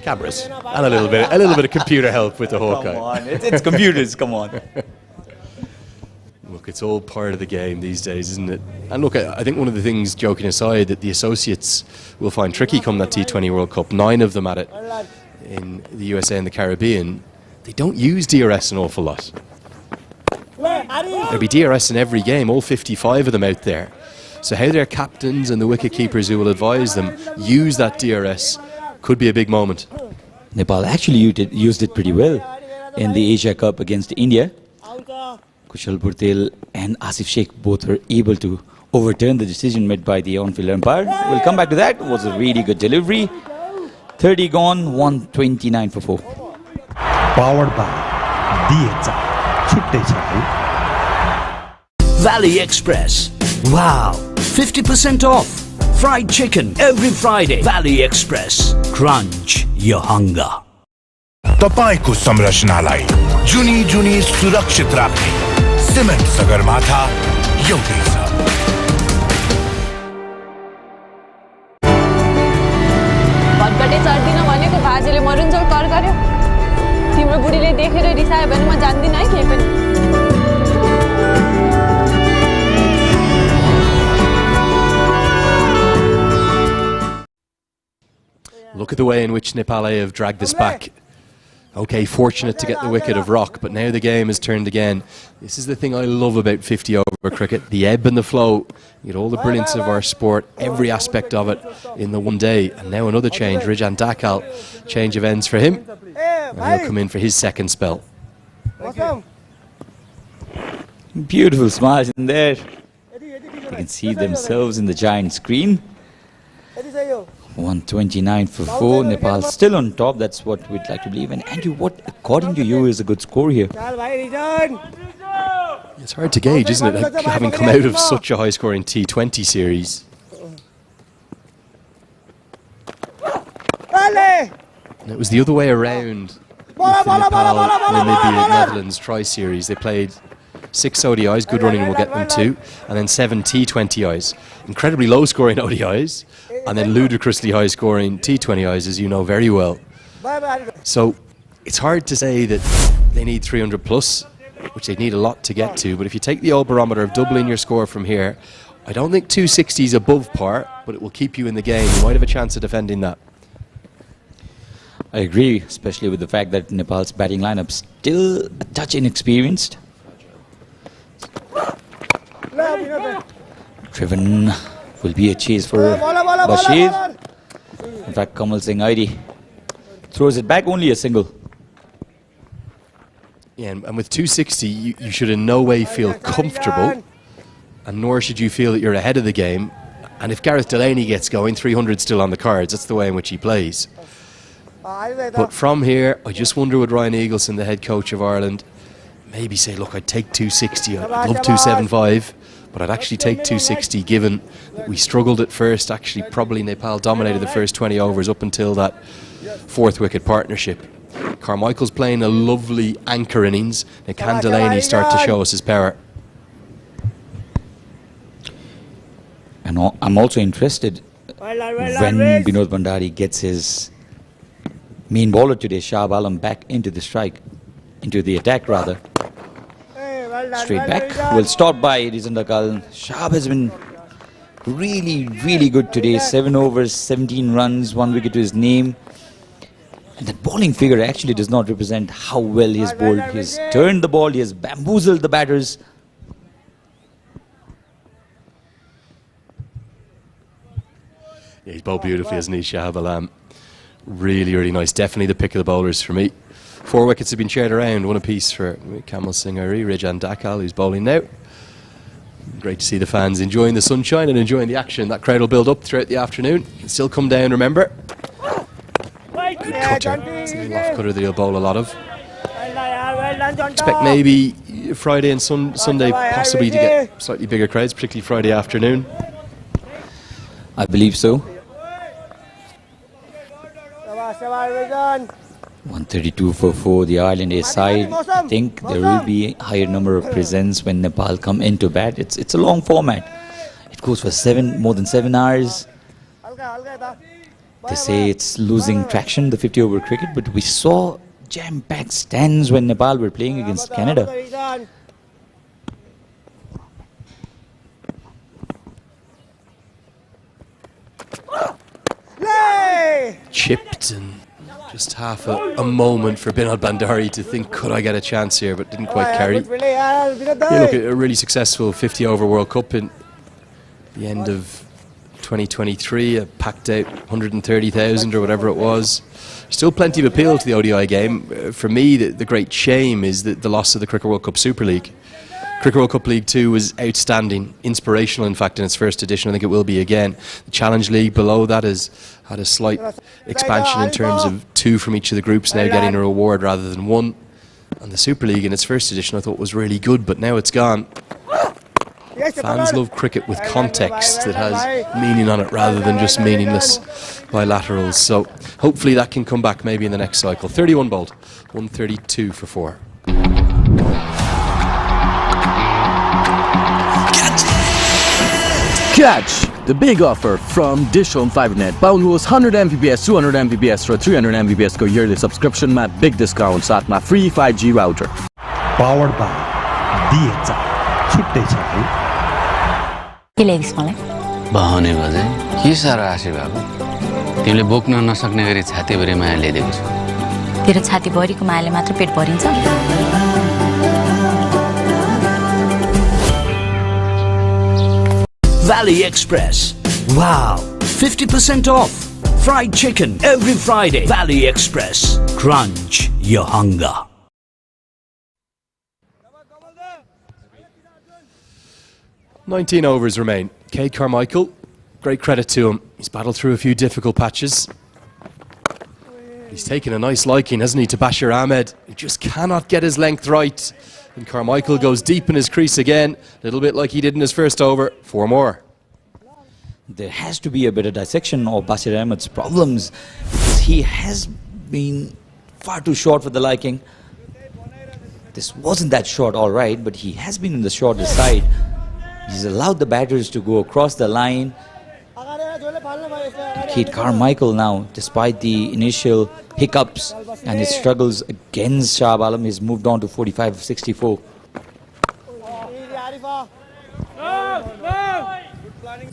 Cameras and a little bit of computer help with the Hawkeye. Come on, it's computers. Come on. Look, it's all part of the game these days, isn't it? And look, I think one of the things, joking aside, that the associates will find tricky come that T20 World Cup. 9 of them at it in the USA and the Caribbean. They don't use DRS an awful lot. There'll be DRS in every game, all 55 of them out there. So how their captains and the wicket keepers who will advise them use that DRS could be a big moment. Nepal actually used it pretty well in the Asia Cup against India. Kushal Purtel and Asif Sheikh both were able to overturn the decision made by the on-field umpire. We'll come back to that. It was a really good delivery. 30 gone, 129 for 4. Powered by DHI. छुट्टै छ है. Valley Express. Wow, 50% off. Fried chicken every Friday. Valley Express. Crunch your hunger. तपाईको संरचनालाई जुनी जुनी सुरक्षित राख्ने cement Sagarmatha एउटै छ. भटघटे चढ्दिन भनेको बाजेले मरुन्जेल कर गर्यो. तिम्रो बुढीले देखेर रिसायो भने म जान्दिन है केही पनि. Look at the way in which Nepal have dragged this back. Okay, fortunate to get the wicket of Rock, but now the game has turned again. This is the thing I love about 50-over cricket, the ebb and the flow. You get all the brilliance of our sport, every aspect of it in the one day. And now another change, Rijan Dakal, change of ends for him. And he'll come in for his second spell. Beautiful smash in there. They can see themselves in the giant screen. 129 for 4. Nepal still on top. That's what we'd like to believe. And Andrew, what according to you is a good score here? It's hard to gauge, isn't it? Having come out of such a high-scoring T20 series. And it was the other way around the Nepal, Namibia, Netherlands tri-series. They played 6 ODIs, good running will get them 2, and then 7 T20Is. Incredibly low-scoring ODIs, and then ludicrously high-scoring T20Is, as you know very well. So it's hard to say that they need 300 plus, which they need a lot to get to, but if you take the old barometer of doubling your score from here, I don't think 260 is above par, but it will keep you in the game. You might have a chance of defending that. I agree, especially with the fact that Nepal's batting lineup still a touch inexperienced. Driven will be a chase for Bashir. In fact, Kamal Singh Aidi throws it back, only a single. Yeah, and with 260, you should in no way feel comfortable, and nor should you feel that you're ahead of the game. And if Gareth Delaney gets going, 300 still on the cards. That's the way in which he plays. But from here, I just wonder would Ryan Eagleson, the head coach of Ireland, maybe say, look, I'd take 260, I'd love 275, but I'd actually take 260 given that we struggled at first. Actually, probably Nepal dominated the first 20 overs up until that 4th wicket partnership. Carmichael's playing a lovely anchor innings. Now can Delaney start to show us his power? And I'm also interested when Binod Bhandari gets his main bowler today, Shahab Alam, back into the strike, into the attack rather. Straight back. We'll start by Rizandakal. Shahab has been really good today. 7 overs, 17 runs, 1 wicket to his name. And that bowling figure actually does not represent how well he has bowled. He has turned the ball, he has bamboozled the batters. Yeah, he's bowled beautifully, hasn't he, Shahab Alam? Really nice. Definitely the pick of the bowlers for me. 4 wickets have been shared around, 1 apiece for Kamal Singh Airi, Rijan Dakal, who's bowling now. Great to see the fans enjoying the sunshine and enjoying the action. That crowd will build up throughout the afternoon. Can still come down, remember. Good cutter. It's an off cutter that he'll bowl a lot of. Expect maybe Friday and Sunday possibly to get slightly bigger crowds, particularly Friday afternoon. I believe so. 132 for 4, the Ireland A side. I think there will be a higher number of presents when Nepal come into bat. It's a long format. It goes for more than 7 hours. They say it's losing traction, the 50-over cricket, but we saw jam-packed stands when Nepal were playing against Canada. Chipped and just half a moment for Binod Bhandari to think, could I get a chance here, but didn't quite carry. Yeah, look, a really successful 50-over World Cup in the end of 2023, a packed out 130,000 or whatever it was. Still plenty of appeal to the ODI game. For me, the great shame is the loss of the Cricket World Cup Super League. Cricket World Cup League 2 was outstanding, inspirational in fact in its first edition. I think it will be again. The Challenge League below that has had a slight expansion in terms of 2 from each of the groups now getting a reward rather than 1. And the Super League in its first edition I thought was really good, but now it's gone. Fans love cricket with context that has meaning on it rather than just meaningless bilaterals. So hopefully that can come back maybe in the next cycle. 31 bowled, 132 for 4. Catch! The big offer from DishHome Fibernet. पाउनुहोस् 100 Mbps 200 Mbps र 300 Mbps को yearly subscription मा big discount साथमा free 5G router. Powered by DHI. छुट्टै छ है. के ल्याइदिस् मलाई? बहाउने बजे के साह्रो आशी बाबु. तिमीले बोक्न नसक्ने गरी छातीभरि माया ल्याइदिएको छु. तेरो छातीभरिको मायाले मात्र पेट भरिन्छ? Valley Express. Wow, 50% off. Fried chicken every Friday. Valley Express. Crunch your hunger. "19 overs remain. Kade Carmichael, great credit to him. He's battled through a few difficult patches. He's taken a nice liking, hasn't he, to Bashir Ahmed. He just cannot get his length right. And Carmichael goes deep in his crease again, a little bit like he did in his first over. 4 more. There has to be a better dissection of Bashir Ahmed's problems because he has been far too short for the liking. This wasn't that short, all right, but he has been in the shorter side. He's allowed the batters to go across the line. Kate Carmichael now, despite the initial hiccups and his struggles against Shah Alam, he's moved on to 45-64.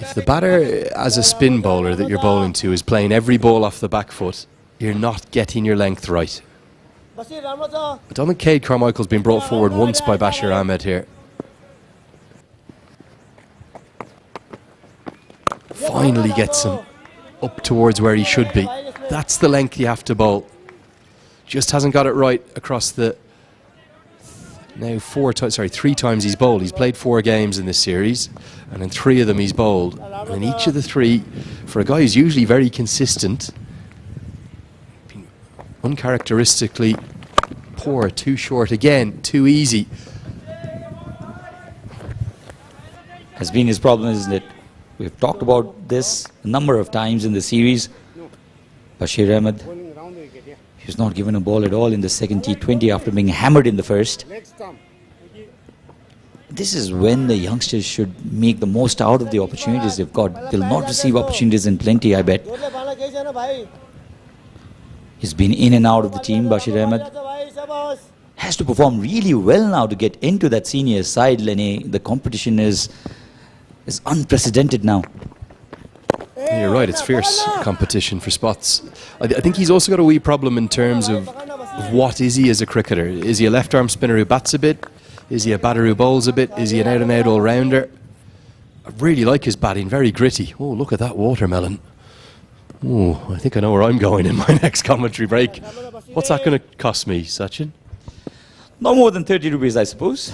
If the batter as a spin bowler that you're bowling to is playing every ball off the back foot, you're not getting your length right. I don't think Cade Carmichael's been brought forward once by Bashir Ahmed here. Finally gets him up towards where he should be. That's the length you have to bowl. Just hasn't got it right across the... Now 3 times he's bowled. He's played 4 games in this series, and in 3 of them he's bowled. And in each of the 3, for a guy who's usually very consistent, uncharacteristically poor, too short again, too easy. Has been his problem, isn't it? We've talked about this a number of times in the series. Bashir Ahmed, he was not given a ball at all in the second T20 after being hammered in the first. This is when the youngsters should make the most out of the opportunities they've got. They'll not receive opportunities in plenty, I bet. He's been in and out of the team, Bashir Ahmed. Has to perform really well now to get into that senior side, Lenny. The competition is unprecedented now. You're right, it's fierce competition for spots. I think he's also got a wee problem in terms of what is he as a cricketer. Is he a left-arm spinner who bats a bit? Is he a batter who bowls a bit? Is he an out-and-out all-rounder? I really like his batting, very gritty. Oh, look at that watermelon. Oh, I think I know where I'm going in my next commentary break. What's that going to cost me, Sachin? No more than 30 rupees, I suppose.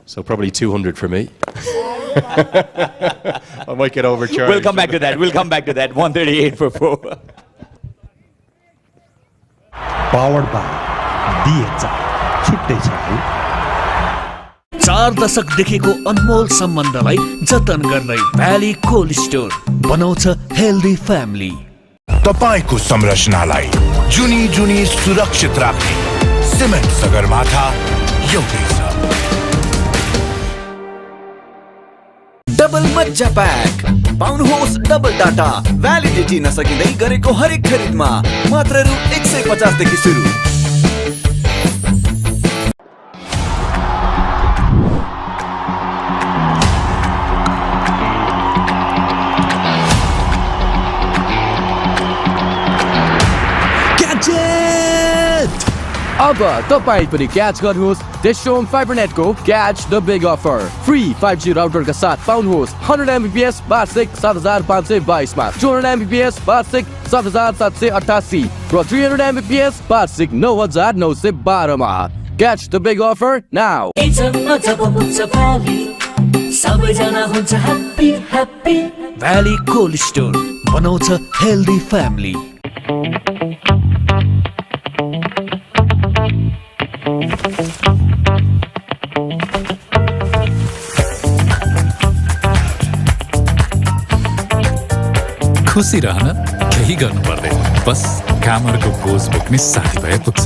So probably 200 for me. I might get overcharged. We'll come back to that. 138 for 4. Powered by DHI. छुट्टै छ 4 दशकदेखिको अनमोल सम्बन्धलाई जतन गर्दै valley Cold Store बनाउँछ healthy family. तपाईको संरचनालाई जुनी जुनी सुरक्षित राख्ने सिमेन्ट सगरमाथा एउटै छ। डबल मज्जा प्याक पाउनुहोस् डबल डाटा भ्यालिडिटी नसकिँदै गरेको हरेक खरिदमा मात्र रु 150 देखि सुरु। अब तपाईं पनि क्याच गर्नुहोस् DishHome Fibernet को Catch the Big Offer। Free 5G router का साथ पाउनुहोस् 100 Mbps वार्षिक 7522 मा, 200 Mbps वार्षिक 7788 र 300 Mbps वार्षिक 9912 मा। Catch the Big Offer now। Valley Cold Store बनाउँछ हेल्दी फ्यामिली। खुसी रहन केही गर्नु पर्दैन, बस कामरको बोझ बोक्ने साथी भए पुग्छ।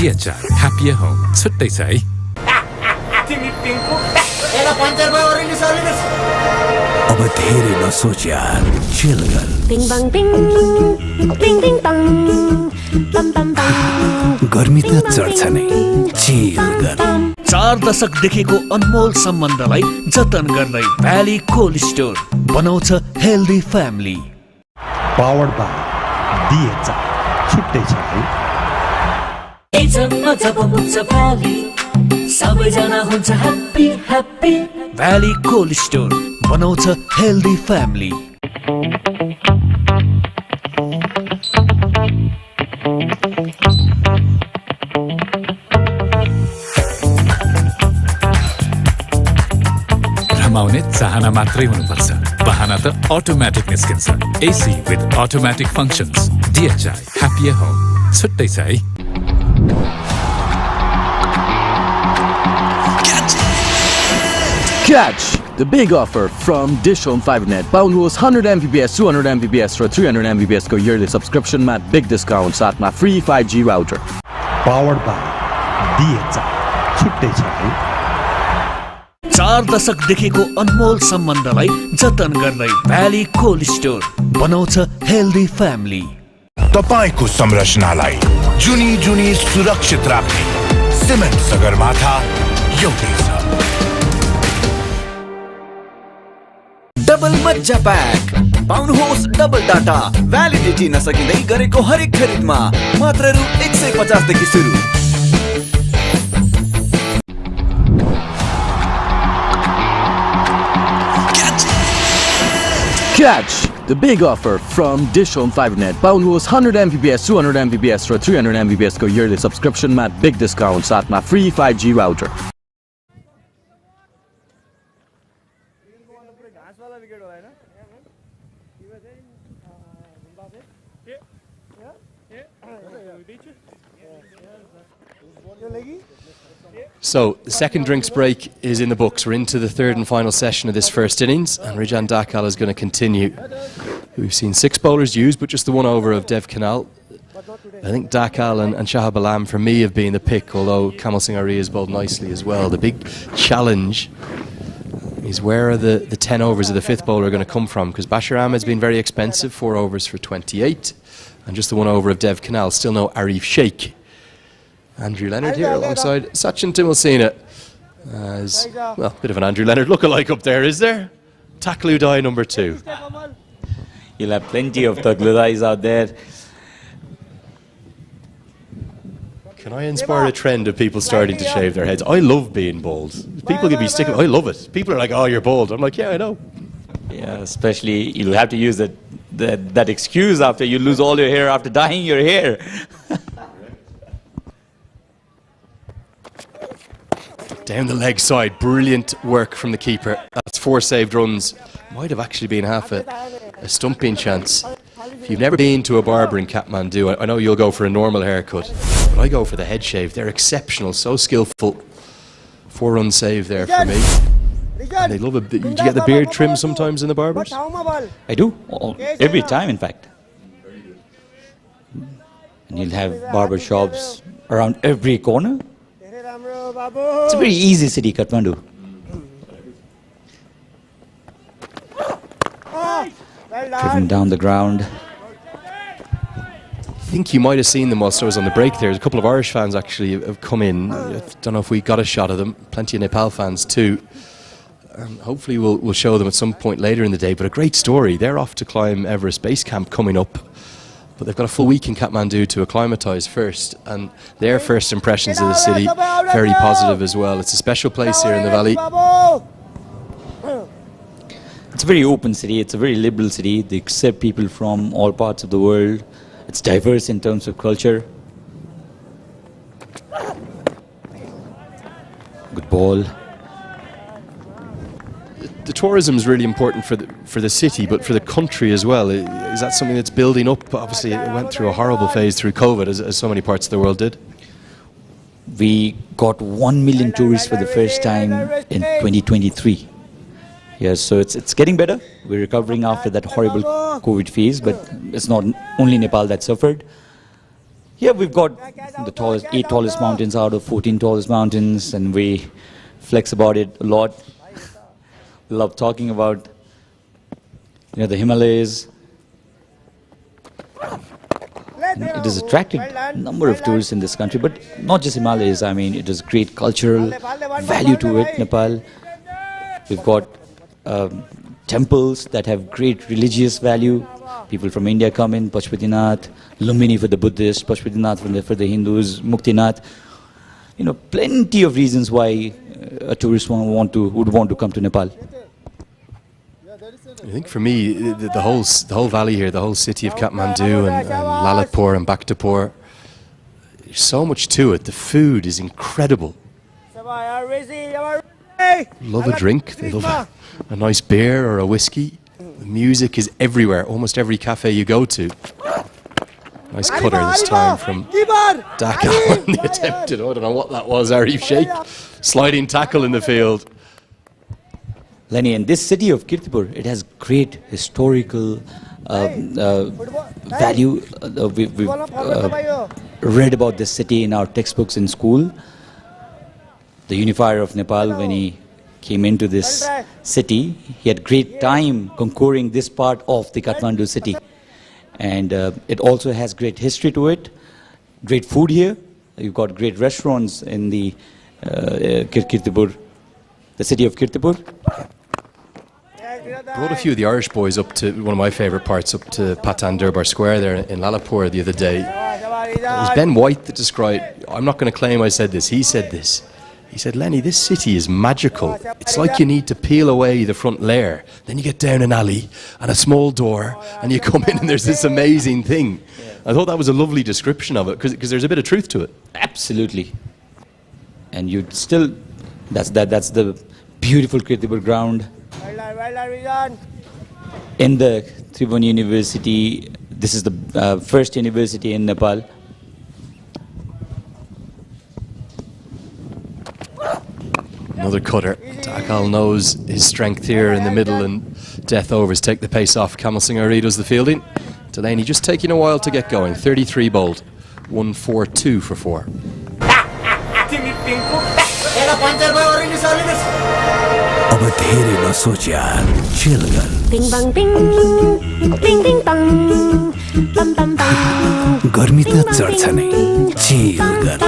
DHI ह्याप्पी होम छुट्टै छ है। अब धेरै नसोच यार, चिल गर। Bing bang bing, bing bing bang, bam bam bam। गर्मी त चढ्छ नै, चिल गर। 4 दशकदेखिको अनमोल सम्बन्धलाई जतन गर्दै भ्याली कोल्ड स्टोर बनाउँछ healthy family. Powered by DHI छुट्टै छ है। भ्याली कोल्ड स्टोर बनाउँछ हेल्दी फ्यामिली। रमाउने चाहना मात्रै हुनुपर्छ, बहाना त अटोमेटिक निस्किन्छ। AC with automatic functions। DHI happy home छुट्टै छ है। Catch the big offer from DishHome Fibernet। पाउनुहोस् 100 Mbps, 200 Mbps र 300 Mbps को yearly subscription मा big discount साथमा free 5G router। Powered by DHI. छुट्टै छाउ 4 दशकदेखिको अनमोल सम्बन्धलाई जतन गर्दै भ्याली कोल्ड स्टोर बनाउँछ हेल्दी फ्यामिली। तपाईको संरचनालाई जुनी जुनी सुरक्षित राख्ने सिमेन्ट सगरमाथा एउटै छ। डबल मज्जा प्याक पाउनुहोस् डबल डाटा भ्यालिडिटी नसकिँदै गरेको हरेक खरिदमा मात्र रु 150 देखि सुरु। Catch the big offer from DishHome Fibernet. पाउनुहोस् 100 Mbps, 200 Mbps र 300 Mbps को yearly subscription मा big discount साथमा free 5G router. So, the second drinks break is in the books. We're into the third and final session of this first innings, and Rijan Dakal is going to continue. We've seen 6 bowlers used, but just the one over of Dev Kanal. I think Dakal and Shahab Alam, for me, have been the pick, although Kamal Singh Arya has bowled nicely as well. The big challenge is where are the 10 overs of the 5th bowler going to come from, because Bashir Ahmed's been very expensive, 4 overs for 28, and just the one over of Dev Kanal. Still no Arif Sheikh. Andrew Leonard here alongside Sachin Timalsina. As well, a bit of an Andrew Leonard lookalike up there, is there? Takludai number 2. You'll have plenty of Takludais out there. Can I inspire a trend of people starting to shave their heads? I love being bald. People can be sticking. I love it. People are like, "Oh, you're bald." I'm like, "Yeah, I know." Yeah, especially you'll have to use that excuse after you lose all your hair after dyeing your hair. Down the leg side, brilliant work from the keeper. That's 4 saved runs. Might have actually been half a stumping chance. If you've never been to a barber in Kathmandu, I know you'll go for a normal haircut, but I go for the head shave. They're exceptional, so skillful. 4 run save there for me. And they love it. Do you get the beard trim sometimes in the barbers? I do, every time in fact. And you'll have barber shops around every corner. It's a very easy city, Kathmandu. Driven down the ground. I think you might have seen them whilst I was on the break there. There's a couple of Irish fans actually have come in. I don't know if we got a shot of them. Plenty of Nepal fans too. Hopefully we'll show them at some point later in the day. But a great story. They're off to climb Everest Base Camp coming up. But they've got a full week in Kathmandu to acclimatise first, and their first impressions of the city very positive as well. It's a special place here in the valley. It's a very open city, it's a very liberal city. They accept people from all parts of the world. It's diverse in terms of culture. Good ball. The tourism is really important for the city, but for the country as well. Is that something that's building up? Obviously, it went through a horrible phase through COVID, as so many parts of the world did. We got 1 million tourists for the first time in 2023. Yes, so it's getting better. We're recovering after that horrible COVID phase, but it's not only Nepal that suffered. Yeah, we've got the 8 tallest mountains out of 14 tallest mountains, and we flex about it a lot. Love talking about the Himalayas. And it has attracted a number of tourists in this country, but not just Himalayas. I mean, it has great cultural value to it, Nepal. We've got temples that have great religious value. People from India come in, Pashupatinath, Lumbini for the Buddhists, Pashupatinath for the Hindus, Muktinath. Plenty of reasons why a tourist would want to come to Nepal. I think for me, the whole valley here, the whole city of Kathmandu and Lalitpur and Bhaktapur, there's so much to it. The food is incredible. Love a drink. They love a nice beer or a whiskey. The music is everywhere, almost every cafe you go to. Nice cutter this time from Dakal on the attempted, I don't know what that was, Arif Sheikh. Sliding tackle in the field. Lenny, and this city of Kirtipur, it has great historical value. We've read about this city in our textbooks in school. The unifier of Nepal, when he came into this city, he had great time conquering this part of the Kathmandu city. And it also has great history to it, great food here. You've got great restaurants in the Kirtipur, the city of Kirtipur. Brought a few of the Irish boys up to one of my favourite parts, up to Patan Durbar Square there in Lalapur the other day. It was Ben White that described, I'm not going to claim I said this, he said this. He said, Lenny, this city is magical. It's like you need to peel away the front layer. Then you get down an alley and a small door and you come in and there's this amazing thing. I thought that was a lovely description of it because there's a bit of truth to it. Absolutely. And you'd still, that's the beautiful Kirtipur ground. In the Tribhuvan University, this is the first university in Nepal. Another cutter. Takal knows his strength here in the middle and death overs take the pace off. Kamal Singh Ari does the fielding. Delaney just taking a while to get going. 33 bowled. 1-4-2 for 4. अब धेरै नसोच यार chill गर Bing bang bing, bing bing bang, bam bam bam. गर्मी त चढ्छ नै chill गर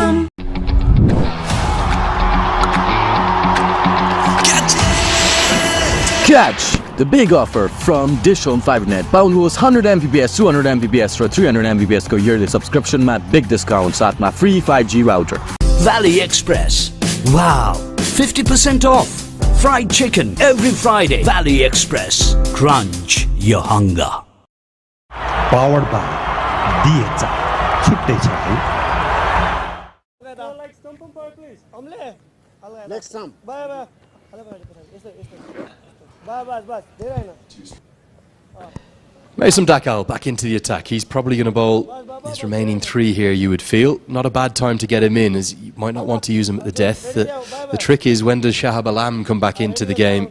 Catch the big offer from DishHome Fibernet. Paulus 100 Mbps, 200 Mbps for 300 Mbps को yearly subscription मा big discount साथमा free 5G router. Valley Express. Wow, 50% off. Fried chicken every Friday. Valley Express. Crunch your hunger. Powered by DHI. छुट्टै छ है. Next stump. Mason Dakal back into the attack. He's probably going to bowl his remaining 3 here, you would feel. Not a bad time to get him in, as you might not want to use him at the death. The trick is, when does Shahab Alam come back into the game?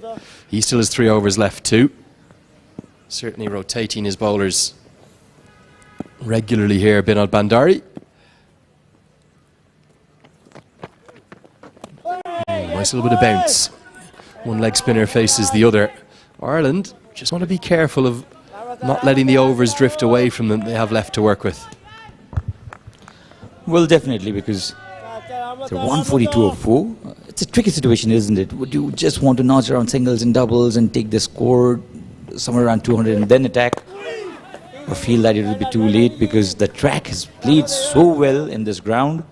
He still has 3 overs left too. Certainly rotating his bowlers regularly here, Binod Bandari. Nice little bit of bounce. One leg spinner faces the other. Ireland just want to be careful of not letting the overs drift away from them they have left to work with. Well, definitely, because it's a 142-04. It's a tricky situation, isn't it? Would you just want to notch around singles and doubles and take the score somewhere around 200 and then attack? Or feel that it will be too late because the track has played so well in this ground?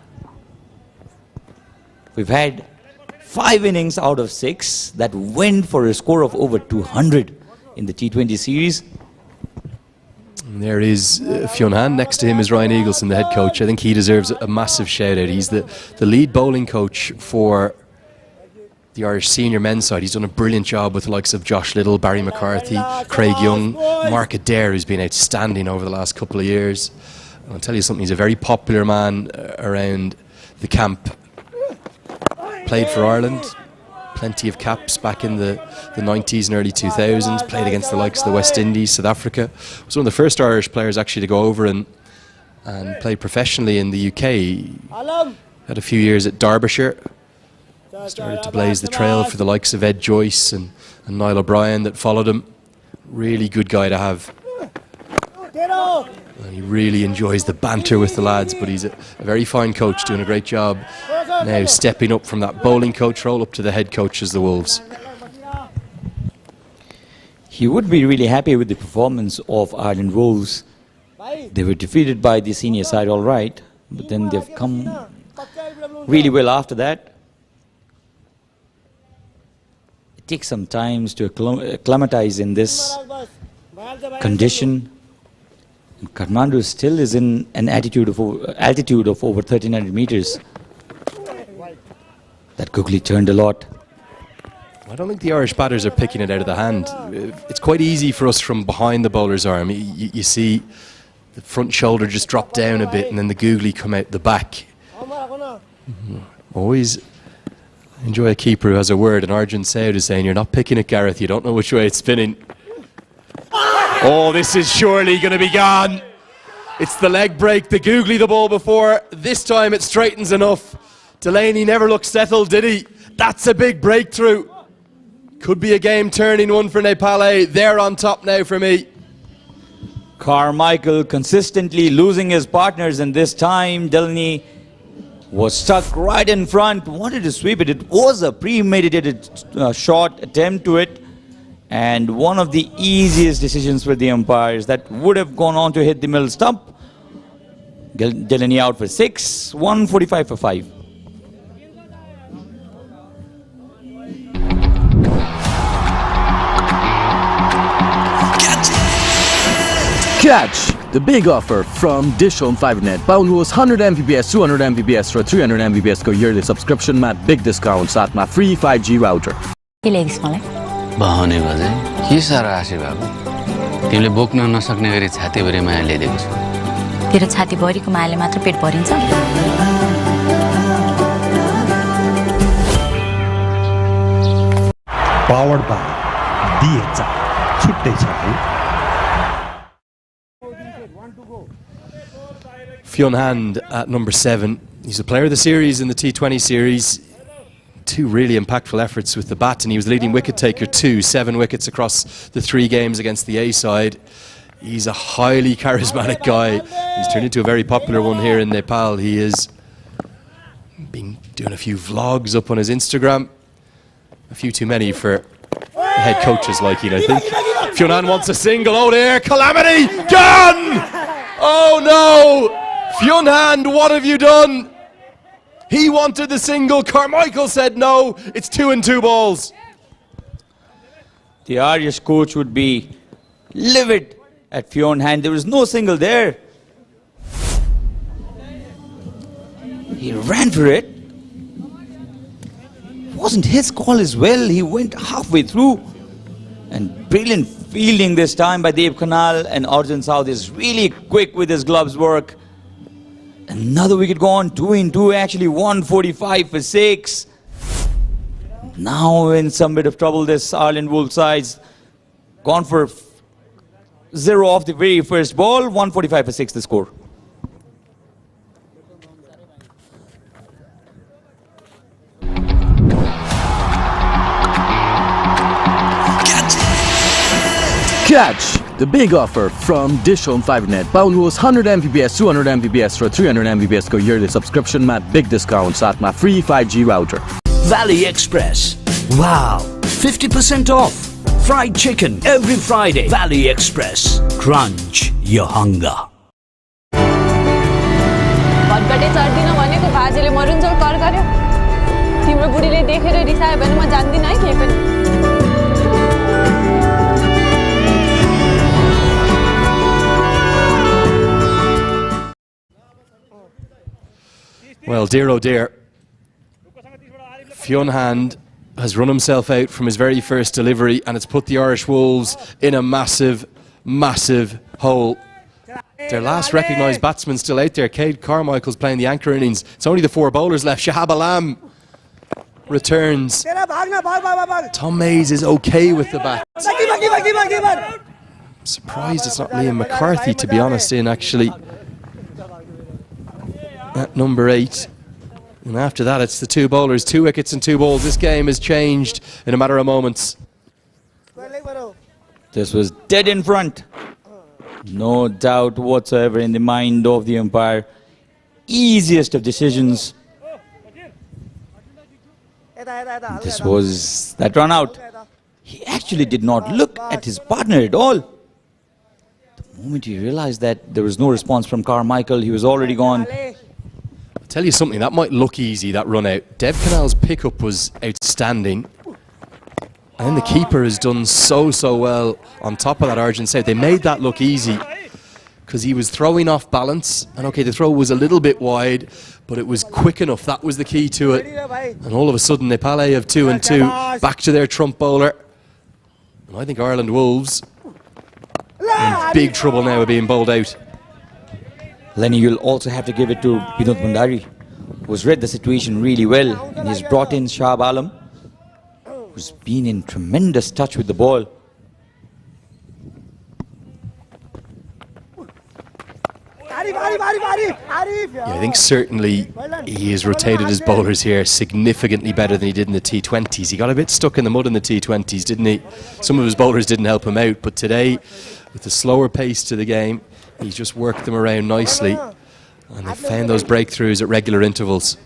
We've had 5 innings out of 6 that went for a score of over 200 in the T20 series. And there is Fionn Han. Next to him is Ryan Eagleson, the head coach. I think he deserves a massive shout out. He's the lead bowling coach for the Irish senior men's side. He's done a brilliant job with the likes of Josh Little, Barry McCarthy, Craig Young, Mark Adair, who's been outstanding over the last couple of years. And I'll tell you something, he's a very popular man around the camp. Played for Ireland, plenty of caps back in the 90s and early 2000s, played against the likes of the West Indies, South Africa. Was one of the first Irish players actually to go over and play professionally in the UK. Had a few years at Derbyshire. Started to blaze the trail for the likes of Ed Joyce and Niall O'Brien that followed him. Really good guy to have. And he really enjoys the banter with the lads, but he's a very fine coach, doing a great job now, stepping up from that bowling coach role up to the head coach as the Wolves. He would be really happy with the performance of Ireland Wolves. They were defeated by the senior side, all right, but then they've come really well after that. It takes some time to acclimatize in this condition. Kathmandu still is in an altitude of over 1300 meters. That googly turned a lot. I don't think the Irish batters are picking it out of the hand. It's quite easy for us from behind the bowler's arm. You see the front shoulder just drop down a bit and then the googly come out the back. Always enjoy a keeper who has a word, and Arjun Saud is saying, you're not picking it, Gareth, you don't know which way it's spinning. Oh, this is surely going to be gone. It's the leg break, the googly the ball before. This time it straightens enough. Delaney never looked settled, did he? That's a big breakthrough. Could be a game-turning one for Nepal. They're on top now for me. Carmichael consistently losing his partners, and this time Delaney was stuck right in front, wanted to sweep it. It was a premeditated shot attempt to it, and one of the easiest decisions for the umpires that would have gone on to hit the middle stump. Delaney out for 6, 145 for 5. Catch! The big offer from DishHome Fibernet. पाउनुहोस् 100 Mbps, 200 Mbps र 300 Mbps को yearly subscription मा big discount साथमा free 5G router. के ल्याइदिस् मलाई? बहाउने बजे के साह्रो आशे बाबु तिमीले बोक्न नसक्ने गरी छातीभरि माया ल्याइदिएको छु तेरो छातीभरिको मायाले मात्र पेट भरिन्छ Powered by DHI. छुट्टै छ है. Fionn Hand at number 7. He's a player of the series in the T20 series. 2 really impactful efforts with the bat, and he was the leading wicket-taker too. 7 wickets across the 3 games against the A side. He's a highly charismatic guy. He's turned into a very popular one here in Nepal. He has been doing a few vlogs up on his Instagram. A few too many for head coaches like him, I think. Fionn Hand wants a single. Oh dear, calamity! Gone! Oh no! Fionn Hand, what have you done? He wanted the single. Carmichael said no. It's 2 and 2 balls. The Irish coach would be livid at Fionn Hand. There was no single there. He ran for it. Wasn't his call as well. He went halfway through. And brilliant fielding this time by Dev Khanal, and Arjun South is really quick with his gloves work. Another wicket gone, 2 in 2, actually 145 for 6. Now in some bit of trouble, this Ireland Wolves side's gone for 0 off the very first ball, 145 for 6 the score. Catch! The big offer from DishHome Fibernet. पाउनुहोस् 100 Mbps, 200 Mbps र 300 Mbps को yearly subscription मा big discount साथमा free 5G router. Valley Express. Wow, 50% off. Fried chicken every Friday. Valley Express. Crunch your hunger. भटघटे चढ्दिन भनेको बाजेले मरुन्जेल कर गर्यो तिम्रो बुढीले देखेर रिसायो भने म जान्दिन है के पनि Well, dear oh dear. Fionn Hand has run himself out from his very first delivery, and it's put the Irish Wolves in a massive, massive hole. Their last recognised batsman still out there. Cade Carmichael's playing the anchor innings. It's only the 4 bowlers left. Shahab Alam returns. Tom Mays is okay with the bat. I'm surprised it's not Liam McCarthy, to be honest, in actually at number 8. And after that, it's the 2 bowlers, 2 wickets and 2 balls. This game has changed in a matter of moments. This was dead in front. No doubt whatsoever in the mind of the umpire. Easiest of decisions. This was that run out. He actually did not look at his partner at all. The moment he realized that there was no response from Carmichael, he was already gone. I'll tell you something, that might look easy, that run out. Dev Khanal's pickup was outstanding. And then the keeper has done so well on top of that Arjun South. They made that look easy because he was throwing off balance. And okay, the throw was a little bit wide, but it was quick enough. That was the key to it. And all of a sudden, Nepal have 2 and 2, back to their trump bowler. And I think Ireland Wolves in big trouble now of being bowled out. Lenny, you'll also have to give it to Vinod Bhandari, who's read the situation really well, and he's brought in Shahab Alam, who's been in tremendous touch with the ball. Yeah, I think certainly he has rotated his bowlers here significantly better than he did in the T20s. He got a bit stuck in the mud in the T20s, didn't he? Some of his bowlers didn't help him out, but today, with the slower pace to the game, he's just worked them around nicely, and they've found those breakthroughs at regular intervals.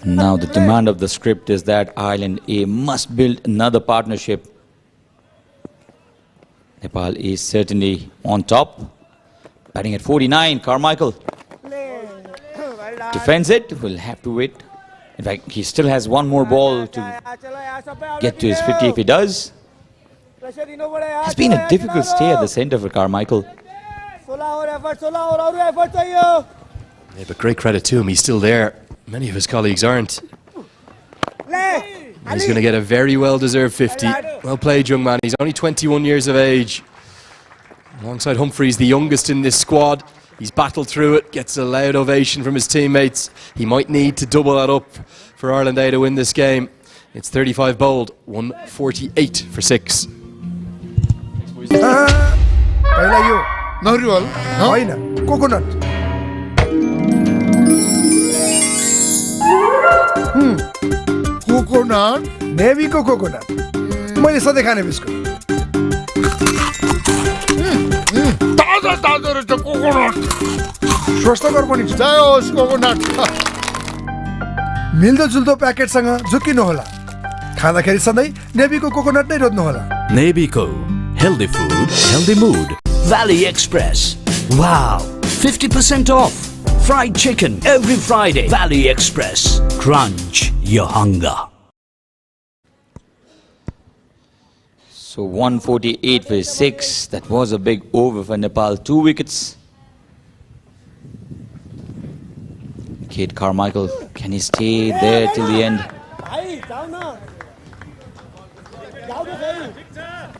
Now the demand of the script is that Ireland A must build another partnership. Nepal is certainly on top. Batting at 49, Carmichael defends it, will have to wait. In fact, he still has one more ball to get to his 50 if he does. It's been a difficult stay at the centre for Carmichael. Yeah, but great credit to him, he's still there. Many of his colleagues aren't. He's going to get a very well-deserved 50. Well played, young man. He's only 21 years of age. Alongside Humphreys, the youngest in this squad. He's battled through it, gets a loud ovation from his teammates. He might need to double that up for Ireland A to win this game. It's 35 bowled, 148 for 6. Coconut? Navy ko coconut. मैले सधैँ खाने biscuit. ताजा रहेछ coconut. स्वस्थकर पनि छ. जय होस् coconut. मिल्दो जुल्दो प्याकेटसँग झुक्किनु होला. खाँदाखेरि सधैँ नेभीको कोकोनट नै रोज्नु होला. नेभीको healthy food, healthy mood. Valley Express. Wow, 50% off. Fried chicken every Friday. Valley Express. Crunch your hunger. So 148 for 6. That was a big over for Nepal. 2 wickets. Kate Carmichael, can he stay there till the end?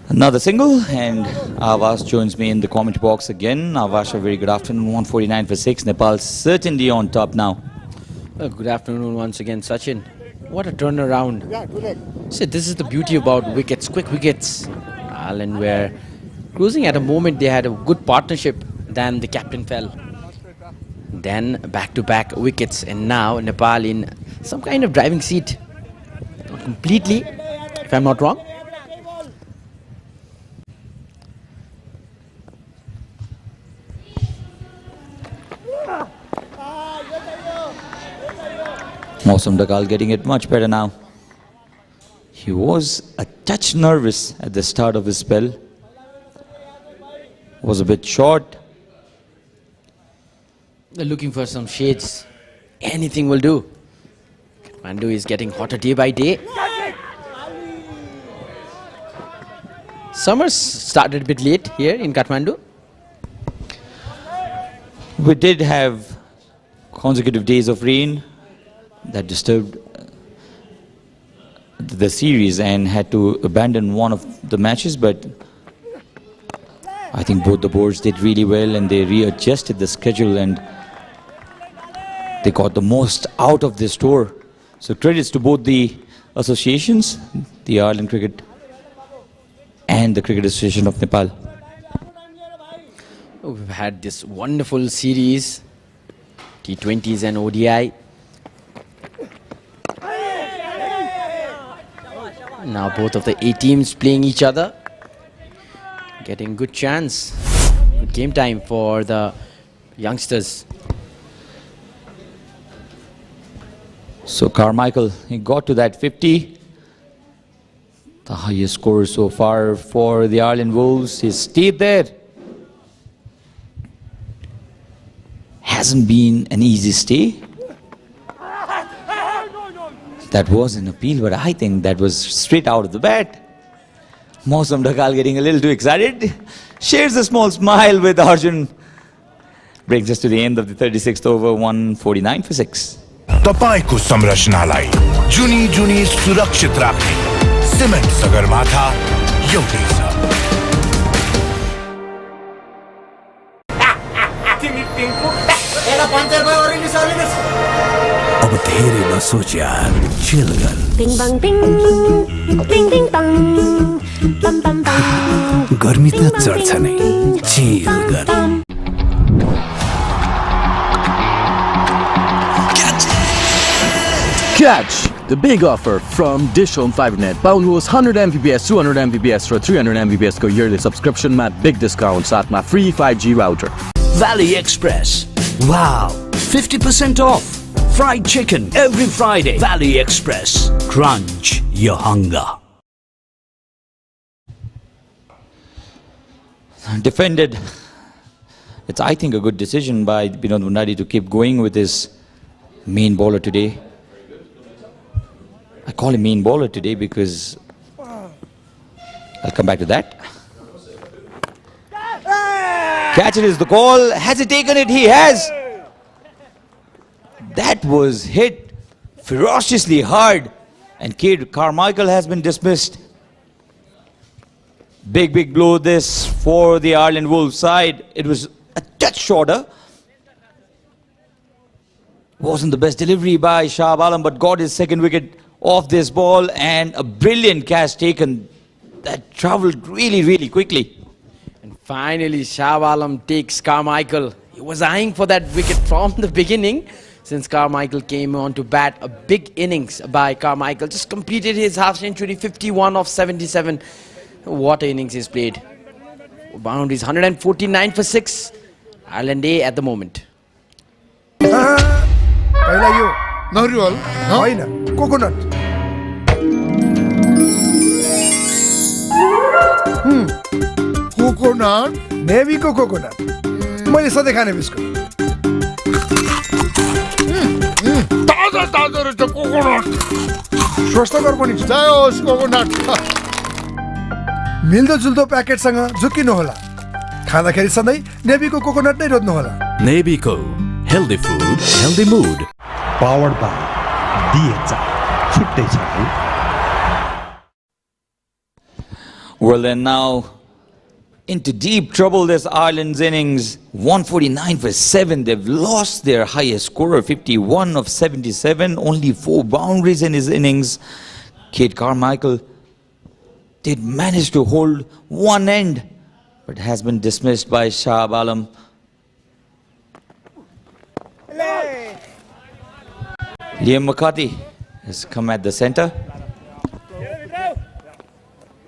Another single, and Avas joins me in the comment box again. Avas, a very good afternoon. 149 for 6. Nepal certainly on top now. Good afternoon once again, Sachin. What a turnaround. See, this is the beauty about wickets, quick wickets. Ireland were cruising at a moment. They had a good partnership. Then the captain fell. Then back-to-back wickets. And now Nepal in some kind of driving seat. Not completely, if I'm not wrong. Mausam Dakal getting it much better now. He was a touch nervous at the start of his spell. Was a bit short. They're looking for some shades. Anything will do. Kathmandu is getting hotter day by day. Summers started a bit late here in Kathmandu. We did have consecutive days of rain that disturbed the series and had to abandon one of the matches, but I think both the boards did really well and they readjusted the schedule and they got the most out of this tour. So credits to both the associations, the Ireland Cricket and the Cricket Association of Nepal. We've had this wonderful series, T20s and ODI. Now both of the A teams playing each other, getting good chance, good game time for the youngsters. So Carmichael, he got to that 50, the highest score so far for the Ireland Wolves. He stayed there. Hasn't been an easy stay. That was an appeal, but I think that was straight out of the bat. Mausam Dakal getting a little too excited. Shares a small smile with Arjun. Brings us to the end of the 36th over, 149 for 6. तपाईको संरचनालाई जुनी जुनी सुरक्षित राख्ने cement Sagarmatha एउटै छ। अब धेरै नसोच यार, चिल गर। Bing bang bing, bing bing bang, bam bam bam. गर्मी त चढ्छ नै चिल गर Catch the big offer from DishHome Fibernet. Pound host 100 Mbps, 200 Mbps for 300 Mbps को yearly subscription मा big discount साथ मा free 5G router. Valley Express. Wow, 50% off. Fried chicken every Friday. Valley Express. Crunch your hunger. Defended. It's, I think, a good decision by Binod Munadi to keep going with his main bowler today. I call him main bowler today because I'll come back to that. Catch it is the call. Has he taken it? He has. That was hit ferociously hard. And Kid Carmichael has been dismissed. Big blow this for the Ireland Wolves side. It was a touch shorter. Wasn't the best delivery by Shahab Alam, but got his second wicket off this ball, and a brilliant catch taken that travelled really quickly. And finally Shahab Alam takes Carmichael. He was eyeing for that wicket from the beginning since Carmichael came on to bat. A big innings by Carmichael. Just completed his half century, 51 of 77. What innings he's played. Boundaries 149 for 6. Ireland A at the moment. पहिला यो नरिवल होइन coconut coconut नेभीको coconut मैले सधैँ खाने biscuit ताजा ताजा रहेछ coconut स्वस्थकर पनि छ जय होस् कोकोनट मिल्दो जुल्दो प्याकेटसँग झुक्किनुहोला खाँदाखेरि सधैँ नेभीको कोकोनट नै रोज्नुहोला नेभीको healthy food, healthy mood. Powered by DHI. छुट्टै छ है. Well, then now into deep trouble this Ireland's innings. 149 for 7. They've lost their highest scorer, 51 of 77. Only 4 boundaries in his innings. Kate Carmichael did manage to hold one end, but has been dismissed by Shahab Alam. Liam McCarthy has come at the centre.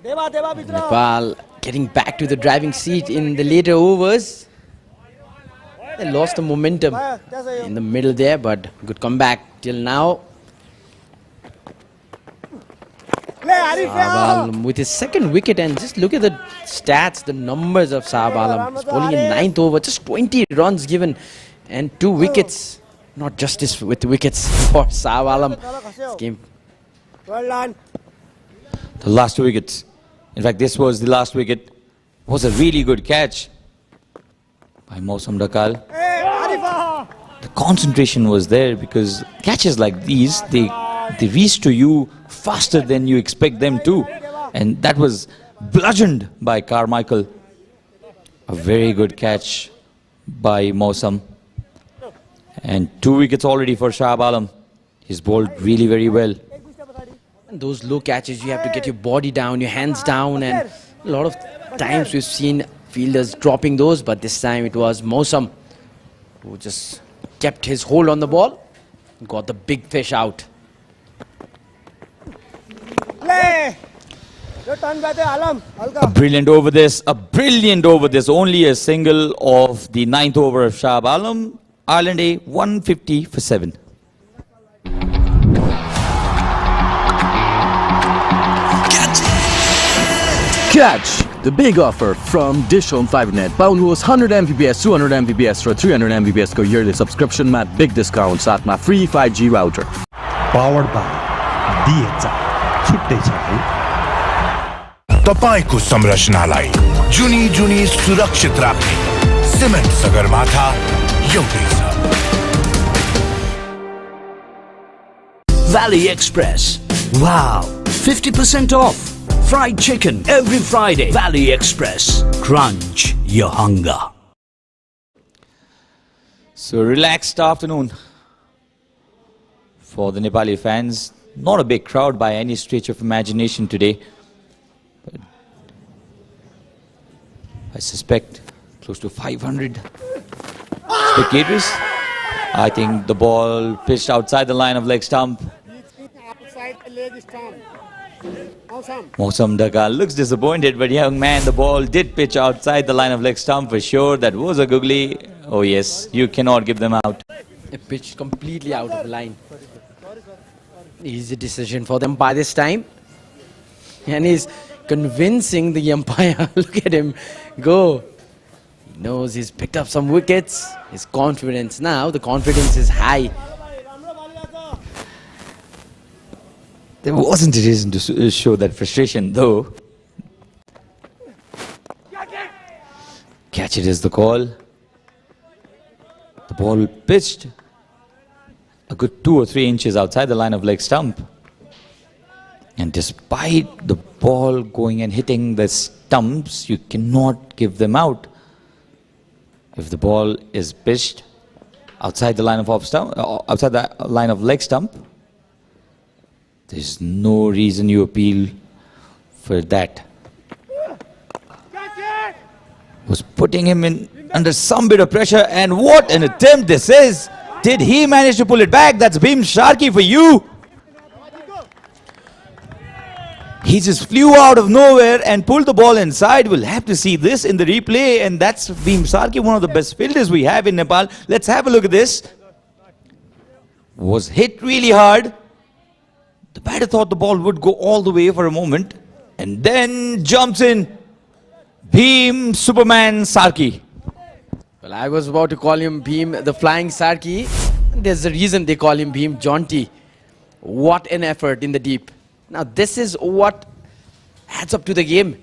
Nepal getting back to the driving seat in the later overs. They lost the momentum in the middle there, but good comeback till now. Shahab Alam with his second wicket, and just look at the stats, the numbers of Shahab Alam. He's bowling in 9th over, just 20 runs given and 2 wickets. Not justice with wickets for Shahab Alam. This game. The last wicket. In fact, this was the last wicket. It was a really good catch by Mausam Dakal. The concentration was there because catches like these, they reach to you faster than you expect them to. And that was bludgeoned by Carmichael. A very good catch by Mausam. And 2 wickets already for Shahab Alam. He's bowled really very well. And those low catches, you have to get your body down, your hands down, and a lot of times we've seen fielders dropping those, but this time it was Mausam who just kept his hold on the ball and got the big fish out. A brilliant over this, only a single of the 9th over of Shahab Alam. Ireland A 150 for 7. Catch the big offer from DishHome Fibernet. Pound host 100 Mbps, 200 Mbps for 300 Mbps को yearly subscription मा big discount साथ मा free 5G router. Powered by DHI. छुट्टै छ है. तपाईको संरचनालाई जुनी सुरक्षित राख्ने सिमेन्ट सगरमाथा एउटै छ. Valley Express. Wow, 50% off. Fried chicken every Friday. Valley Express. Crunch your hunger. So relaxed afternoon for the Nepali fans. Not a big crowd by any stretch of imagination today. But I suspect close to 500 spectators. I think the ball pitched outside the line of leg stump. Outside the leg stump. Awesome. Mausam Dakal looks disappointed, but young man, the ball did pitch outside the line of leg stump for sure. That was a googly. Oh yes, you cannot give them out. It pitched completely out of line. Easy decision for them by this time. And he's convincing the umpire. Look at him go. He knows he's picked up some wickets. His confidence now, the confidence is high. There wasn't a reason to show that frustration though. Catch it is the call. The ball pitched a good 2 or 3 inches outside the line of leg stump. And despite the ball going and hitting the stumps, you cannot give them out. If the ball is pitched outside the line of outside the line of leg stump, there's no reason you appeal for that. Was putting him in under some bit of pressure, and what an attempt this is! Did he manage to pull it back? That's Bhim Sharkey for you. He just flew out of nowhere and pulled the ball inside. We'll have to see this in the replay, and that's Bhim Sharkey, one of the best fielders we have in Nepal. Let's have a look at this. Was hit really hard. The batter thought the ball would go all the way for a moment, and then jumps in Bhim Superman Sharkey. Well, I was about to call him Bhim the Flying Sharkey. There's a reason they call him Bhim Jaunty. What an effort in the deep. Now this is what adds up to the game.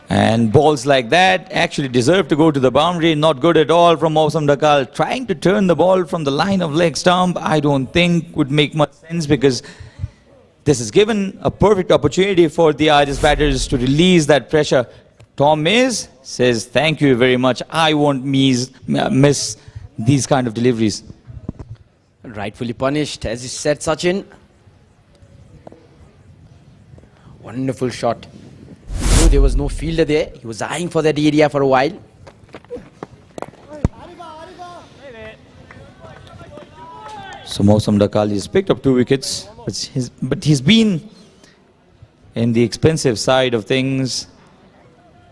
And balls like that actually deserve to go to the boundary. Not good at all from Mausam Dakal. Trying to turn the ball from the line of leg stump, I don't think would make much sense, because this is given a perfect opportunity for the Irish batters to release that pressure. Tom Mays says, thank you very much. I won't miss these kind of deliveries. Rightfully punished, as you said, Sachin. Wonderful shot. No, there was no fielder there. He was eyeing for that area for a while. So Mausam Dakal has picked up 2 wickets, but he's been in the expensive side of things.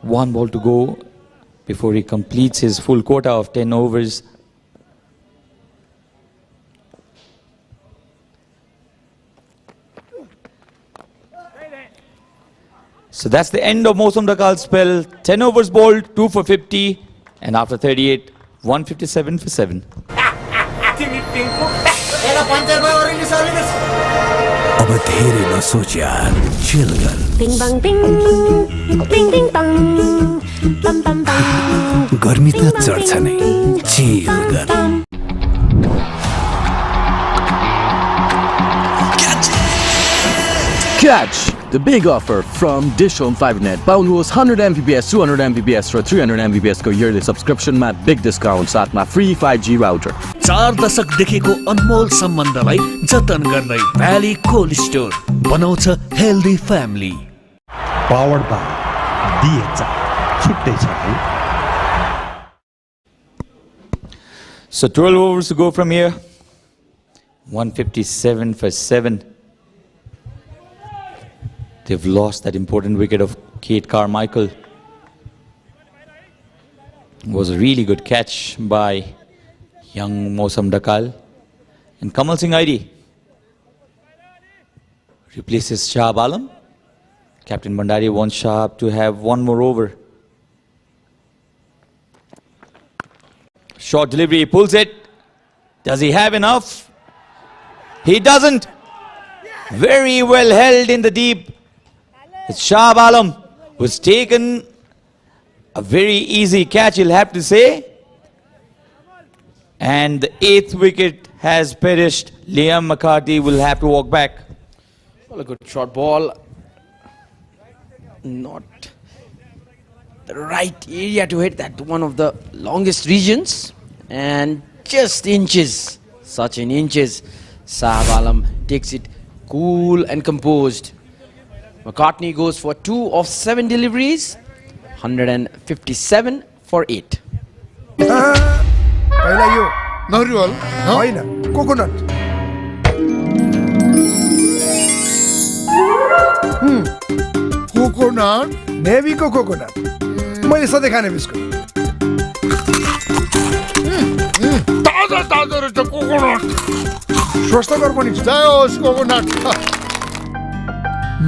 1 ball to go before he completes his full quota of 10 overs. So that's the end of Mausam Dakal's spell. 10 overs bowled, 2 for 50, and after 38, 157 for 7. अब धेरै नसोच यार, chill गर। Bing bang bing, bing bing bang, bam bam bam. गर्मी त चढ्छ नै, chill गर। Catch the big offer from DishHome Fibernet. पाउनुहोस् 100 Mbps, 200 Mbps र 300 Mbps को yearly subscription मा big discount साथमा free 5G router. 4 दशक देखिको अनमोल सम्बन्धलाई जतन गर्दै भ्याली कोल्ड स्टोर बनाउँछ healthy family. Powered by DHI. छुट्टै छ है। So 12 overs to go from here. 157 for 7. They've lost that important wicket of Kate Carmichael. It was a really good catch by young Mausam Dakal. And Kamal Singh Airi replaces Shahab Alam. Captain Bhandari wants Shahab to have 1 more over. Short delivery, he pulls it. Does he have enough? He doesn't. Very well held in the deep. It's Shahab Alam who's taken a very easy catch, you'll have to say. And the 8th wicket has perished. Liam McCarthy will have to walk back. Well, a good short ball. Not the right area to hit that, one of the longest regions. And just inches, such in inches. Shahab Alam takes it cool and composed. McCartney goes for 2 of 7 deliveries, 157 for 8. पहिला यो नरिवल होइन coconut coconut नेभीको coconut मैले सधैँ खाने biscuit ताजा ताजा रहेछ coconut स्वस्थकर पनि छ जय होस् कोकोनट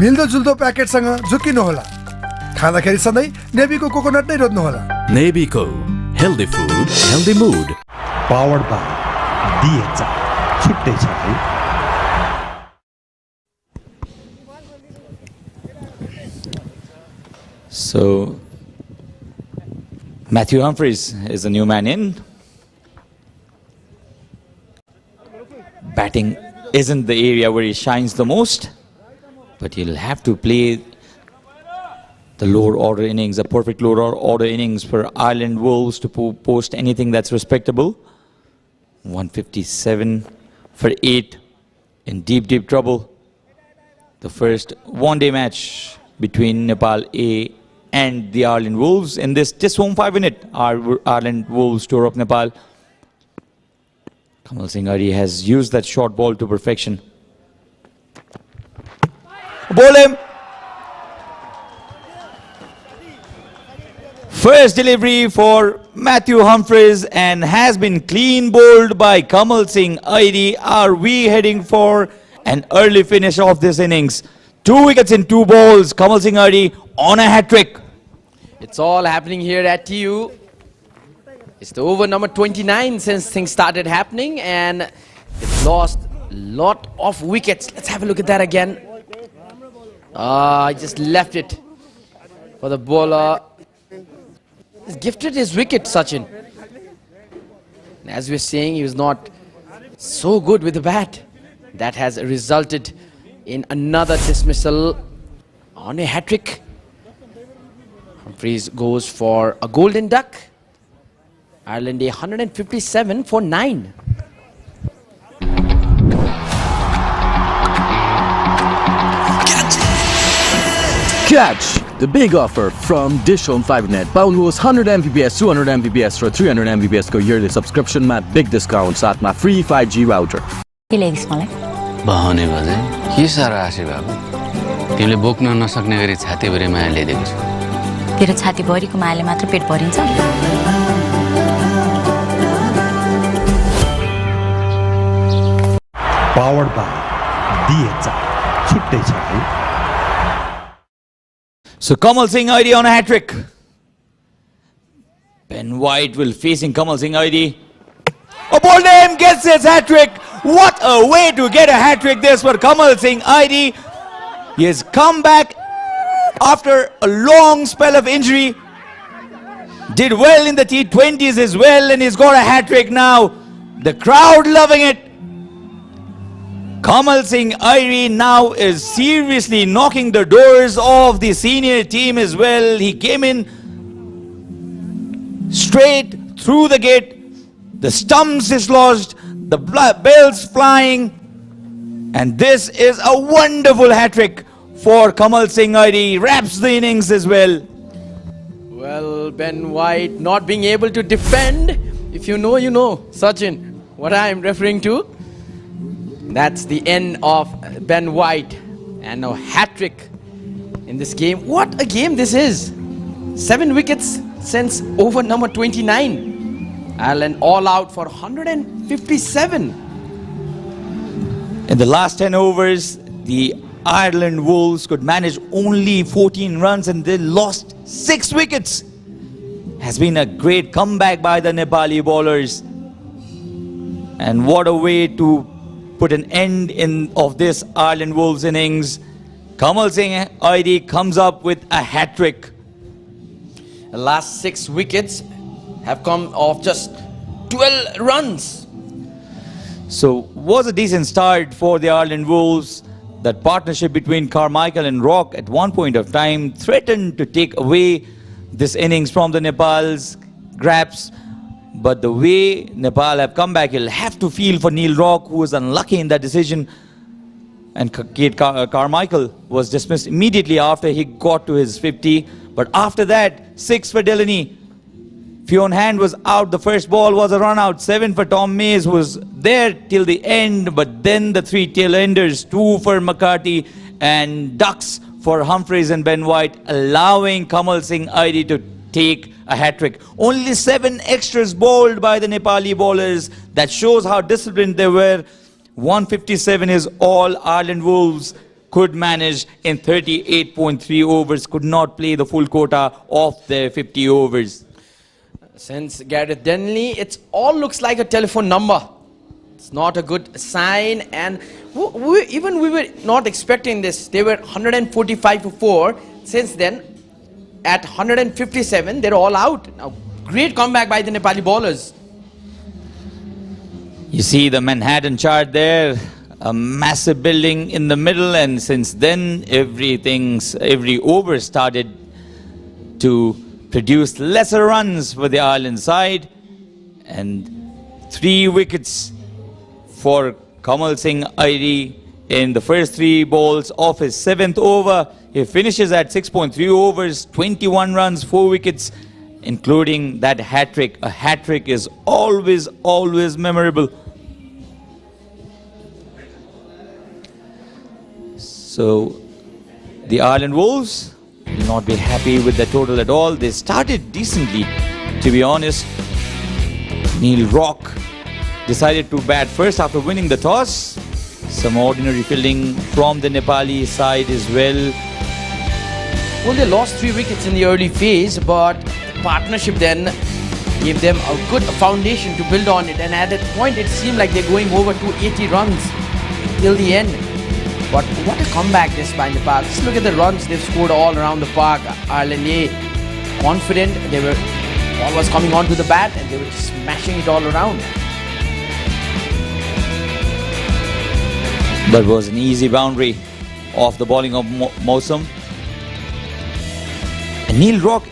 मिल्दो जुल्दो प्याकेटसँग झुक्किनु होला खाँदाखेरि सधैँ नेभीको कोकोनट नै रोज्नु होला नेभीको हेल्दी फुड हेल्दी मुड पावर्ड बाई DHI छुट्टै छ है So Matthew Humphries is the new man in. Batting isn't the area where he shines the most, but he'll have to play the lower order innings, a perfect lower order innings for Ireland Wolves to post anything that's respectable. 157 for 8 in deep trouble. The first one-day match between Nepal A and the Ireland Wolves in this DishHome Fibernet Ireland Wolves tour of Nepal. Kamal Singh Ari has used that short ball to perfection. Bowl him! First delivery for Matthew Humphries and has been clean bowled by Kamal Singh Ari. Are we heading for an early finish of this innings? 2 wickets in 2 balls. Kamal Singh Ari on a hat-trick. It's all happening here at TU. It's the over number 29 since things started happening, and it's lost a lot of wickets. Let's have a look at that again. I just left it for the bowler. He's gifted his wicket, Sachin. As we're saying, he was not so good with the bat. That has resulted in another dismissal on a hat-trick. Humphries goes for a golden duck. Ireland 157 for 9. Catch the big offer from DishHome Fibernet. Paulus 100 Mbps, 200 Mbps for 300 Mbps को yearly subscription मा big discount साथमा free 5G router. के ल्याइदिस् मलाई? बहने बजे के साह्रो आशी बाबु तिमीले बोक्न नसक्ने गरी छातीभरि माया ल्याइदिएको छु तेरो छातीभरिको मायाले मात्र पेट भरिन्छ पावर्ड बाई DHI छुट्टै छ है So Kamal Singh Ari on a hat-trick. Ben White will facing Kamal Singh Ari. A ball name gets his hat-trick. What a way to get a hat-trick this for Kamal Singh Ari. He has come back after a long spell of injury. Did well in the T20s as well, and he's got a hat-trick now. The crowd loving it. Kamal Singh Ari now is seriously knocking the doors of the senior team as well. He came in straight through the gate. The stumps is lodged, the bells flying, and this is a wonderful hat-trick for Kamal Singh Ari. Wraps the innings as well. Well, Ben White not being able to defend. If you know, you know, Sachin, what I am referring to. That's the end of Ben White, and a hat-trick in this game. What a game this is! 7 wickets since over number 29. Ireland all out for 157. In the last 10 overs, the Ireland Wolves could manage only 14 runs and they lost 6 wickets. Has been a great comeback by the Nepali bowlers. And what a way to put an end of this Ireland Wolves innings. Kamal Singh Ari comes up with a hat-trick. The last 6 wickets have come off just 12 runs. So was a decent start for the Ireland Wolves. That partnership between Carmichael and Rock at one point of time threatened to take away this innings from the Nepal's grasp. But the way Nepal have come back, you'll have to feel for Neil Rock, who was unlucky in that decision. And Kate Carmichael was dismissed immediately after he got to his 50. But after that, 6 for Delaney. Fionn Hand was out. The first ball was a run out. 7 for Tom Mays, who was there till the end. But then the 3 tail enders, 2 for McCarthy and ducks for Humphreys and Ben White, allowing Kamal Singh Airi to take a hat-trick. Only 7 extras bowled by the Nepali bowlers. That shows how disciplined they were. 157 is all Ireland Wolves could manage in 38.3 overs, could not play the full quota of their 50 overs. Since Gareth Denley, it all looks like a telephone number. It's not a good sign, and we were not expecting this. They were 145 for 4. Since then, at 157, they're all out. Now, great comeback by the Nepali bowlers. You see the Manhattan chart there, a massive building in the middle, and since then every over started to produce lesser runs for the Ireland side, and 3 wickets for Kamal Singh Airi in the first 3 balls of his 7th over. He finishes at 6.3 overs, 21 runs, 4 wickets, including that hat-trick. A hat-trick is always memorable. So the Ireland Wolves will not be happy with the total at all. They started decently, to be honest. Neil Rock decided to bat first after winning the toss. Some ordinary fielding from the Nepali side as well. Well, they lost 3 wickets in the early phase, but the partnership then gave them a good foundation to build on it. And at that point, it seemed like they're going over 280 runs till the end. But what a comeback this by Nepal. Just look at the runs they've scored all around the park. Ireland A, confident. Ball was coming onto the bat and they were smashing it all around. That was an easy boundary off the bowling of Mosam. And Neil Rock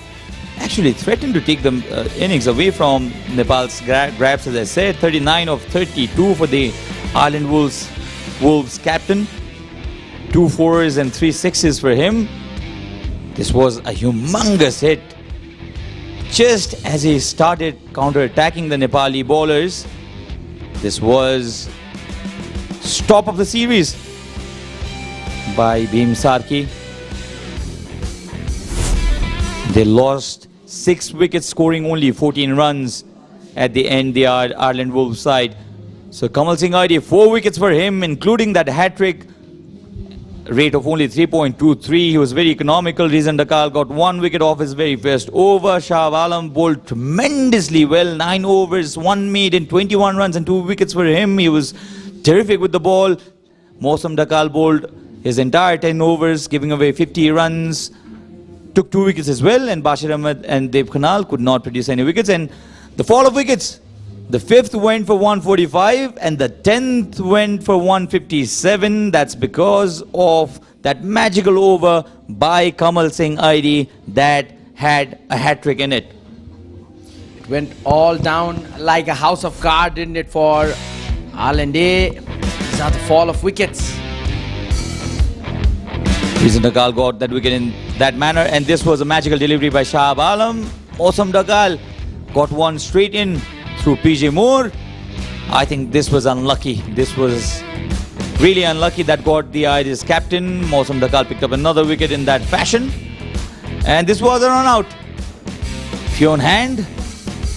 actually threatened to take the innings away from Nepal's grabs, as I said. 39 of 32 for the Ireland Wolves captain. 2 4s and 3 6s for him. This was a humongous hit. Just as he started counter-attacking the Nepali bowlers, this was stop of the series by Bhim Sarki. They lost 6 wickets, scoring only 14 runs at the end, the Ireland Wolves side. So Kamal Singh Airi, 4 wickets for him, including that hat-trick. Rate of only 3.23. He was very economical. Rizan Dakal got 1 wicket off his very first over. Shah Alam bowled tremendously well. 9 overs, 1 made in 21 runs and 2 wickets for him. He was terrific with the ball. Mosam Dakal bowled his entire 10 overs, giving away 50 runs. Took 2 wickets as well. And Bashir Ahmed and Deb Khanal could not produce any wickets. And the fall of wickets. The 5th went for 145 and the 10th went for 157. That's because of that magical over by Kamal Singh Airi that had a hat-trick in it. It went all down like a house of cards, didn't it, for Ireland A? These are the fall of wickets. Rizan Dakal got that wicket in that manner, and this was a magical delivery by Shah Alam. Mosam Dakal got one straight in through PJ Moore. I think this was unlucky. This was really unlucky. That got the Irish captain. Mosam Dakal picked up another wicket in that fashion. And this was a run out. Fionn Hand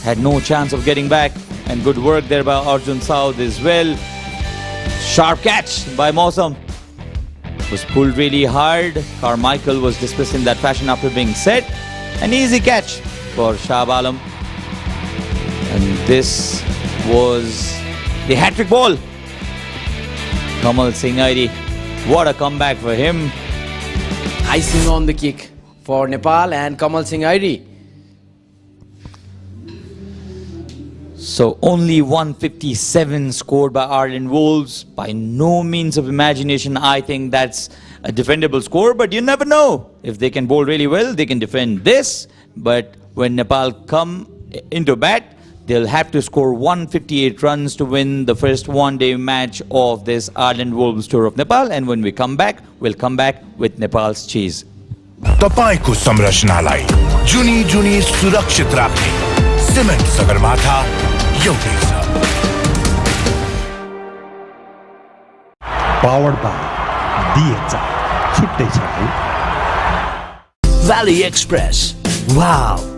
had no chance of getting back. And good work there by Arjun South as well. Sharp catch by Mosam. Was pulled really hard. Carmichael was dismissed in that fashion after being set. An easy catch for Shah Alam. And this was the hat-trick ball. Kamal Singh Airi, what a comeback for him. Icing on the cake for Nepal and Kamal Singh Airi. So only 157 scored by Ireland Wolves. By no means of imagination. I think that's a defendable score, but you never know. If they can bowl really well, they can defend this. But when Nepal come into bat, They'll have to score 158 runs to win the first one-day match of this Ireland Wolves tour of Nepal. And when we come back, we'll come back with Nepal's chase. तपाईको संरचनालाई जुनी जुनी सुरक्षित राख्ने cement Sagarmatha एउटै छ। Powered by DHI. छुट्टै छ है। Valley Express. Wow!